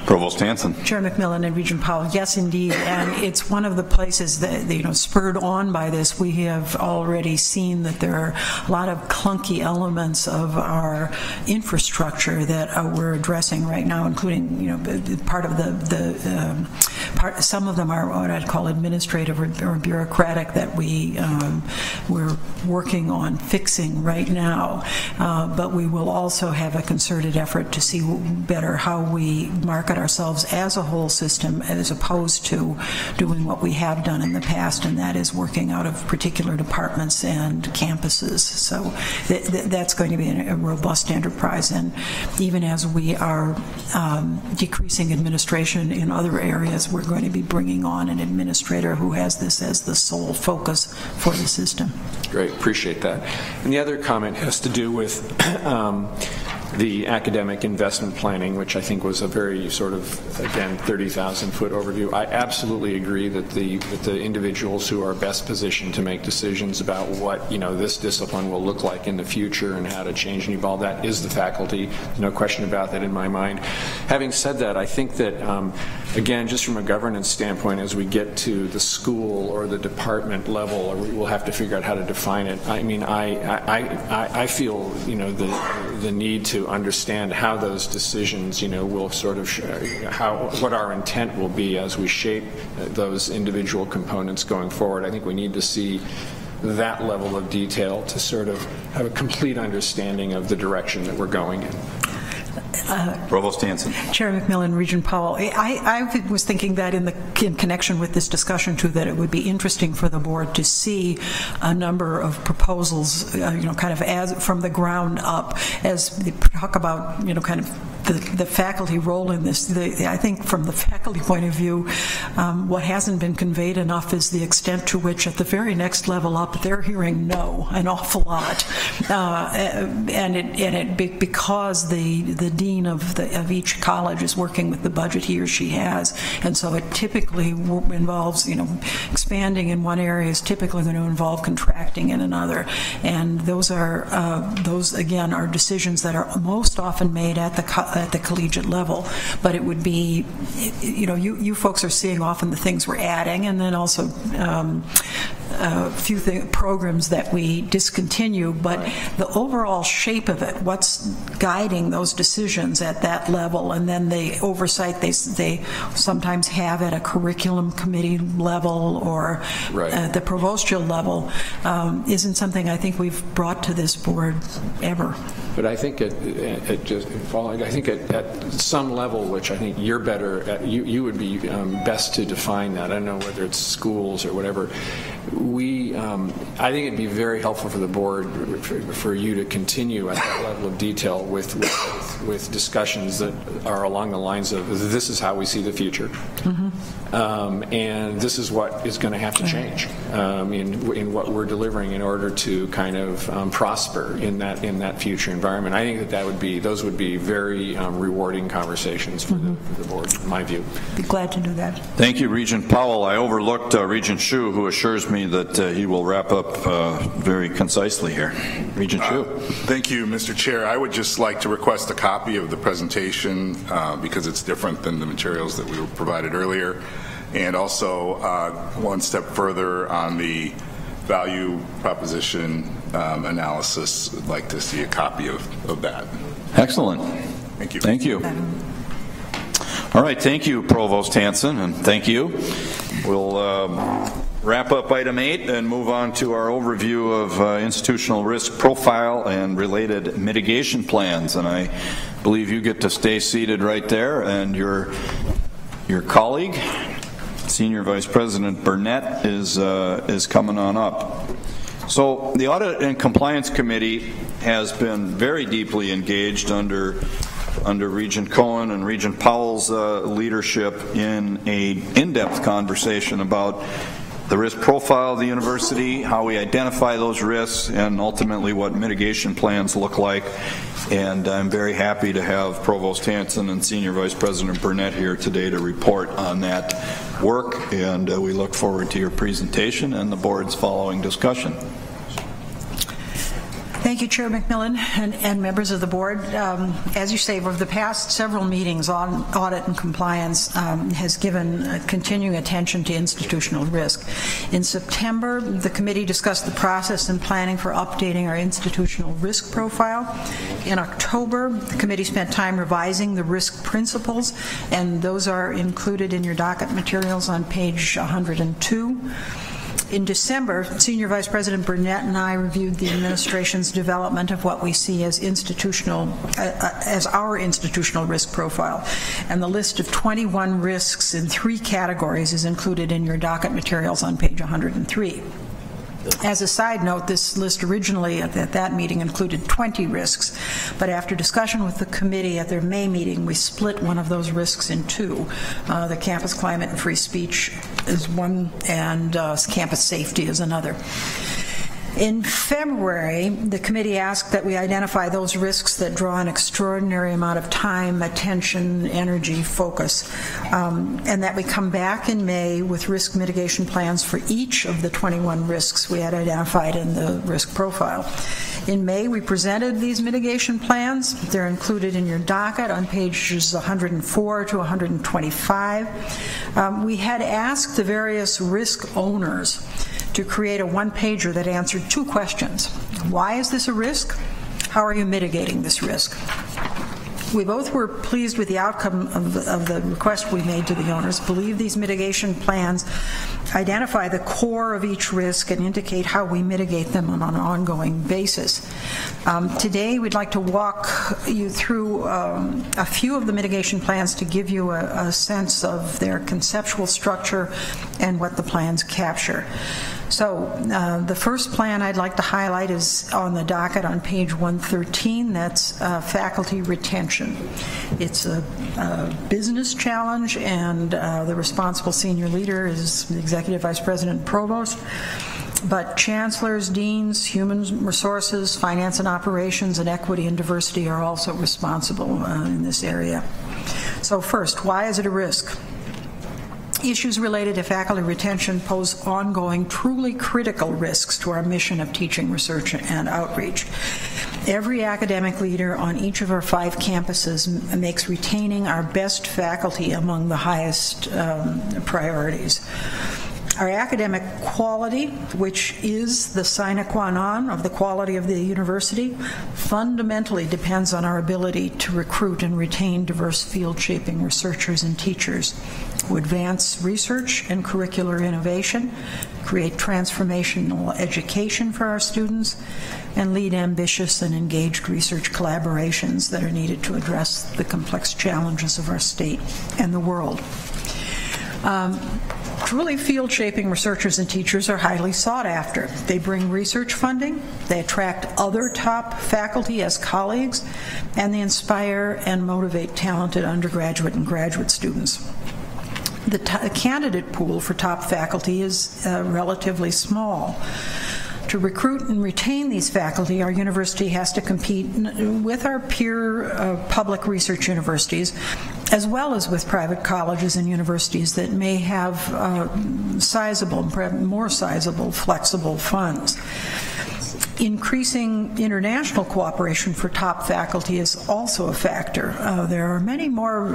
Provost Hanson. Chair McMillan and Regent Powell, yes, indeed, and it's one of the places that, spurred on by this, we have already seen that there are a lot of clunky elements of our infrastructure that we're addressing right now, including, part of some of them are what I'd call administrative or bureaucratic that we're working on fixing right now, but we will also have a concerted effort to see better how we market ourselves as a whole system, as opposed to doing what we have done in the past, and that is working out of particular departments and campuses. So that's going to be a robust enterprise, and even as we are decreasing administration in other areas, we're going to be bringing on an administrator who has this as the sole focus for the system. Great, appreciate that. And the other comment has to do with the academic investment planning, which I think was a very sort of, again, 30,000-foot overview. I absolutely agree that the individuals who are best positioned to make decisions about what this discipline will look like in the future and how to change and evolve that is the faculty. No question about that in my mind. Having said that, I think that again, just from a governance standpoint, as we get to the school or the department level, or we'll have to figure out how to define it. I feel the need to understand how those decisions will sort of what our intent will be as we shape those individual components going forward. I think we need to see that level of detail to sort of have a complete understanding of the direction that we're going in. Provost Hanson. Chair McMillan, Regent Powell, I was thinking that in connection with this discussion too, that it would be interesting for the board to see a number of proposals, kind of as from the ground up, as they talk about, kind of the faculty role in this. I think from the faculty point of view, what hasn't been conveyed enough is the extent to which at the very next level up, they're hearing no an awful lot, because the dean of each college is working with the budget he or she has, and so it typically involves, expanding in one area is typically going to involve contracting in another, and those again are decisions that are most often made at the collegiate level. But it would be, you folks are seeing often the things we're adding, and then also a few programs that we discontinue, but the overall shape of it, what's guiding those decisions at that level, and then the oversight they sometimes have at a curriculum committee level or at the provostial level, isn't something I think we've brought to this board ever. But I think at some level, which I think you're better at, you would be best to define that. I don't know whether it's schools or whatever. I think it'd be very helpful for the board for you to continue at that level of detail with discussions that are along the lines of this is how we see the future, and this is what is going to have to change in what we're delivering in order to kind of prosper in that future environment. I think those would be very rewarding conversations for the board, in my view. Be glad to do that. Thank you, Regent Powell. I overlooked Regent Hsu, who assures me that he will wrap up very concisely here. Regent Hsu. Thank you, Mr. Chair. I would just like to request a copy of the presentation because it's different than the materials that we were provided earlier. And also, one step further on the value proposition analysis, I'd like to see a copy of that. Excellent. Thank you. Thank you. All right, thank you, Provost Hanson, and thank you. We'll wrap up item 8 and move on to our overview of institutional risk profile and related mitigation plans. And I believe you get to stay seated right there, and your colleague, Senior Vice President Burnett, is coming on up. So the Audit and Compliance Committee has been very deeply engaged under Regent Cohen and Regent Powell's leadership in an in-depth conversation about the risk profile of the university, how we identify those risks, and ultimately what mitigation plans look like. And I'm very happy to have Provost Hanson and Senior Vice President Burnett here today to report on that work, and we look forward to your presentation and the board's following discussion. Thank you, Chair McMillan and members of the board. As you say, over the past several meetings on audit and compliance has given continuing attention to institutional risk. In September, the committee discussed the process and planning for updating our institutional risk profile. In October, the committee spent time revising the risk principles, and those are included in your docket materials on page 102. In December, Senior Vice President Burnett and I reviewed the administration's development of what we see as our institutional risk profile, and the list of 21 risks in 3 categories is included in your docket materials on page 103. As a side note, this list originally at that meeting included 20 risks, but after discussion with the committee at their May meeting, we split one of those risks in 2. The campus climate and free speech is one, and campus safety is another. In February, the committee asked that we identify those risks that draw an extraordinary amount of time, attention, energy, focus, and that we come back in May with risk mitigation plans for each of the 21 risks we had identified in the risk profile. In May, we presented these mitigation plans. They're included in your docket on pages 104 to 125. We had asked the various risk owners to create a one-pager that answered 2 questions. Why is this a risk? How are you mitigating this risk? We both were pleased with the outcome of the request we made to the owners, believe these mitigation plans identify the core of each risk and indicate how we mitigate them on an ongoing basis. Today, we'd like to walk you through a few of the mitigation plans to give you a sense of their conceptual structure and what the plans capture. So the first plan I'd like to highlight is on the docket on page 113. That's faculty retention. It's a business challenge, and the responsible senior leader is the Executive Vice President and Provost. But chancellors, deans, human resources, finance and operations, and equity and diversity are also responsible in this area. So first, why is it a risk? Issues related to faculty retention pose ongoing, truly critical risks to our mission of teaching, research, and outreach. Every academic leader on each of our 5 campuses makes retaining our best faculty among the highest priorities. Our academic quality, which is the sine qua non of the quality of the university, fundamentally depends on our ability to recruit and retain diverse field-shaping researchers and teachers who advance research and curricular innovation, create transformational education for our students, and lead ambitious and engaged research collaborations that are needed to address the complex challenges of our state and the world. Truly field-shaping researchers and teachers are highly sought after. They bring research funding, they attract other top faculty as colleagues, and they inspire and motivate talented undergraduate and graduate students. The candidate pool for top faculty is relatively small. To recruit and retain these faculty, our university has to compete with our peer public research universities, as well as with private colleges and universities that may have sizable, more sizable, flexible funds. Increasing international cooperation for top faculty is also a factor. There are many more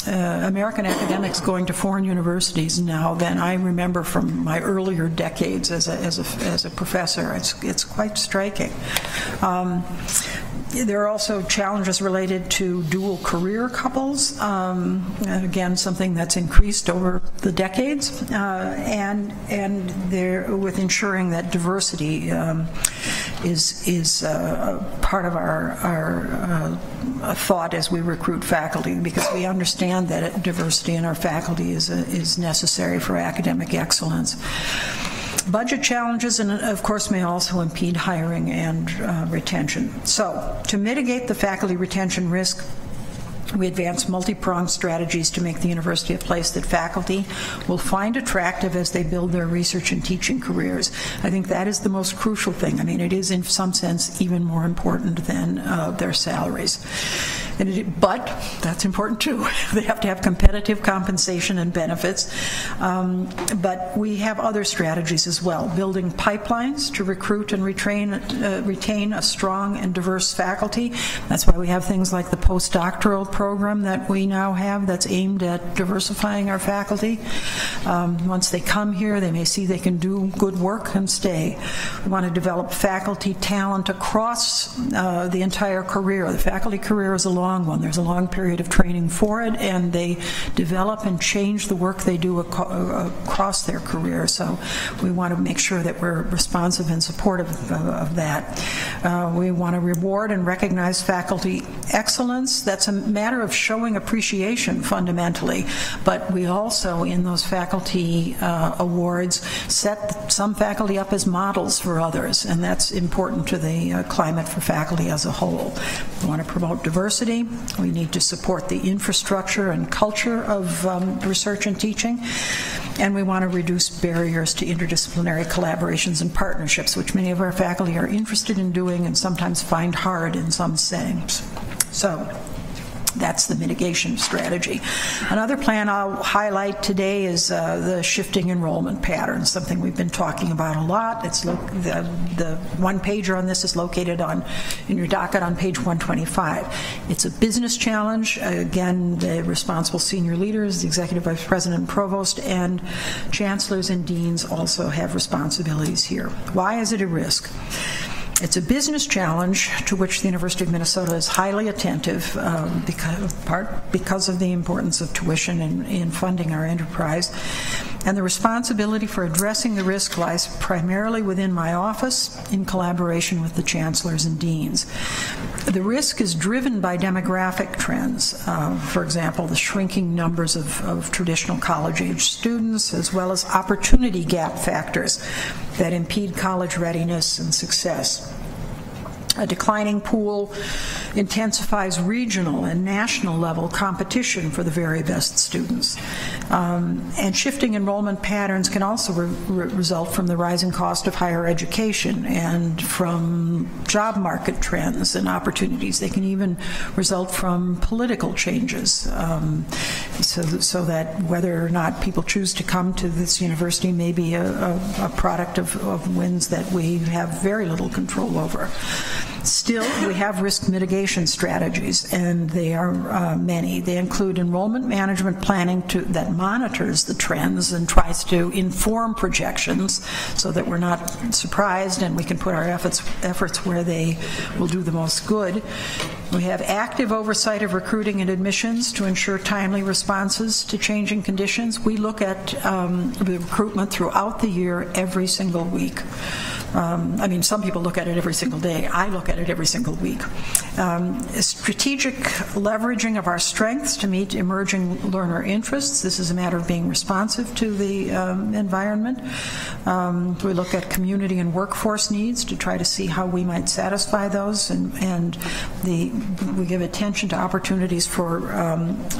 American academics going to foreign universities now than I remember from my earlier decades as a professor. It's quite striking. There are also challenges related to dual career couples, again, something that's increased over the decades, and there with ensuring that diversity is part of our thought as we recruit faculty, because we understand that diversity in our faculty is necessary for academic excellence. Budget challenges, and of course, may also impede hiring and retention. So, to mitigate the faculty retention risk, we advance multi-pronged strategies to make the university a place that faculty will find attractive as they build their research and teaching careers. I think that is the most crucial thing. I mean, it is in some sense even more important than their salaries. But that's important too. They have to have competitive compensation and benefits. But we have other strategies as well. Building pipelines to recruit and retain a strong and diverse faculty. That's why we have things like the postdoctoral program that we now have that's aimed at diversifying our faculty. Once they come here, they may see they can do good work and stay. We want to develop faculty talent across the entire career. The faculty career is a long one. There's a long period of training for it, and they develop and change the work they do across their career. So we want to make sure that we're responsive and supportive of that. We want to reward and recognize faculty excellence. That's a matter of showing appreciation fundamentally, but we also, in those faculty awards, set some faculty up as models for others, and that's important to the climate for faculty as a whole. We want to promote diversity. We need to support the infrastructure and culture of research and teaching, and we want to reduce barriers to interdisciplinary collaborations and partnerships, which many of our faculty are interested in doing and sometimes find hard in some settings. So that's the mitigation strategy. Another plan I'll highlight today is the shifting enrollment patterns, something we've been talking about a lot. It's the one-pager on this is located in your docket on page 125. It's a business challenge. Again, the responsible senior leaders, the executive vice president and provost, and chancellors and deans also have responsibilities here. Why is it a risk? It's a business challenge to which the University of Minnesota is highly attentive, because of the importance of tuition in funding our enterprise. And the responsibility for addressing the risk lies primarily within my office in collaboration with the chancellors and deans. The risk is driven by demographic trends, for example, the shrinking numbers of traditional college-age students, as well as opportunity gap factors that impede college readiness and success. A declining pool intensifies regional and national level competition for the very best students. And shifting enrollment patterns can also result from the rising cost of higher education and from job market trends and opportunities. They can even result from political changes, so that whether or not people choose to come to this university may be a product of winds that we have very little control over. Still, we have risk mitigation strategies, and they are many. They include enrollment management planning that monitors the trends and tries to inform projections so that we're not surprised and we can put our efforts where they will do the most good. We have active oversight of recruiting and admissions to ensure timely responses to changing conditions. We look at the recruitment throughout the year, every single week. I mean, some people look at it every single day. I look at it every single week. Strategic leveraging of our strengths to meet emerging learner interests. This is a matter of being responsive to the environment. We look at community and workforce needs to try to see how we might satisfy those, and we give attention to opportunities for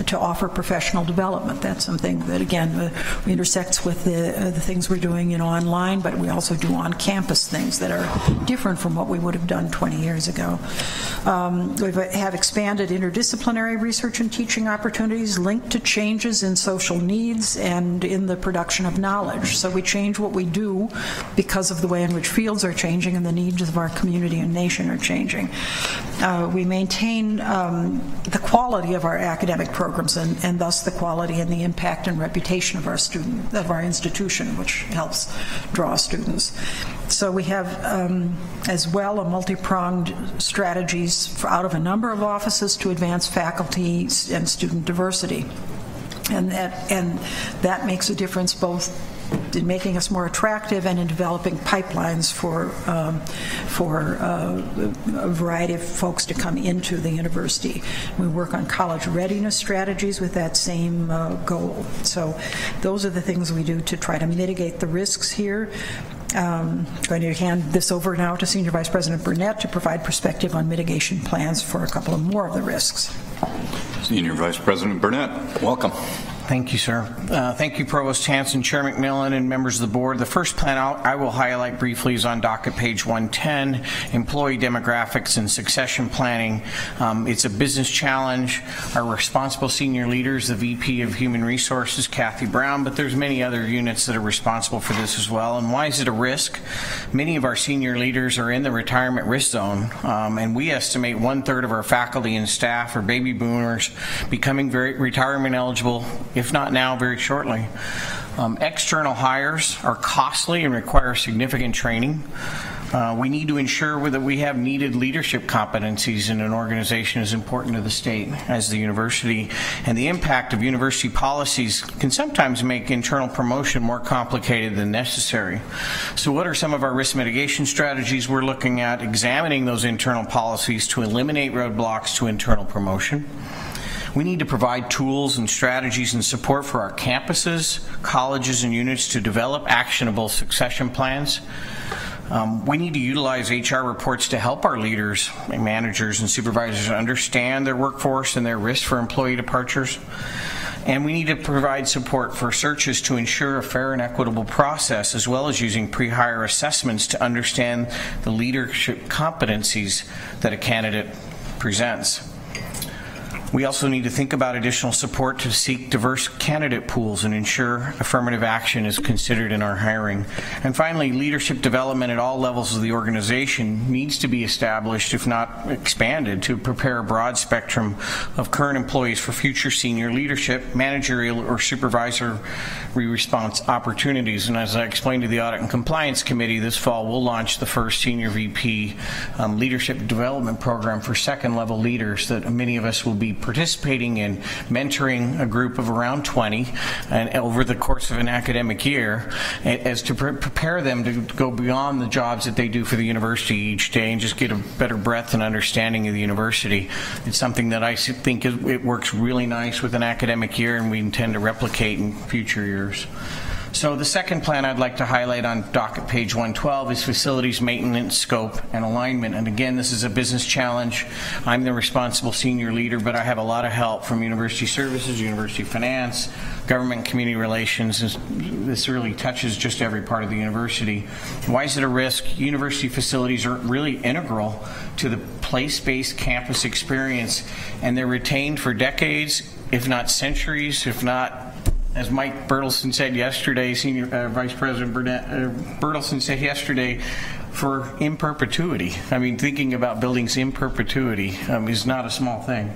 to offer professional development. That's something that, again, intersects with the things we're doing, online, but we also do on campus things that are different from what we would have done 20 years ago. We have expanded interdisciplinary research and teaching opportunities linked to changes in social needs and in the production of knowledge. So we change what we do because of the way in which fields are changing and the needs of our community and nation are changing. We maintain the quality of our academic programs and thus the quality and the impact and reputation of our institution, which helps draw students. So we have, as well, a multi-pronged strategies out of a number of offices to advance faculty and student diversity. And that makes a difference both in making us more attractive and in developing pipelines for a variety of folks to come into the university. We work on college readiness strategies with that same goal. So those are the things we do to try to mitigate the risks here. I'm going to hand this over now to Senior Vice President Burnett to provide perspective on mitigation plans for a couple of more of the risks. Senior Vice President Burnett, welcome. Thank you, sir. Thank you, Provost Hanson, Chair McMillan, and members of the board. The first plan I will highlight briefly is on docket page 110, employee demographics and succession planning. It's a business challenge. Our responsible senior leaders, the VP of Human Resources, Kathy Brown, but there's many other units that are responsible for this as well. And why is it a risk? Many of our senior leaders are in the retirement risk zone, and we estimate 1/3 of our faculty and staff are baby boomers becoming very retirement eligible, if not now, very shortly. External hires are costly and require significant training. We need to ensure that we have needed leadership competencies in an organization as important to the state as the university, and the impact of university policies can sometimes make internal promotion more complicated than necessary. So what are some of our risk mitigation strategies? We're looking at examining those internal policies to eliminate roadblocks to internal promotion. We need to provide tools and strategies and support for our campuses, colleges, and units to develop actionable succession plans. We need to utilize HR reports to help our leaders, managers, and supervisors understand their workforce and their risk for employee departures. And we need to provide support for searches to ensure a fair and equitable process, as well as using pre-hire assessments to understand the leadership competencies that a candidate presents. We also need to think about additional support to seek diverse candidate pools and ensure affirmative action is considered in our hiring. And finally, leadership development at all levels of the organization needs to be established, if not expanded, to prepare a broad spectrum of current employees for future senior leadership, managerial, or supervisory response opportunities. And as I explained to the Audit and Compliance Committee, this fall we'll launch the first Senior VP Leadership Development Program for second-level leaders that many of us will be participating in, mentoring a group of around 20 and over the course of an academic year, as to prepare them to go beyond the jobs that they do for the university each day and just get a better breadth and understanding of the university. It's something that I think it works really nice with an academic year, and we intend to replicate in future years. So the second plan I'd like to highlight on docket page 112 is facilities maintenance, scope, and alignment. And again, this is a business challenge. I'm the responsible senior leader, but I have a lot of help from university services, university finance, government community relations. This really touches just every part of the university. Why is it a risk? University facilities are really integral to the place-based campus experience, and they're retained for decades, if not centuries, if not, as Mike Bertelsen said yesterday, Senior Vice President Bertelsen said yesterday, for in perpetuity. I mean, thinking about buildings in perpetuity is not a small thing.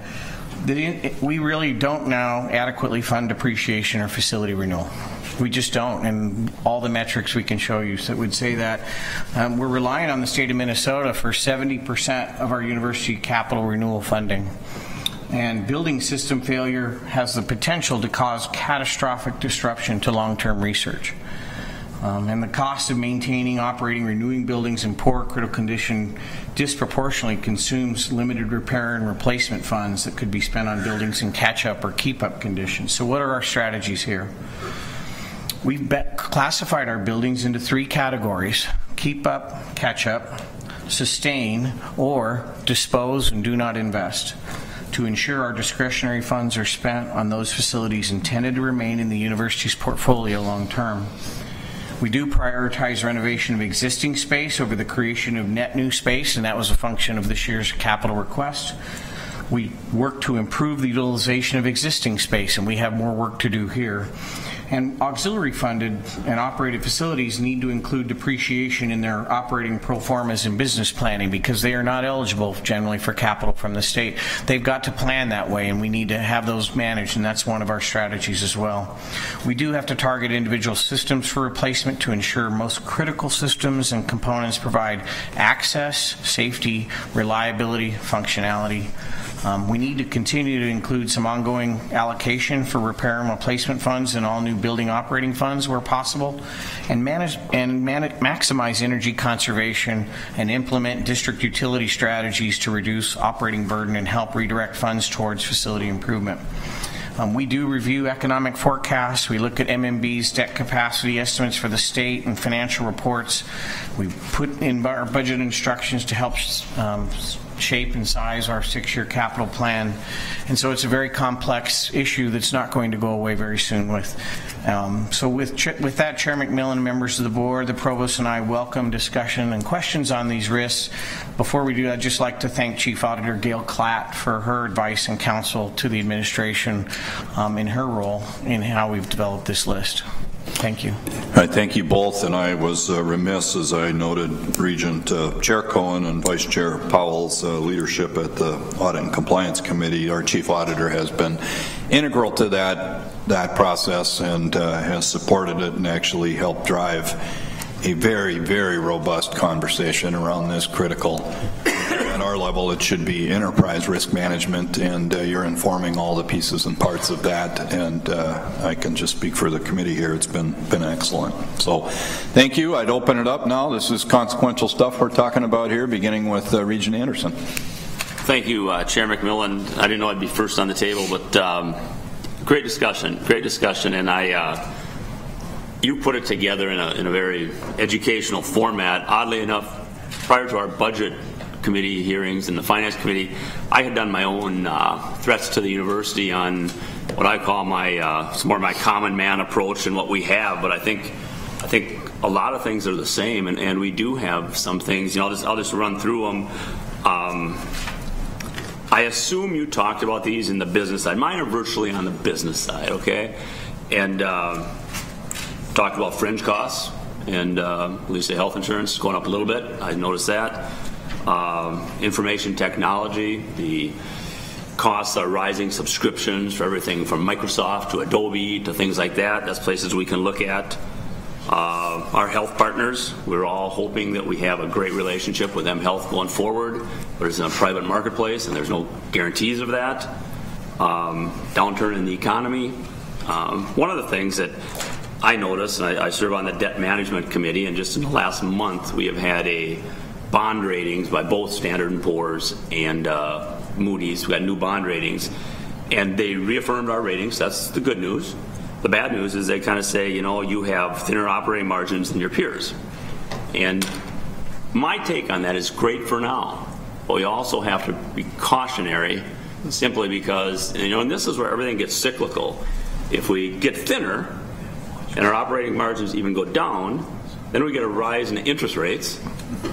we really don't now adequately fund depreciation or facility renewal. We just don't, and all the metrics we can show you would say that. We're relying on the state of Minnesota for 70% of our university capital renewal funding. And building system failure has the potential to cause catastrophic disruption to long-term research. And the cost of maintaining, operating, renewing buildings in poor critical condition disproportionately consumes limited repair and replacement funds that could be spent on buildings in catch-up or keep-up conditions. So what are our strategies here? We've classified our buildings into 3 categories: keep up, catch up, sustain, or dispose and do not invest, to ensure our discretionary funds are spent on those facilities intended to remain in the university's portfolio long term. We do prioritize renovation of existing space over the creation of net new space, and that was a function of this year's capital request. We work to improve the utilization of existing space, and we have more work to do here. And auxiliary funded and operated facilities need to include depreciation in their operating pro formas and business planning, because they are not eligible generally for capital from the state. They've got to plan that way, and we need to have those managed, and that's one of our strategies as well. We do have to target individual systems for replacement to ensure most critical systems and components provide access, safety, reliability, functionality. We need to continue to include some ongoing allocation for repair and replacement funds and all new building operating funds where possible, and maximize energy conservation and implement district utility strategies to reduce operating burden and help redirect funds towards facility improvement. We do review economic forecasts. We look at MMB's debt capacity estimates for the state and financial reports. We put in our budget instructions to help shape and size our 6-year capital plan. And so it's a very complex issue that's not going to go away very soon with. So with that, Chair McMillan and members of the board, the provost and I welcome discussion and questions on these risks. Before we do, I'd just like to thank Chief Auditor Gail Klatt for her advice and counsel to the administration in her role in how we've developed this list. Thank you. All right, thank you both, and I was remiss, as I noted Regent Chair Cohen and Vice Chair Powell's leadership at the Audit and Compliance Committee. Our Chief Auditor has been integral to that process and has supported it and actually helped drive a very, very robust conversation around this critical. At our level, it should be enterprise risk management, and you're informing all the pieces and parts of that, and I can just speak for the committee here. It's been excellent. So thank you. I'd open it up now. This is consequential stuff we're talking about here, beginning with Regent Anderson. Thank you, Chair McMillan. I didn't know I'd be first on the table, but great discussion, and you put it together in a very educational format. Oddly enough, prior to our budget committee hearings and the finance committee, I had done my own threats to the university on what I call some more my common man approach and what we have. But I think a lot of things are the same, and we do have some things. I'll just run through them. I assume you talked about these in the business side. Mine are virtually on the business side, okay? And talked about fringe costs, and at least the health insurance is going up a little bit. I noticed that. Information technology, the costs are rising, subscriptions for everything from Microsoft to Adobe to things like that. That's places we can look at. Our health partners, we're all hoping that we have a great relationship with mHealth going forward, but it's in a private marketplace and there's no guarantees of that. Downturn in the economy. One of the things that I noticed, and I serve on the debt management committee, and just in the last month we have had a bond ratings by both Standard & Poor's and Moody's. We got new bond ratings, and they reaffirmed our ratings. That's the good news. The bad news is they kind of say, you have thinner operating margins than your peers. And my take on that is great for now, but we also have to be cautionary, simply because, and this is where everything gets cyclical. If we get thinner and our operating margins even go down, then we get a rise in interest rates,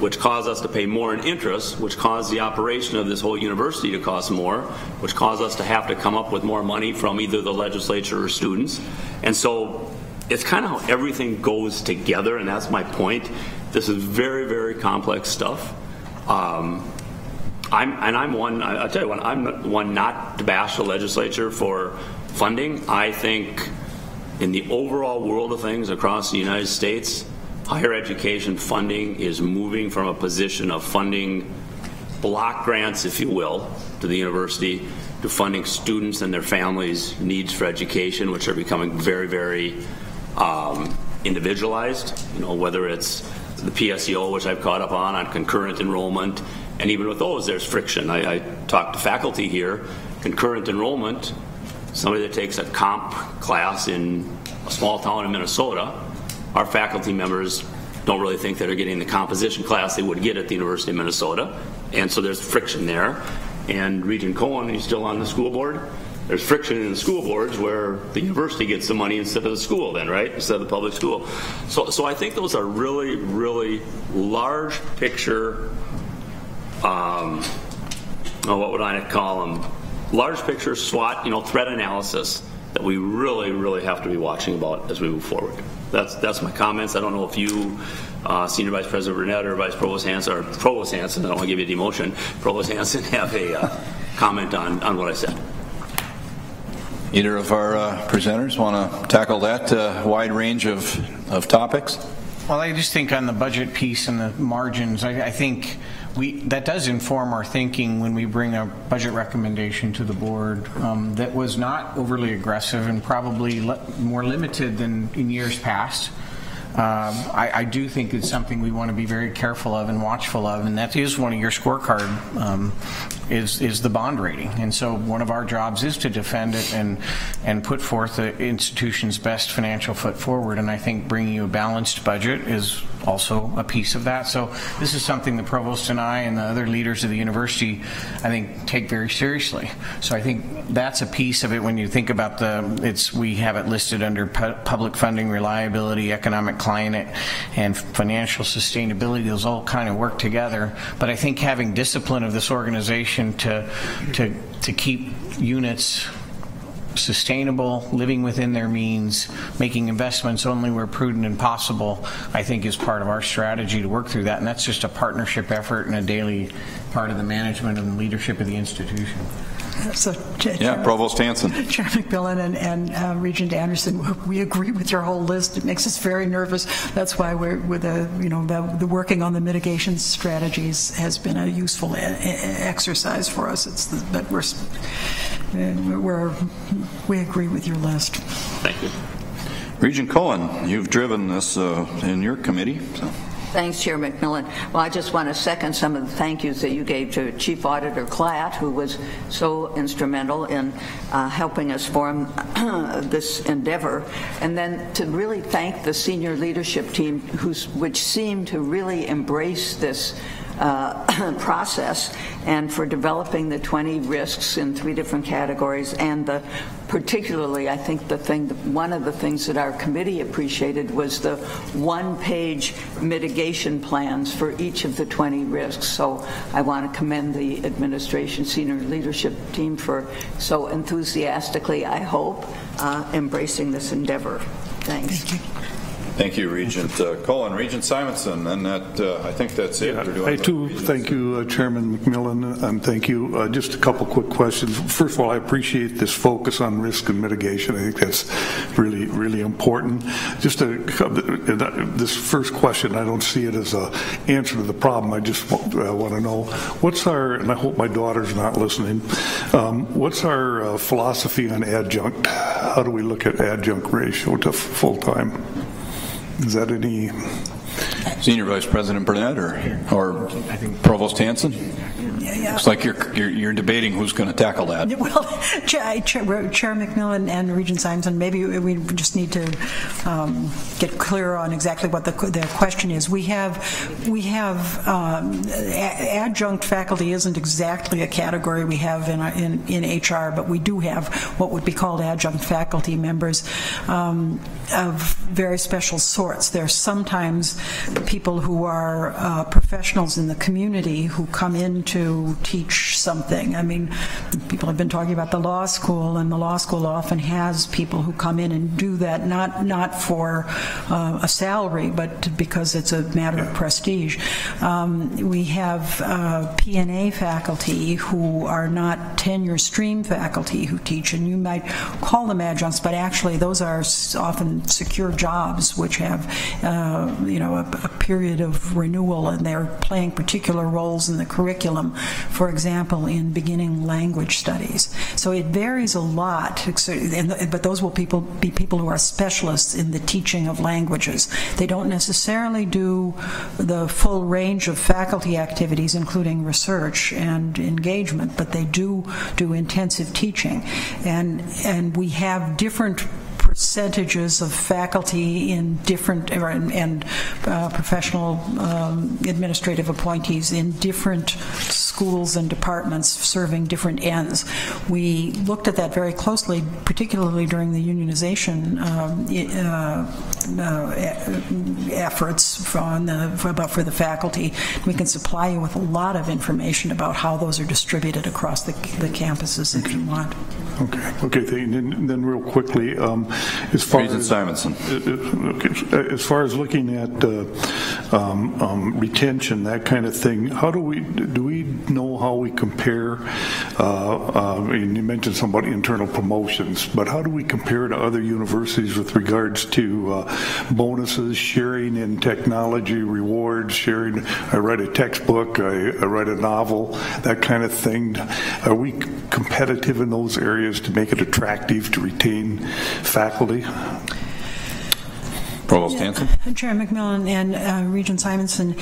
which cause us to pay more in interest, which cause the operation of this whole university to cost more, which cause us to have to come up with more money from either the legislature or students. And so it's kind of how everything goes together, and that's my point. This is very, very complex stuff. I'm one, I'll tell you one, I'm one not to bash the legislature for funding. I think in the overall world of things across the United States, higher education funding is moving from a position of funding block grants, if you will, to the university, to funding students and their families' needs for education, which are becoming very, very individualized. You know, whether it's the PSEO, which I've caught up on concurrent enrollment, and even with those, there's friction. I talked to faculty here. Concurrent enrollment, somebody that takes a comp class in a small town in Minnesota, our faculty members don't really think that they're getting the composition class they would get at the University of Minnesota, and so there's friction there. And Regent Cohen, he's still on the school board. There's friction in the school boards where the university gets the money instead of the school then, right? Instead of the public school. So I think those are really, really large picture, what would I call them? Large picture SWOT, threat analysis that we really, really have to be watching about as we move forward. That's my comments. I don't know if you, Senior Vice President Burnett or Vice Provost Hanson, I don't want to give you a demotion, Provost Hanson, have a comment on what I said. Either of our presenters want to tackle that wide range of topics? Well, I just think on the budget piece and the margins, I think that does inform our thinking when we bring a budget recommendation to the board that was not overly aggressive and probably more limited than in years past. I do think it's something we want to be very careful of and watchful of, and that is one of your scorecard is the bond rating. And so one of our jobs is to defend it and put forth the institution's best financial foot forward, and I think bringing you a balanced budget is also a piece of that. So this is something the provost and I and the other leaders of the university, I think, take very seriously. So I think that's a piece of it when you think about we have it listed under public funding, reliability, economic climate, and financial sustainability. Those all kind of work together. But I think having discipline of this organization to keep units sustainable, living within their means, making investments only where prudent and possible, I think is part of our strategy to work through that. And that's just a partnership effort and a daily part of the management and leadership of the institution. So, Provost Hanson. Chair McMillan and Regent Anderson, we agree with your whole list. It makes us very nervous. That's why we're with the working on the mitigation strategies has been a useful exercise for us. But we agree with your list. Thank you. Regent Cohen, you've driven this in your committee. So. Thanks, Chair McMillan. Well, I just want to second some of the thank yous that you gave to Chief Auditor Klatt, who was so instrumental in helping us form this endeavor, and then to really thank the senior leadership team, which seemed to really embrace this process, and for developing the 20 risks in 3 different categories, and particularly, I think one of the things that our committee appreciated was the 1-page mitigation plans for each of the 20 risks. So I want to commend the administration senior leadership team for so enthusiastically, I hope, embracing this endeavor. Thanks. Thank you. Thank you, Regent Cohen. Regent Simonson, and I think that's it. I too thank you, Chairman McMillan, and thank you. Just a couple quick questions. First of all, I appreciate this focus on risk and mitigation. I think that's really, really important. Just this first question, I don't see it as an answer to the problem. I just want to know what's our, and I hope my daughter's not listening, what's our philosophy on adjunct? How do we look at adjunct ratio to full-time? Is that any? Senior Vice President Burnett or Provost Hanson? Yeah. Looks like you're debating who's going to tackle that. Well, Chair McMillan and Regent Simonson, maybe we just need to get clear on exactly what the question is. We have adjunct faculty isn't exactly a category we have in HR, but we do have what would be called adjunct faculty members of very special sorts. They're sometimes people who are professionals in the community who come in to teach something. I mean, people have been talking about the law school, and the law school often has people who come in and do that, not for a salary, but because it's a matter of prestige. We have P&A faculty who are not tenure stream faculty who teach, and you might call them adjuncts, but actually those are often secure jobs which have a period of renewal, and they're playing particular roles in the curriculum, for example, in beginning language studies. So it varies a lot, but those will be people who are specialists in the teaching of languages. They don't necessarily do the full range of faculty activities, including research and engagement, but they do intensive teaching. And we have different percentages of faculty in different and professional administrative appointees in different schools and departments serving different ends. We looked at that very closely, particularly during the unionization efforts for the faculty. We can supply you with a lot of information about how those are distributed across the campuses if you want. Okay. Then real quickly, as far Regent Simonson. As far as looking at retention, that kind of thing, do we know how we compare? And you mentioned something about internal promotions, but how do we compare to other universities with regards to bonuses, sharing in technology, rewards, sharing? I write a textbook, I write a novel, that kind of thing. Are we competitive in those areas to make it attractive to retain faculty? Provost Hanson? Chair McMillan and Regent Simonson,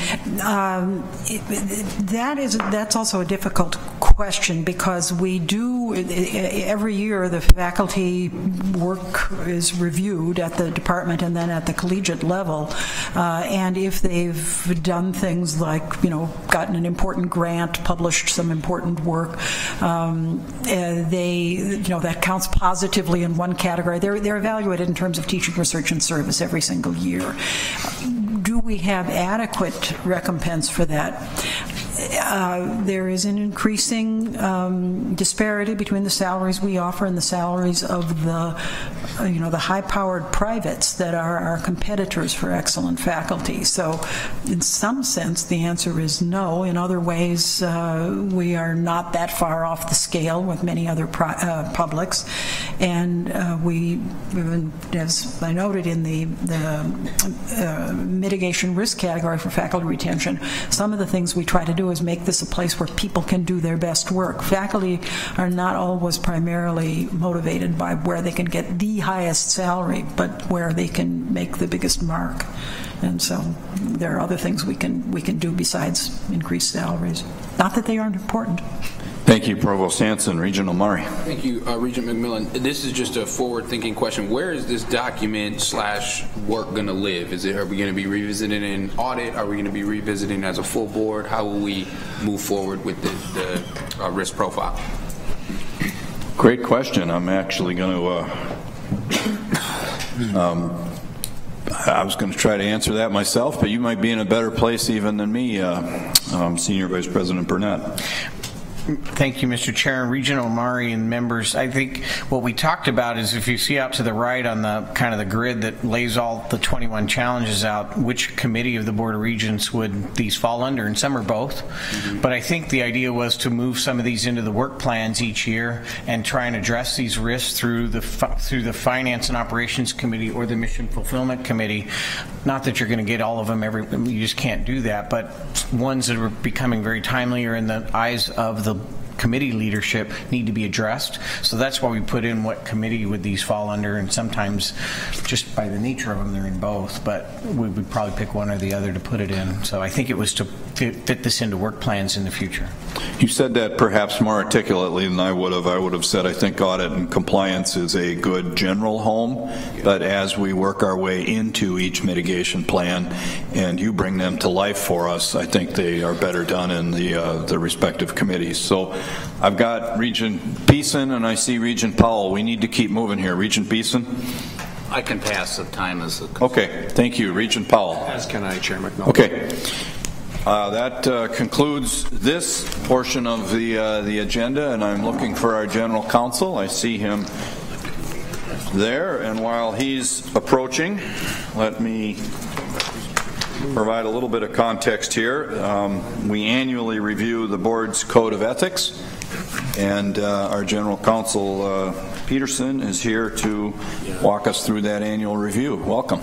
that's also a difficult question, because we do, every year the faculty work is reviewed at the department and then at the collegiate level, and if they've done things like, gotten an important grant, published some important work, that counts positively in one category. They're evaluated in terms of teaching, research, and service every single year. Do we have adequate recompense for that? There is an increasing disparity between the salaries we offer and the salaries of the high-powered privates that are our competitors for excellent faculty. So in some sense, the answer is no. In other ways, we are not that far off the scale with many other publics. And we, as I noted in the mitigation risk category for faculty retention, some of the things we try to do is make this a place where people can do their best work. Faculty are not always primarily motivated by where they can get the highest salary, but where they can make the biggest mark. And so there are other things we can do besides increase salaries. Not that they aren't important. Thank you, Provost Hanson. Regent Omari. Thank you, Regent McMillan. This is just a forward-thinking question. Where is this document/work going to live? Are we going to be revisiting an audit? Are we going to be revisiting as a full board? How will we move forward with the risk profile? Great question. I'm actually going to I was going to try to answer that myself, but you might be in a better place even than me, Senior Vice President Burnett. Thank you, Mr. Chair. Regent Omari and members, I think what we talked about is, if you see out to the right on the kind of the grid that lays all the 21 challenges out, which committee of the Board of Regents would these fall under, and some are both. But I think the idea was to move some of these into the work plans each year and try and address these risks through the Finance and Operations Committee or the Mission Fulfillment Committee. Not that you're going to get all of them you just can't do that, but ones that are becoming very timely or in the eyes of the committee leadership need to be addressed. So that's why we put in what committee would these fall under, and sometimes just by the nature of them they're in both, but we would probably pick one or the other to put it in. So I think it was to fit this into work plans in the future. You said that perhaps more articulately than I would have. I would have said I think audit and compliance is a good general home, but as we work our way into each mitigation plan and you bring them to life for us, I think they are better done in the respective committees. So I've got Regent Beeson and I see Regent Powell. We need to keep moving here. Regent Beeson. I can pass if time is... Okay, thank you. Regent Powell. As can I, Chair McMillan. Okay. That concludes this portion of the agenda, and I'm looking for our General Counsel. I see him there, and while he's approaching, let me provide a little bit of context here. We annually review the board's code of ethics, and our General Counsel Peterson is here to walk us through that annual review. Welcome.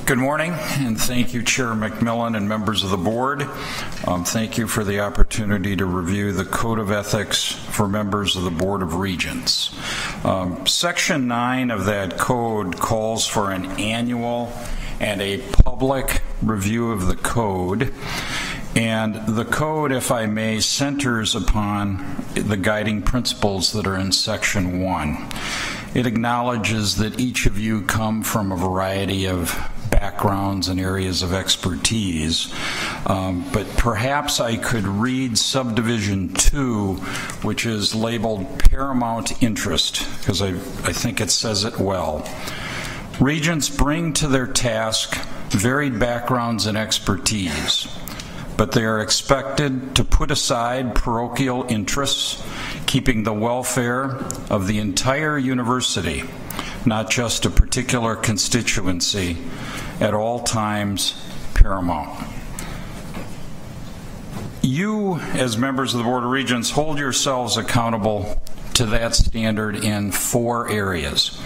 Good morning, and thank you, Chair McMillan and members of the board. Thank you for the opportunity to review the Code of Ethics for members of the Board of Regents. Section 9 of that code calls for an annual and a public review of the code. And the code, if I may, centers upon the guiding principles that are in Section 1. It acknowledges that each of you come from a variety of backgrounds and areas of expertise, but perhaps I could read subdivision 2, which is labeled paramount interest, because I think it says it well. Regents bring to their task varied backgrounds and expertise, but they are expected to put aside parochial interests, keeping the welfare of the entire university, not just a particular constituency, at all times paramount. You, as members of the Board of Regents, hold yourselves accountable to that standard in 4 areas.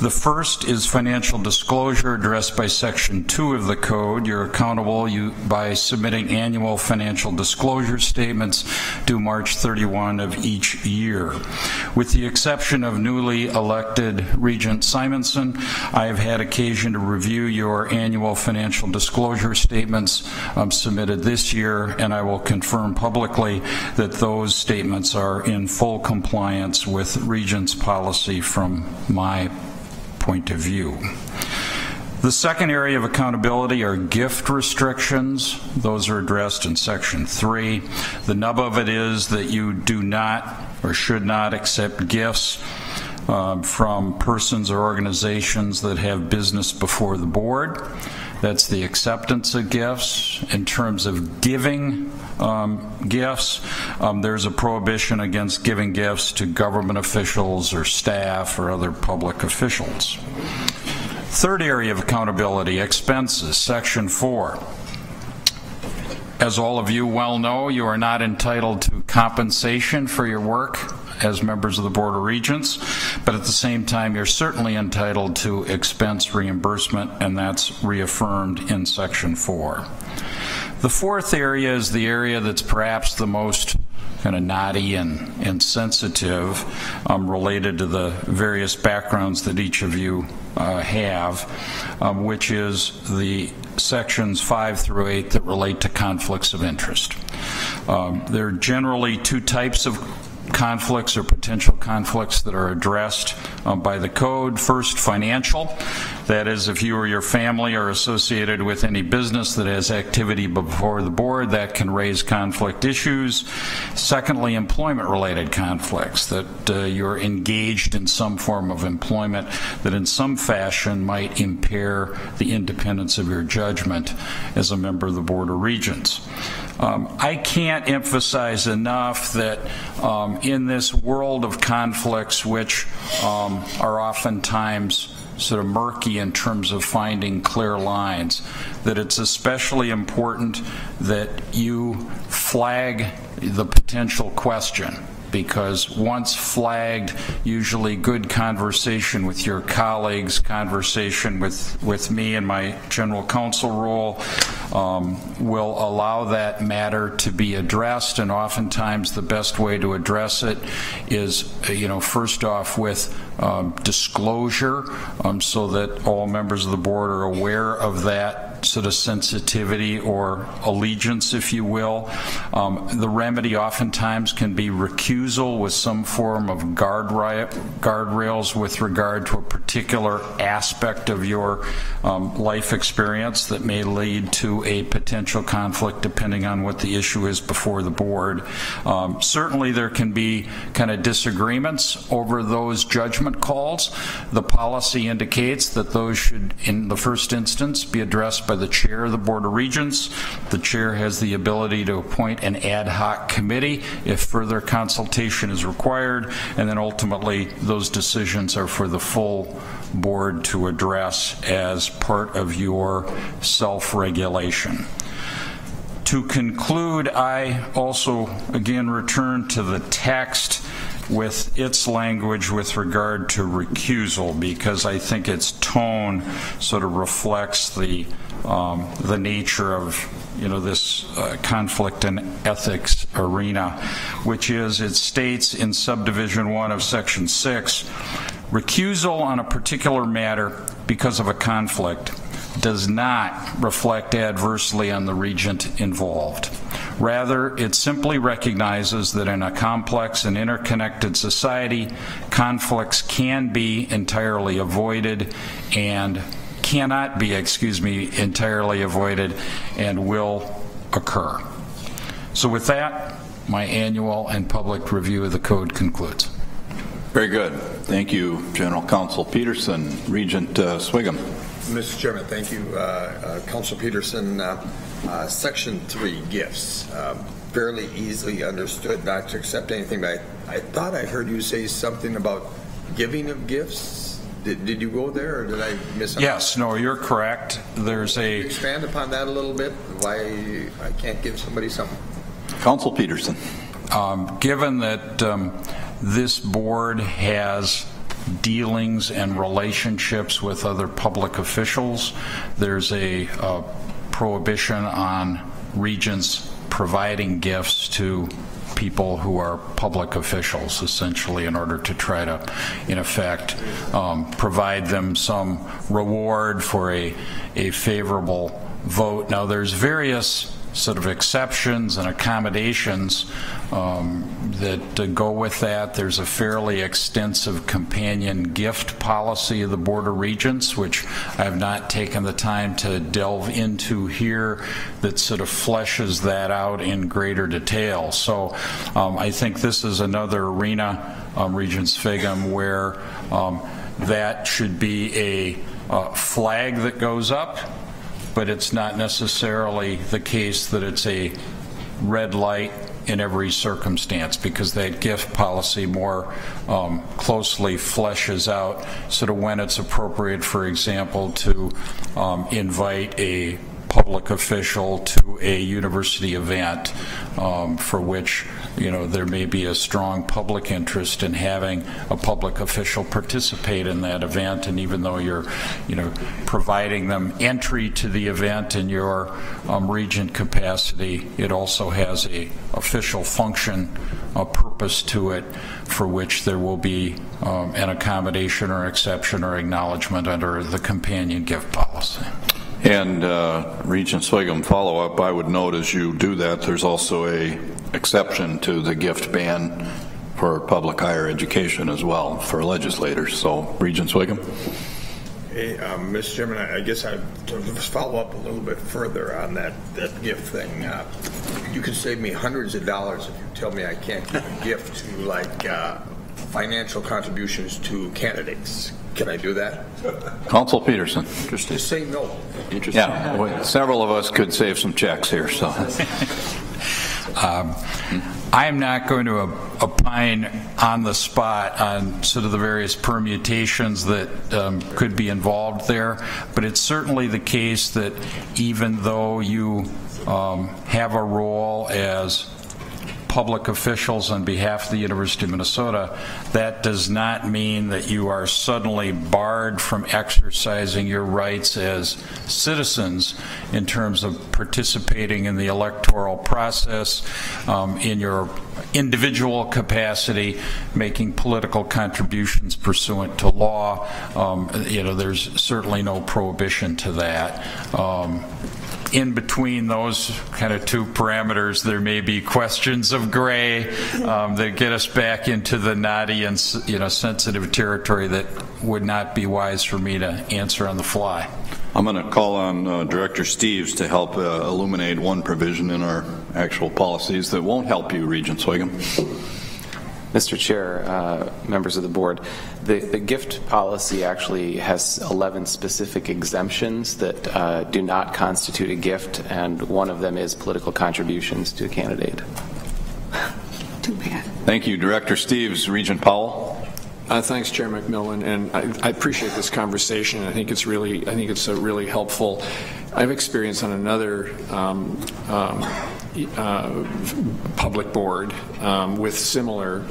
The first is financial disclosure addressed by Section 2 of the Code. You're accountable by submitting annual financial disclosure statements due March 31 of each year. With the exception of newly elected Regent Simonson, I have had occasion to review your annual financial disclosure statements submitted this year, and I will confirm publicly that those statements are in full compliance with Regents policy from my point of view. The second area of accountability are gift restrictions. Those are addressed in Section 3. The nub of it is that you do not or should not accept gifts from persons or organizations that have business before the board. That's the acceptance of gifts. In terms of giving gifts, there's a prohibition against giving gifts to government officials or staff or other public officials. Third area of accountability, expenses, Section 4. As all of you well know, you are not entitled to compensation for your work as members of the Board of Regents, but at the same time you're certainly entitled to expense reimbursement, and that's reaffirmed in Section 4. The fourth area is the area that's perhaps the most kind of knotty and sensitive, related to the various backgrounds that each of you have, which is the sections 5 through 8 that relate to conflicts of interest. There are generally 2 types of conflicts or potential conflicts that are addressed by the code. First, financial. That is, if you or your family are associated with any business that has activity before the board, that can raise conflict issues. Secondly, employment-related conflicts, that you're engaged in some form of employment that in some fashion might impair the independence of your judgment as a member of the Board of Regents. I can't emphasize enough that in this world of conflicts, which are oftentimes sort of murky in terms of finding clear lines, that it's especially important that you flag the potential question, because once flagged, usually good conversation with your colleagues, conversation with me and my general counsel role will allow that matter to be addressed. And oftentimes the best way to address it is, first off with disclosure, so that all members of the board are aware of that sort of sensitivity or allegiance, if you will. The remedy oftentimes can be recusal with some form of guardrails with regard to a particular aspect of your life experience that may lead to a potential conflict depending on what the issue is before the board. Certainly there can be kind of disagreements over those judgments. harassment calls. The policy indicates that those should, in the first instance, be addressed by the chair of the Board of Regents. The chair has the ability to appoint an ad hoc committee if further consultation is required, and then ultimately those decisions are for the full board to address as part of your self-regulation. To conclude, I also again return to the text with its language with regard to recusal, because I think its tone sort of reflects the nature of this conflict and ethics arena, which is, it states in subdivision 1 of section 6, recusal on a particular matter because of a conflict does not reflect adversely on the regent involved. Rather, it simply recognizes that in a complex and interconnected society, conflicts can be entirely avoided and cannot be, entirely avoided and will occur. So with that, my annual and public review of the code concludes. Very good. Thank you, General Counsel Peterson. Regent Swigum. Mr. Chairman, thank you. Council Peterson, Section 3, gifts. Fairly easily understood not to accept anything, but I thought I heard you say something about giving of gifts. Did you go there, or did I miss something? Yes, no, you're correct. There's a... Expand upon that a little bit, why I can't give somebody something. Council Peterson. Given that this board has dealings and relationships with other public officials, there's a prohibition on regents providing gifts to people who are public officials, essentially, in order to try to, in effect, provide them some reward for a favorable vote. Now, there's various sort of exceptions and accommodations that go with that. There's a fairly extensive companion gift policy of the Board of Regents, which I have not taken the time to delve into here, that sort of fleshes that out in greater detail. So I think this is another arena, Regent Swigum, where that should be a flag that goes up, but it's not necessarily the case that it's a red light in every circumstance, because that gift policy more closely fleshes out sort of when it's appropriate, for example, to invite a public official to a university event for which there may be a strong public interest in having a public official participate in that event, and even though you're providing them entry to the event in your regent capacity, it also has a official function, a purpose to it, for which there will be an accommodation or exception or acknowledgement under the companion gift policy. And Regent Swigum, follow-up, I would note as you do that, there's also a exception to the gift ban for public higher education as well for legislators. So, Regent Swigum. Hey, Mr. Chairman, I guess I'd just follow up a little bit further on that gift thing. You could save me hundreds of dollars if you tell me I can't give a gift to, like, financial contributions to candidates. Can I do that? Council Peterson. Just say no. Yeah, well, several of us could save some checks here. So, I am not going to opine on the spot on sort of the various permutations that could be involved there, but it's certainly the case that even though you have a role as public officials on behalf of the University of Minnesota, that does not mean that you are suddenly barred from exercising your rights as citizens in terms of participating in the electoral process, in your individual capacity, making political contributions pursuant to law. There's certainly no prohibition to that. In between those kind of two parameters, there may be questions of gray that get us back into the knotty and sensitive territory that would not be wise for me to answer on the fly. I'm going to call on Director Steves to help illuminate one provision in our actual policies that won't help you, Regent Swigum. Mr. Chair, members of the board, the gift policy actually has 11 specific exemptions that do not constitute a gift, and one of them is political contributions to a candidate. Too bad. Thank you. Director Steves, Regent Powell. Thanks, Chair McMillan, and I appreciate this conversation. I think it's really helpful. I've experienced on another public board with similar,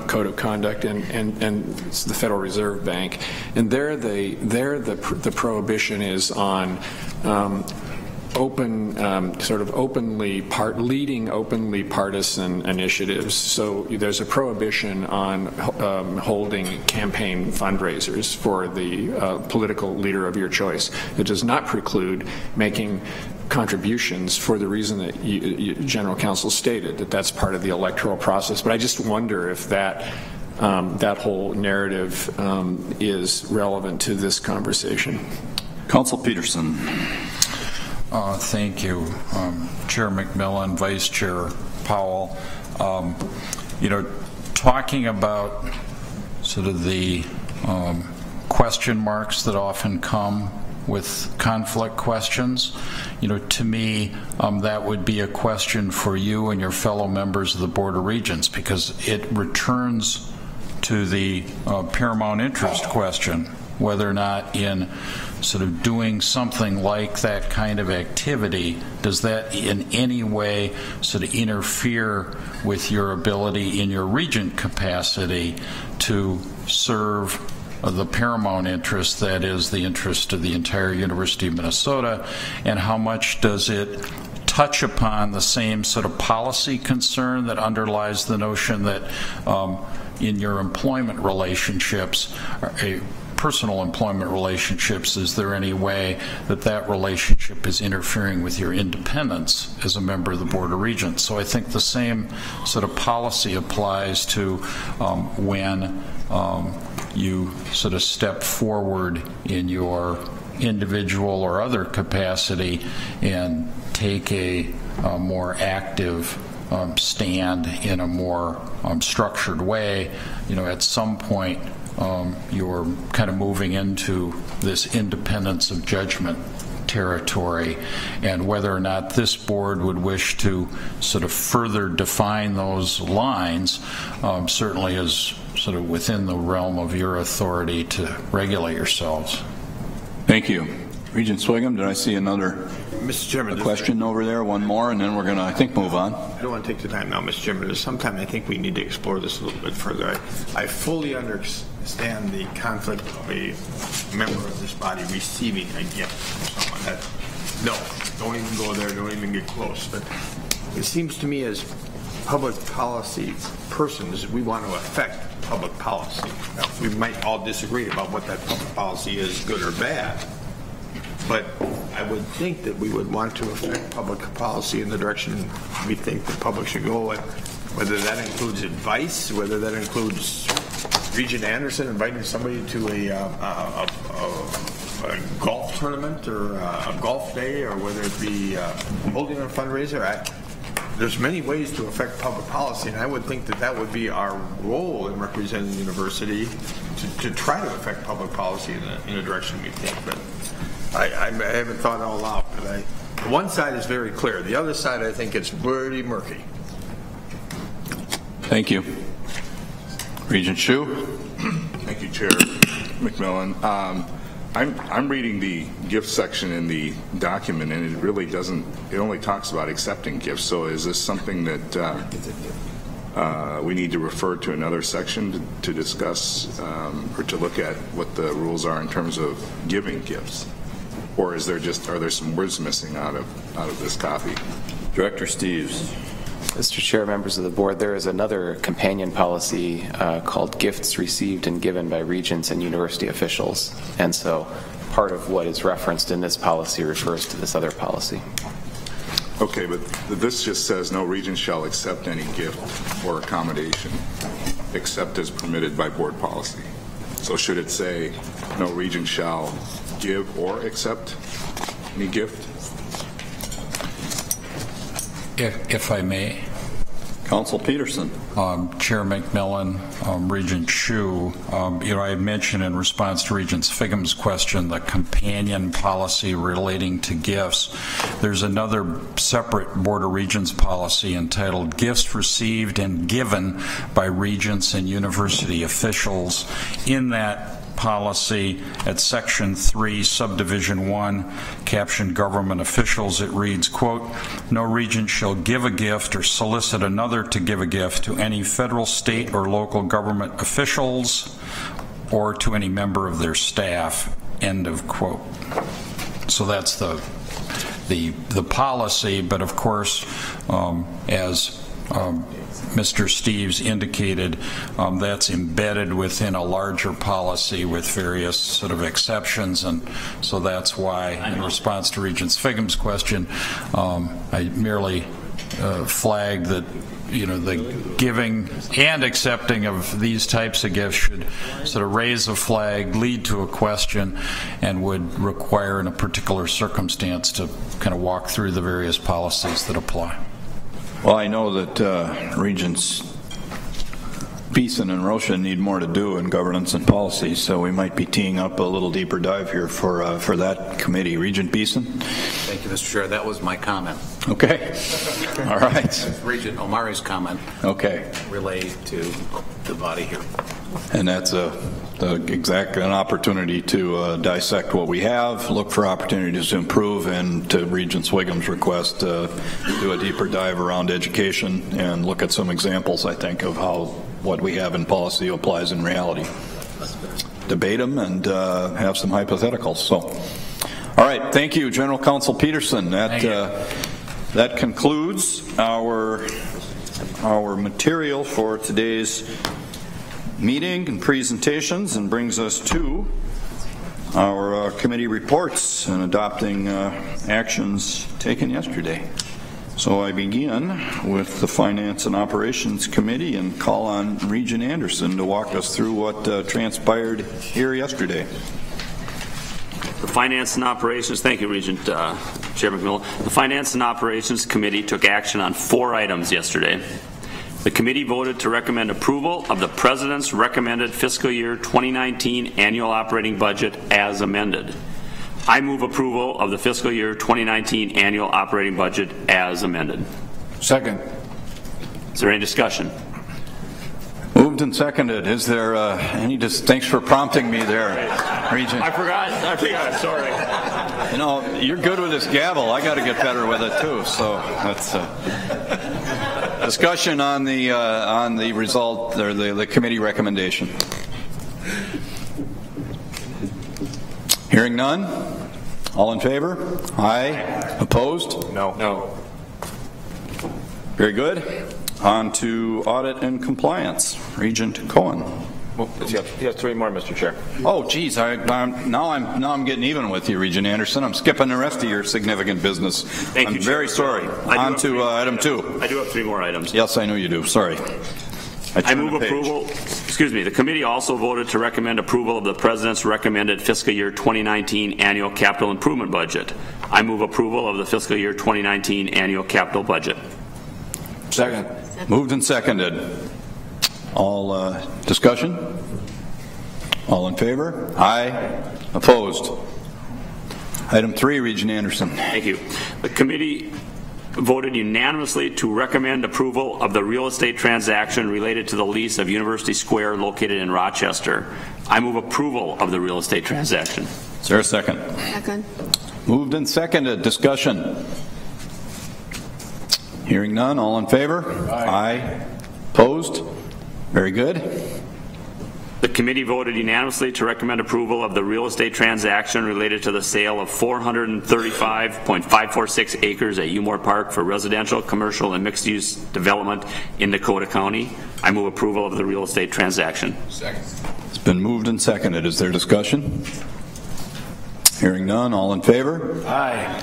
code of conduct, and it's the Federal Reserve Bank, and there the prohibition is on leading openly partisan initiatives. So there's a prohibition on holding campaign fundraisers for the political leader of your choice. It does not preclude making contributions for the reason that General Counsel stated, that that's part of the electoral process. But I just wonder if that whole narrative is relevant to this conversation. Counsel Peterson. Thank you, Chair McMillan, Vice Chair Powell. Talking about sort of the question marks that often come with conflict questions, to me, that would be a question for you and your fellow members of the Board of Regents, because it returns to the paramount interest question, whether or not in sort of doing something like that kind of activity, does that in any way sort of interfere with your ability in your regent capacity to serve the paramount interest, that is the interest of the entire University of Minnesota, and how much does it touch upon the same sort of policy concern that underlies the notion that in your employment relationships, personal employment relationships, is there any way that that relationship is interfering with your independence as a member of the Board of Regents? So I think the same sort of policy applies to when you sort of step forward in your individual or other capacity and take a more active stand in a more structured way. At some point you're kind of moving into this independence of judgment territory, and whether or not this board would wish to sort of further define those lines certainly is sort of within the realm of your authority to regulate yourselves. Thank you. Regent Swigum, did I see another Mr. Chairman, question over there? One more, and then we're going to, I think, move on. I don't want to take the time now, Mr. Chairman. Sometime I think we need to explore this a little bit further. I fully understand the conflict of a member of this body receiving a gift from someone. Don't even go there, don't even get close. But it seems to me as public policy persons, we want to affect public policy. Now, we might all disagree about what that public policy is, good or bad. But I would think that we would want to affect public policy in the direction we think the public should go, whether that includes advice, whether that includes Regent Anderson inviting somebody to a golf tournament or a golf day, or whether it be holding a fundraiser. There's many ways to affect public policy, and I would think that that would be our role in representing the university to try to affect public policy in a direction we think. But I haven't thought it all out, but one side is very clear. The other side, I think it's pretty murky. Thank you. Regent Hsu. Thank you, Chair McMillan. I'm reading the gift section in the document, and it really doesn't, it only talks about accepting gifts. So is this something that we need to refer to another section to discuss or to look at what the rules are in terms of giving gifts? Or is there are there some words missing out of this copy? Director Steves. Mr. Chair, members of the board, there is another companion policy called Gifts Received and Given by Regents and University Officials. And so part of what is referenced in this policy refers to this other policy. Okay, but this just says no regent shall accept any gift or accommodation except as permitted by board policy. So should it say no regent shall give or accept any gift? If I may. Council Peterson. Chair McMillan, Regent Hsu, I had mentioned in response to Regent Figham's question the companion policy relating to gifts. There's another separate Board of Regents policy entitled Gifts Received and Given by Regents and University Officials. In that policy, at Section 3, Subdivision 1, captioned Government Officials, it reads, quote, "No regent shall give a gift or solicit another to give a gift to any federal, state, or local government officials or to any member of their staff," end of quote. So that's the policy, but of course, as Mr. Steves indicated, that's embedded within a larger policy with various sort of exceptions, and so that's why, in response to Regent Figham's question, I merely flagged that the giving and accepting of these types of gifts should sort of raise a flag, lead to a question, and would require in a particular circumstance to kind of walk through the various policies that apply. Well, I know that Regents Beeson and Rocha need more to do in governance and policy, so we might be teeing up a little deeper dive here for that committee. Regent Beeson? Thank you, Mr. Chair. That was my comment. Okay. All right. Regent Omari's comment. Okay. Relayed to the body here. And that's exactly an opportunity to dissect what we have, look for opportunities to improve, and to Regent Swigham's request, do a deeper dive around education and look at some examples, I think, of how what we have in policy applies in reality. Debate them and have some hypotheticals. So, all right, thank you, General Counsel Peterson. That concludes our material for today's meeting and presentations, and brings us to our committee reports and adopting actions taken yesterday. So I begin with the Finance and Operations Committee and call on Regent Anderson to walk us through what transpired here yesterday. The Finance and Operations, thank you, Regent Chair McMillan. The Finance and Operations Committee took action on 4 items yesterday. The committee voted to recommend approval of the President's recommended fiscal year 2019 annual operating budget as amended. I move approval of the fiscal year 2019 annual operating budget as amended. Second. Is there any discussion? Moved and seconded. Is there any? Thanks for prompting me there, Regent. I forgot. Sorry. You're good with this gavel. I got to get better with it too. So that's discussion on the result or the committee recommendation. Hearing none. All in favor? Aye. Opposed? No. Very good. On to audit and compliance. Regent Cohen. Well, you have 3 more, Mr. Chair. Oh, geez. Now I'm getting even with you, Regent Anderson. I'm skipping the rest of your significant business. Thank you, I'm very sorry. On to item 2. I do have 3 more items. Yes, I know you do. Sorry. I move approval. Excuse me. The committee also voted to recommend approval of the President's recommended fiscal year 2019 annual capital improvement budget. I move approval of the fiscal year 2019 annual capital budget. Second. Moved and seconded. All discussion? All in favor? Aye. Opposed? Item 3, Regent Anderson. Thank you. The committee voted unanimously to recommend approval of the real estate transaction related to the lease of University Square located in Rochester. I move approval of the real estate transaction. Is there a second? Second. Moved and seconded. Discussion? Hearing none. All in favor? Aye. Opposed? Very good. The committee voted unanimously to recommend approval of the real estate transaction related to the sale of 435.546 acres at Umore Park for residential, commercial, and mixed-use development in Dakota County. I move approval of the real estate transaction. Second. It's been moved and seconded. Is there discussion? Hearing none. All in favor? Aye.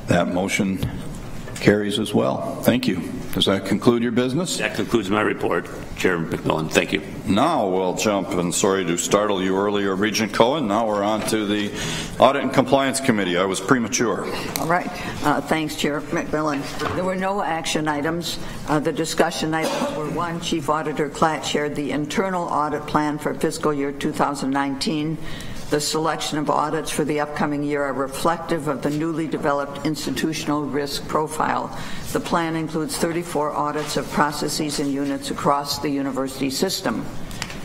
That motion Carries as well. Thank you. Does that conclude your business? That concludes my report, Chairman McMillan. Thank you. Now we'll jump, and sorry to startle you earlier, Regent Cohen. Now we're on to the Audit and Compliance Committee. I was premature. All right. Thanks, Chair McMillan. There were no action items. The discussion items were: 1, Chief Auditor Klatt shared the internal audit plan for fiscal year 2019. The selection of audits for the upcoming year are reflective of the newly developed institutional risk profile. The plan includes 34 audits of processes and units across the university system.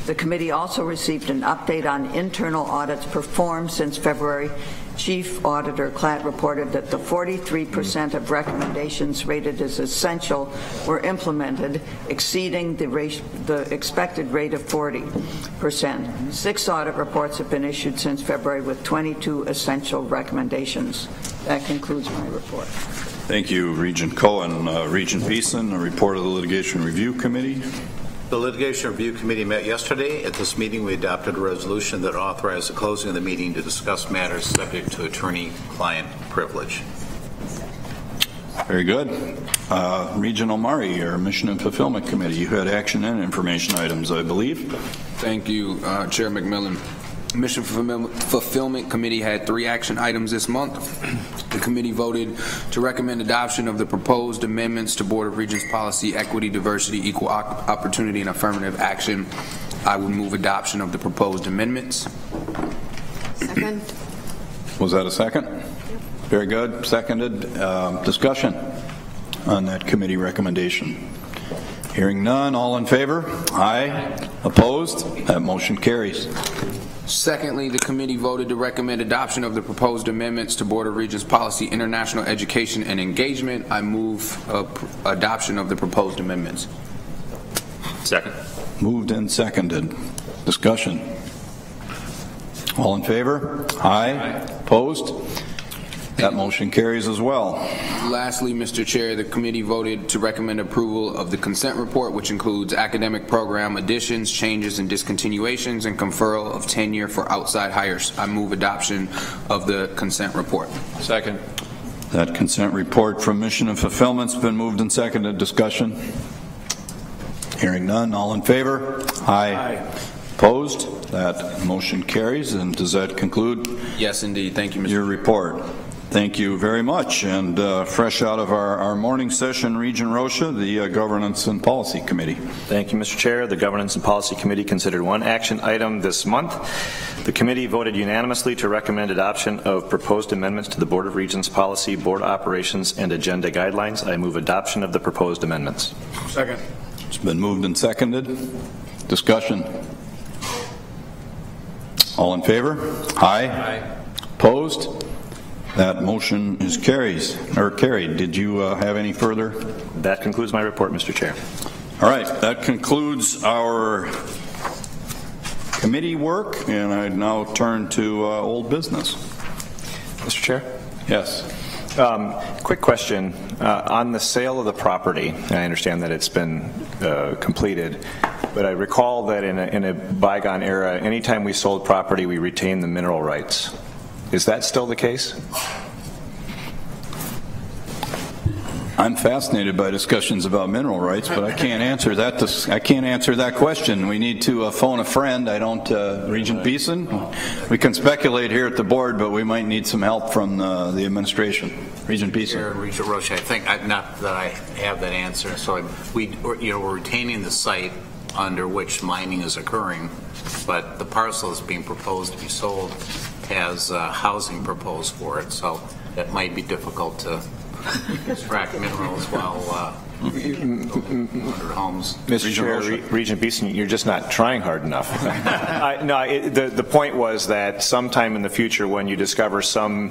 The committee also received an update on internal audits performed since February. Chief Auditor Klatt reported that the 43% of recommendations rated as essential were implemented, exceeding the expected rate of 40%. 6 audit reports have been issued since February with 22 essential recommendations. That concludes my report. Thank you, Regent Cohen. Regent Beeson, a report of the Litigation Review Committee. The Litigation Review Committee met yesterday. At this meeting, we adopted a resolution that authorized the closing of the meeting to discuss matters subject to attorney-client privilege. Very good. Regent Omari, our Mission and Fulfillment Committee. You had action and information items, I believe. Thank you, Chair McMillan. Mission Fulfillment Committee had 3 action items this month. The committee voted to recommend adoption of the proposed amendments to Board of Regents Policy, Equity, Diversity, Equal Opportunity, and Affirmative Action. I would move adoption of the proposed amendments. Second. Was that a second? Very good. Seconded. Discussion on that committee recommendation. Hearing none. All in favor? Aye. Opposed? That motion carries. Secondly, the committee voted to recommend adoption of the proposed amendments to Board of Regents Policy, International Education and Engagement. I move adoption of the proposed amendments. Second. Moved and seconded. Discussion. All in favor? Aye. Opposed? That motion carries as well. Lastly, Mr. Chair, the committee voted to recommend approval of the consent report, which includes academic program additions, changes, and discontinuations, and conferral of tenure for outside hires. I move adoption of the consent report. Second. That consent report from Mission and Fulfillment's been moved and seconded. Discussion. Hearing none. All in favor? Aye. Opposed? That motion carries. And does that conclude? Yes, indeed. Thank you, Mr. Your report. Thank you very much. And fresh out of our morning session, Regent Rocha, the Governance and Policy Committee. Thank you, Mr. Chair. The Governance and Policy Committee considered 1 action item this month. The committee voted unanimously to recommend adoption of proposed amendments to the Board of Regents Policy, Board Operations, and Agenda Guidelines. I move adoption of the proposed amendments. Second. It's been moved and seconded. Discussion. All in favor? Aye. Aye. Opposed? That motion is carried. Did you have any further? That concludes my report, Mr. Chair. All right, that concludes our committee work, and I now turn to old business. Mr. Chair? Yes. Quick question. On the sale of the property, I understand that it's been completed, but I recall that in a bygone era, anytime we sold property, we retained the mineral rights. Is that still the case? I'm fascinated by discussions about mineral rights, but I can't answer that. I can't answer that question. We need to phone a friend. I don't. Regent Beeson. We can speculate here at the board, but we might need some help from the administration. Regent Beeson. Regent Roche, I think not that I have that answer. So we're retaining the site under which mining is occurring, but the parcel that's being proposed to be sold has housing proposed for it, so that might be difficult to extract minerals while under homes. Mr. Chair, Regent Beeson, you're just not trying hard enough. The point was that sometime in the future when you discover some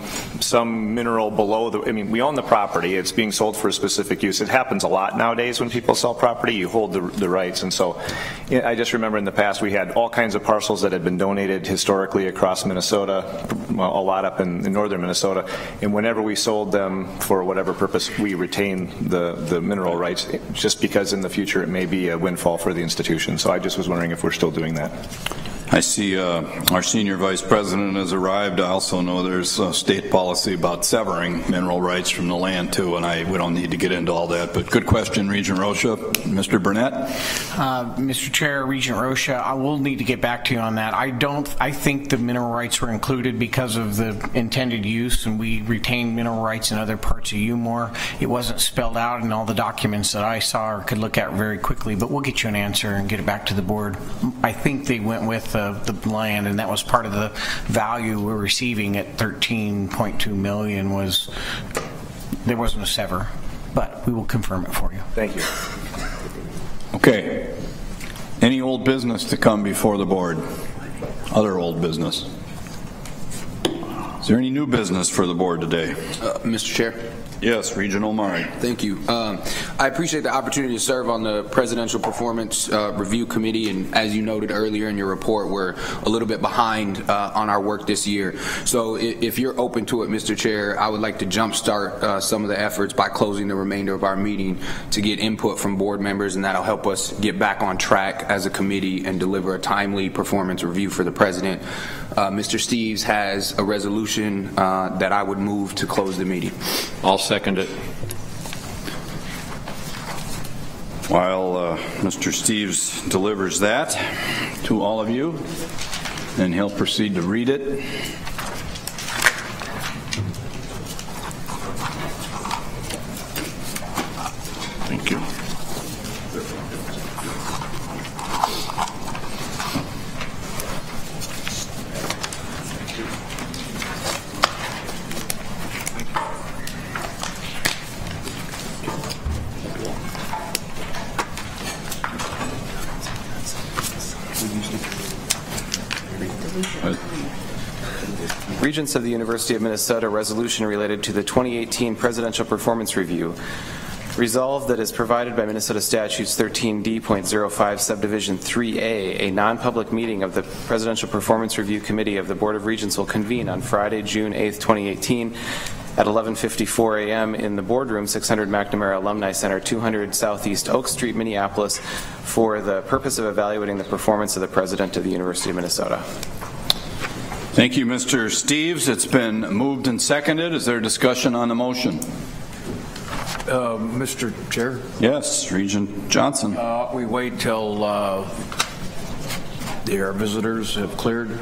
mineral below we own the property, it's being sold for a specific use. It happens a lot nowadays when people sell property, you hold the rights. And so I just remember in the past we had all kinds of parcels that had been donated historically across Minnesota, well, a lot up in northern Minnesota, and whenever we sold them for whatever purpose, we retain the mineral rights, just because in the future it may be a windfall for the institution. So I just was wondering if we're still doing that. I see our senior vice president has arrived. I also know there's a state policy about severing mineral rights from the land too, and we don't need to get into all that, but good question, Regent Rocha. Mr. Burnett? Mr. Chair, Regent Rocha, I will need to get back to you on that. I think the mineral rights were included because of the intended use, and we retained mineral rights in other parts of UMOR. It wasn't spelled out in all the documents that I saw or could look at very quickly, but we'll get you an answer and get it back to the board. I think they went with the land, and that was part of the value we're receiving at $13.2 million. Was there wasn't a sever, but we will confirm it for you. Thank you. Okay. Any old business to come before the board? Other old business? Is there any new business for the board today? Mr. Chair. Yes, Regent Omari. Thank you. I appreciate the opportunity to serve on the Presidential Performance Review Committee, and as you noted earlier in your report, we're a little bit behind on our work this year. So if you're open to it, Mr. Chair, I would like to jumpstart some of the efforts by closing the remainder of our meeting to get input from board members, and that'll help us get back on track as a committee and deliver a timely performance review for the President. Mr. Steves has a resolution that I would move to close the meeting. I'll second it. While Mr. Steves delivers that to all of you, then he'll proceed to read it. Thank you. Regents of the University of Minnesota resolution related to the 2018 Presidential Performance Review. Resolved that as provided by Minnesota Statutes 13D.05 Subdivision 3A, a non-public meeting of the Presidential Performance Review Committee of the Board of Regents will convene on Friday, June 8, 2018 at 11:54 a.m. in the boardroom, 600 McNamara Alumni Center, 200 Southeast Oak Street, Minneapolis, for the purpose of evaluating the performance of the President of the University of Minnesota. Thank you, Mr. Steves. It's been moved and seconded. Is there discussion on the motion? Mr. Chair? Yes, Regent Johnson. We wait till our visitors have cleared.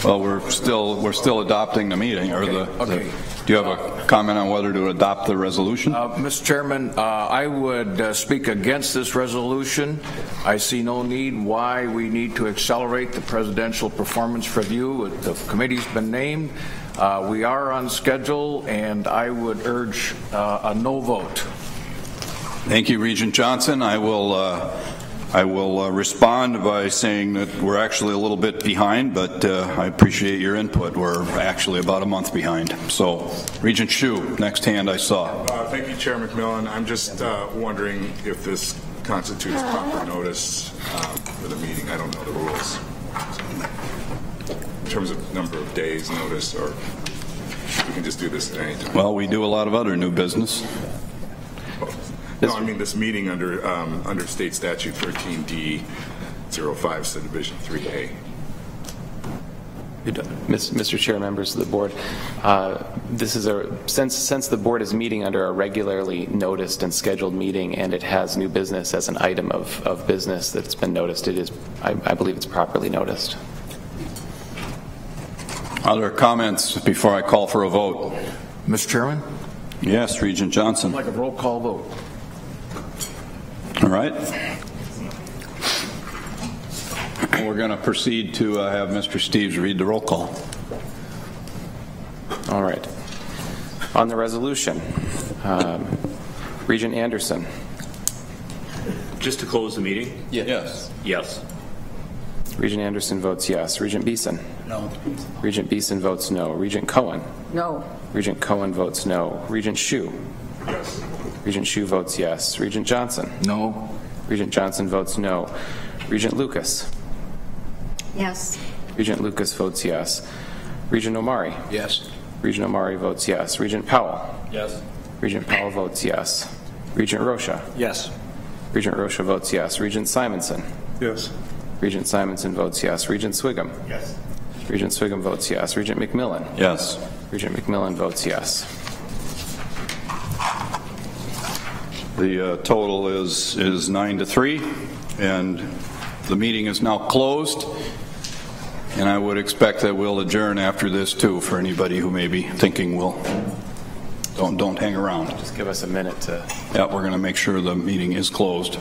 Well, we're still adopting the meeting, or Okay. Do you have a comment on whether to adopt the resolution? Mr. Chairman, I would speak against this resolution. I see no need why we need to accelerate the Presidential Performance Review. The committee's been named. We are on schedule, and I would urge a no vote. Thank you, Regent Johnson. I will respond by saying that we're actually a little bit behind, but I appreciate your input. We're actually about a month behind. So, Regent Hsu, next hand I saw. Thank you, Chair McMillan. I'm just wondering if this constitutes proper notice for the meeting. I don't know the rules in terms of number of days notice, or we can just do this at any time. Well, we do a lot of other new business. No, I mean this meeting under State Statute 13D.05 Subdivision 3A. Mr. Chair, members of the board, this is since the board is meeting under a regularly noticed and scheduled meeting, and it has new business as an item of business that's been noticed, I believe it's properly noticed. Other comments before I call for a vote? Mr. Chairman? Yes, Regent Johnson. I'd like a roll call vote. All right. We're going to proceed to have Mr. Steves read the roll call. All right. On the resolution, Regent Anderson. Just to close the meeting? Yes. Yes. Regent Anderson votes yes. Regent Beeson? No. Regent Beeson votes no. Regent Cohen? No. Regent Cohen votes no. Regent Hsu? Yes. Regent Hsu votes yes. Regent Johnson? No. Regent Johnson votes no. Regent Lucas? Yes. Regent Lucas votes yes. Regent Omari? Yes. Regent Omari votes yes. Regent Powell? Yes. Regent Powell votes yes. Regent Rocha? Yes. Regent Rocha votes yes. Regent Simonson? Yes. Regent Simonson votes yes. Regent Swigum? Yes. Regent Swigum votes yes. Regent McMillan? Yes. Regent McMillan votes yes. The total is 9-3, and the meeting is now closed. And I would expect that we'll adjourn after this too, for anybody who may be thinking don't hang around. Just give us a minute to. Yeah, we're going to make sure the meeting is closed.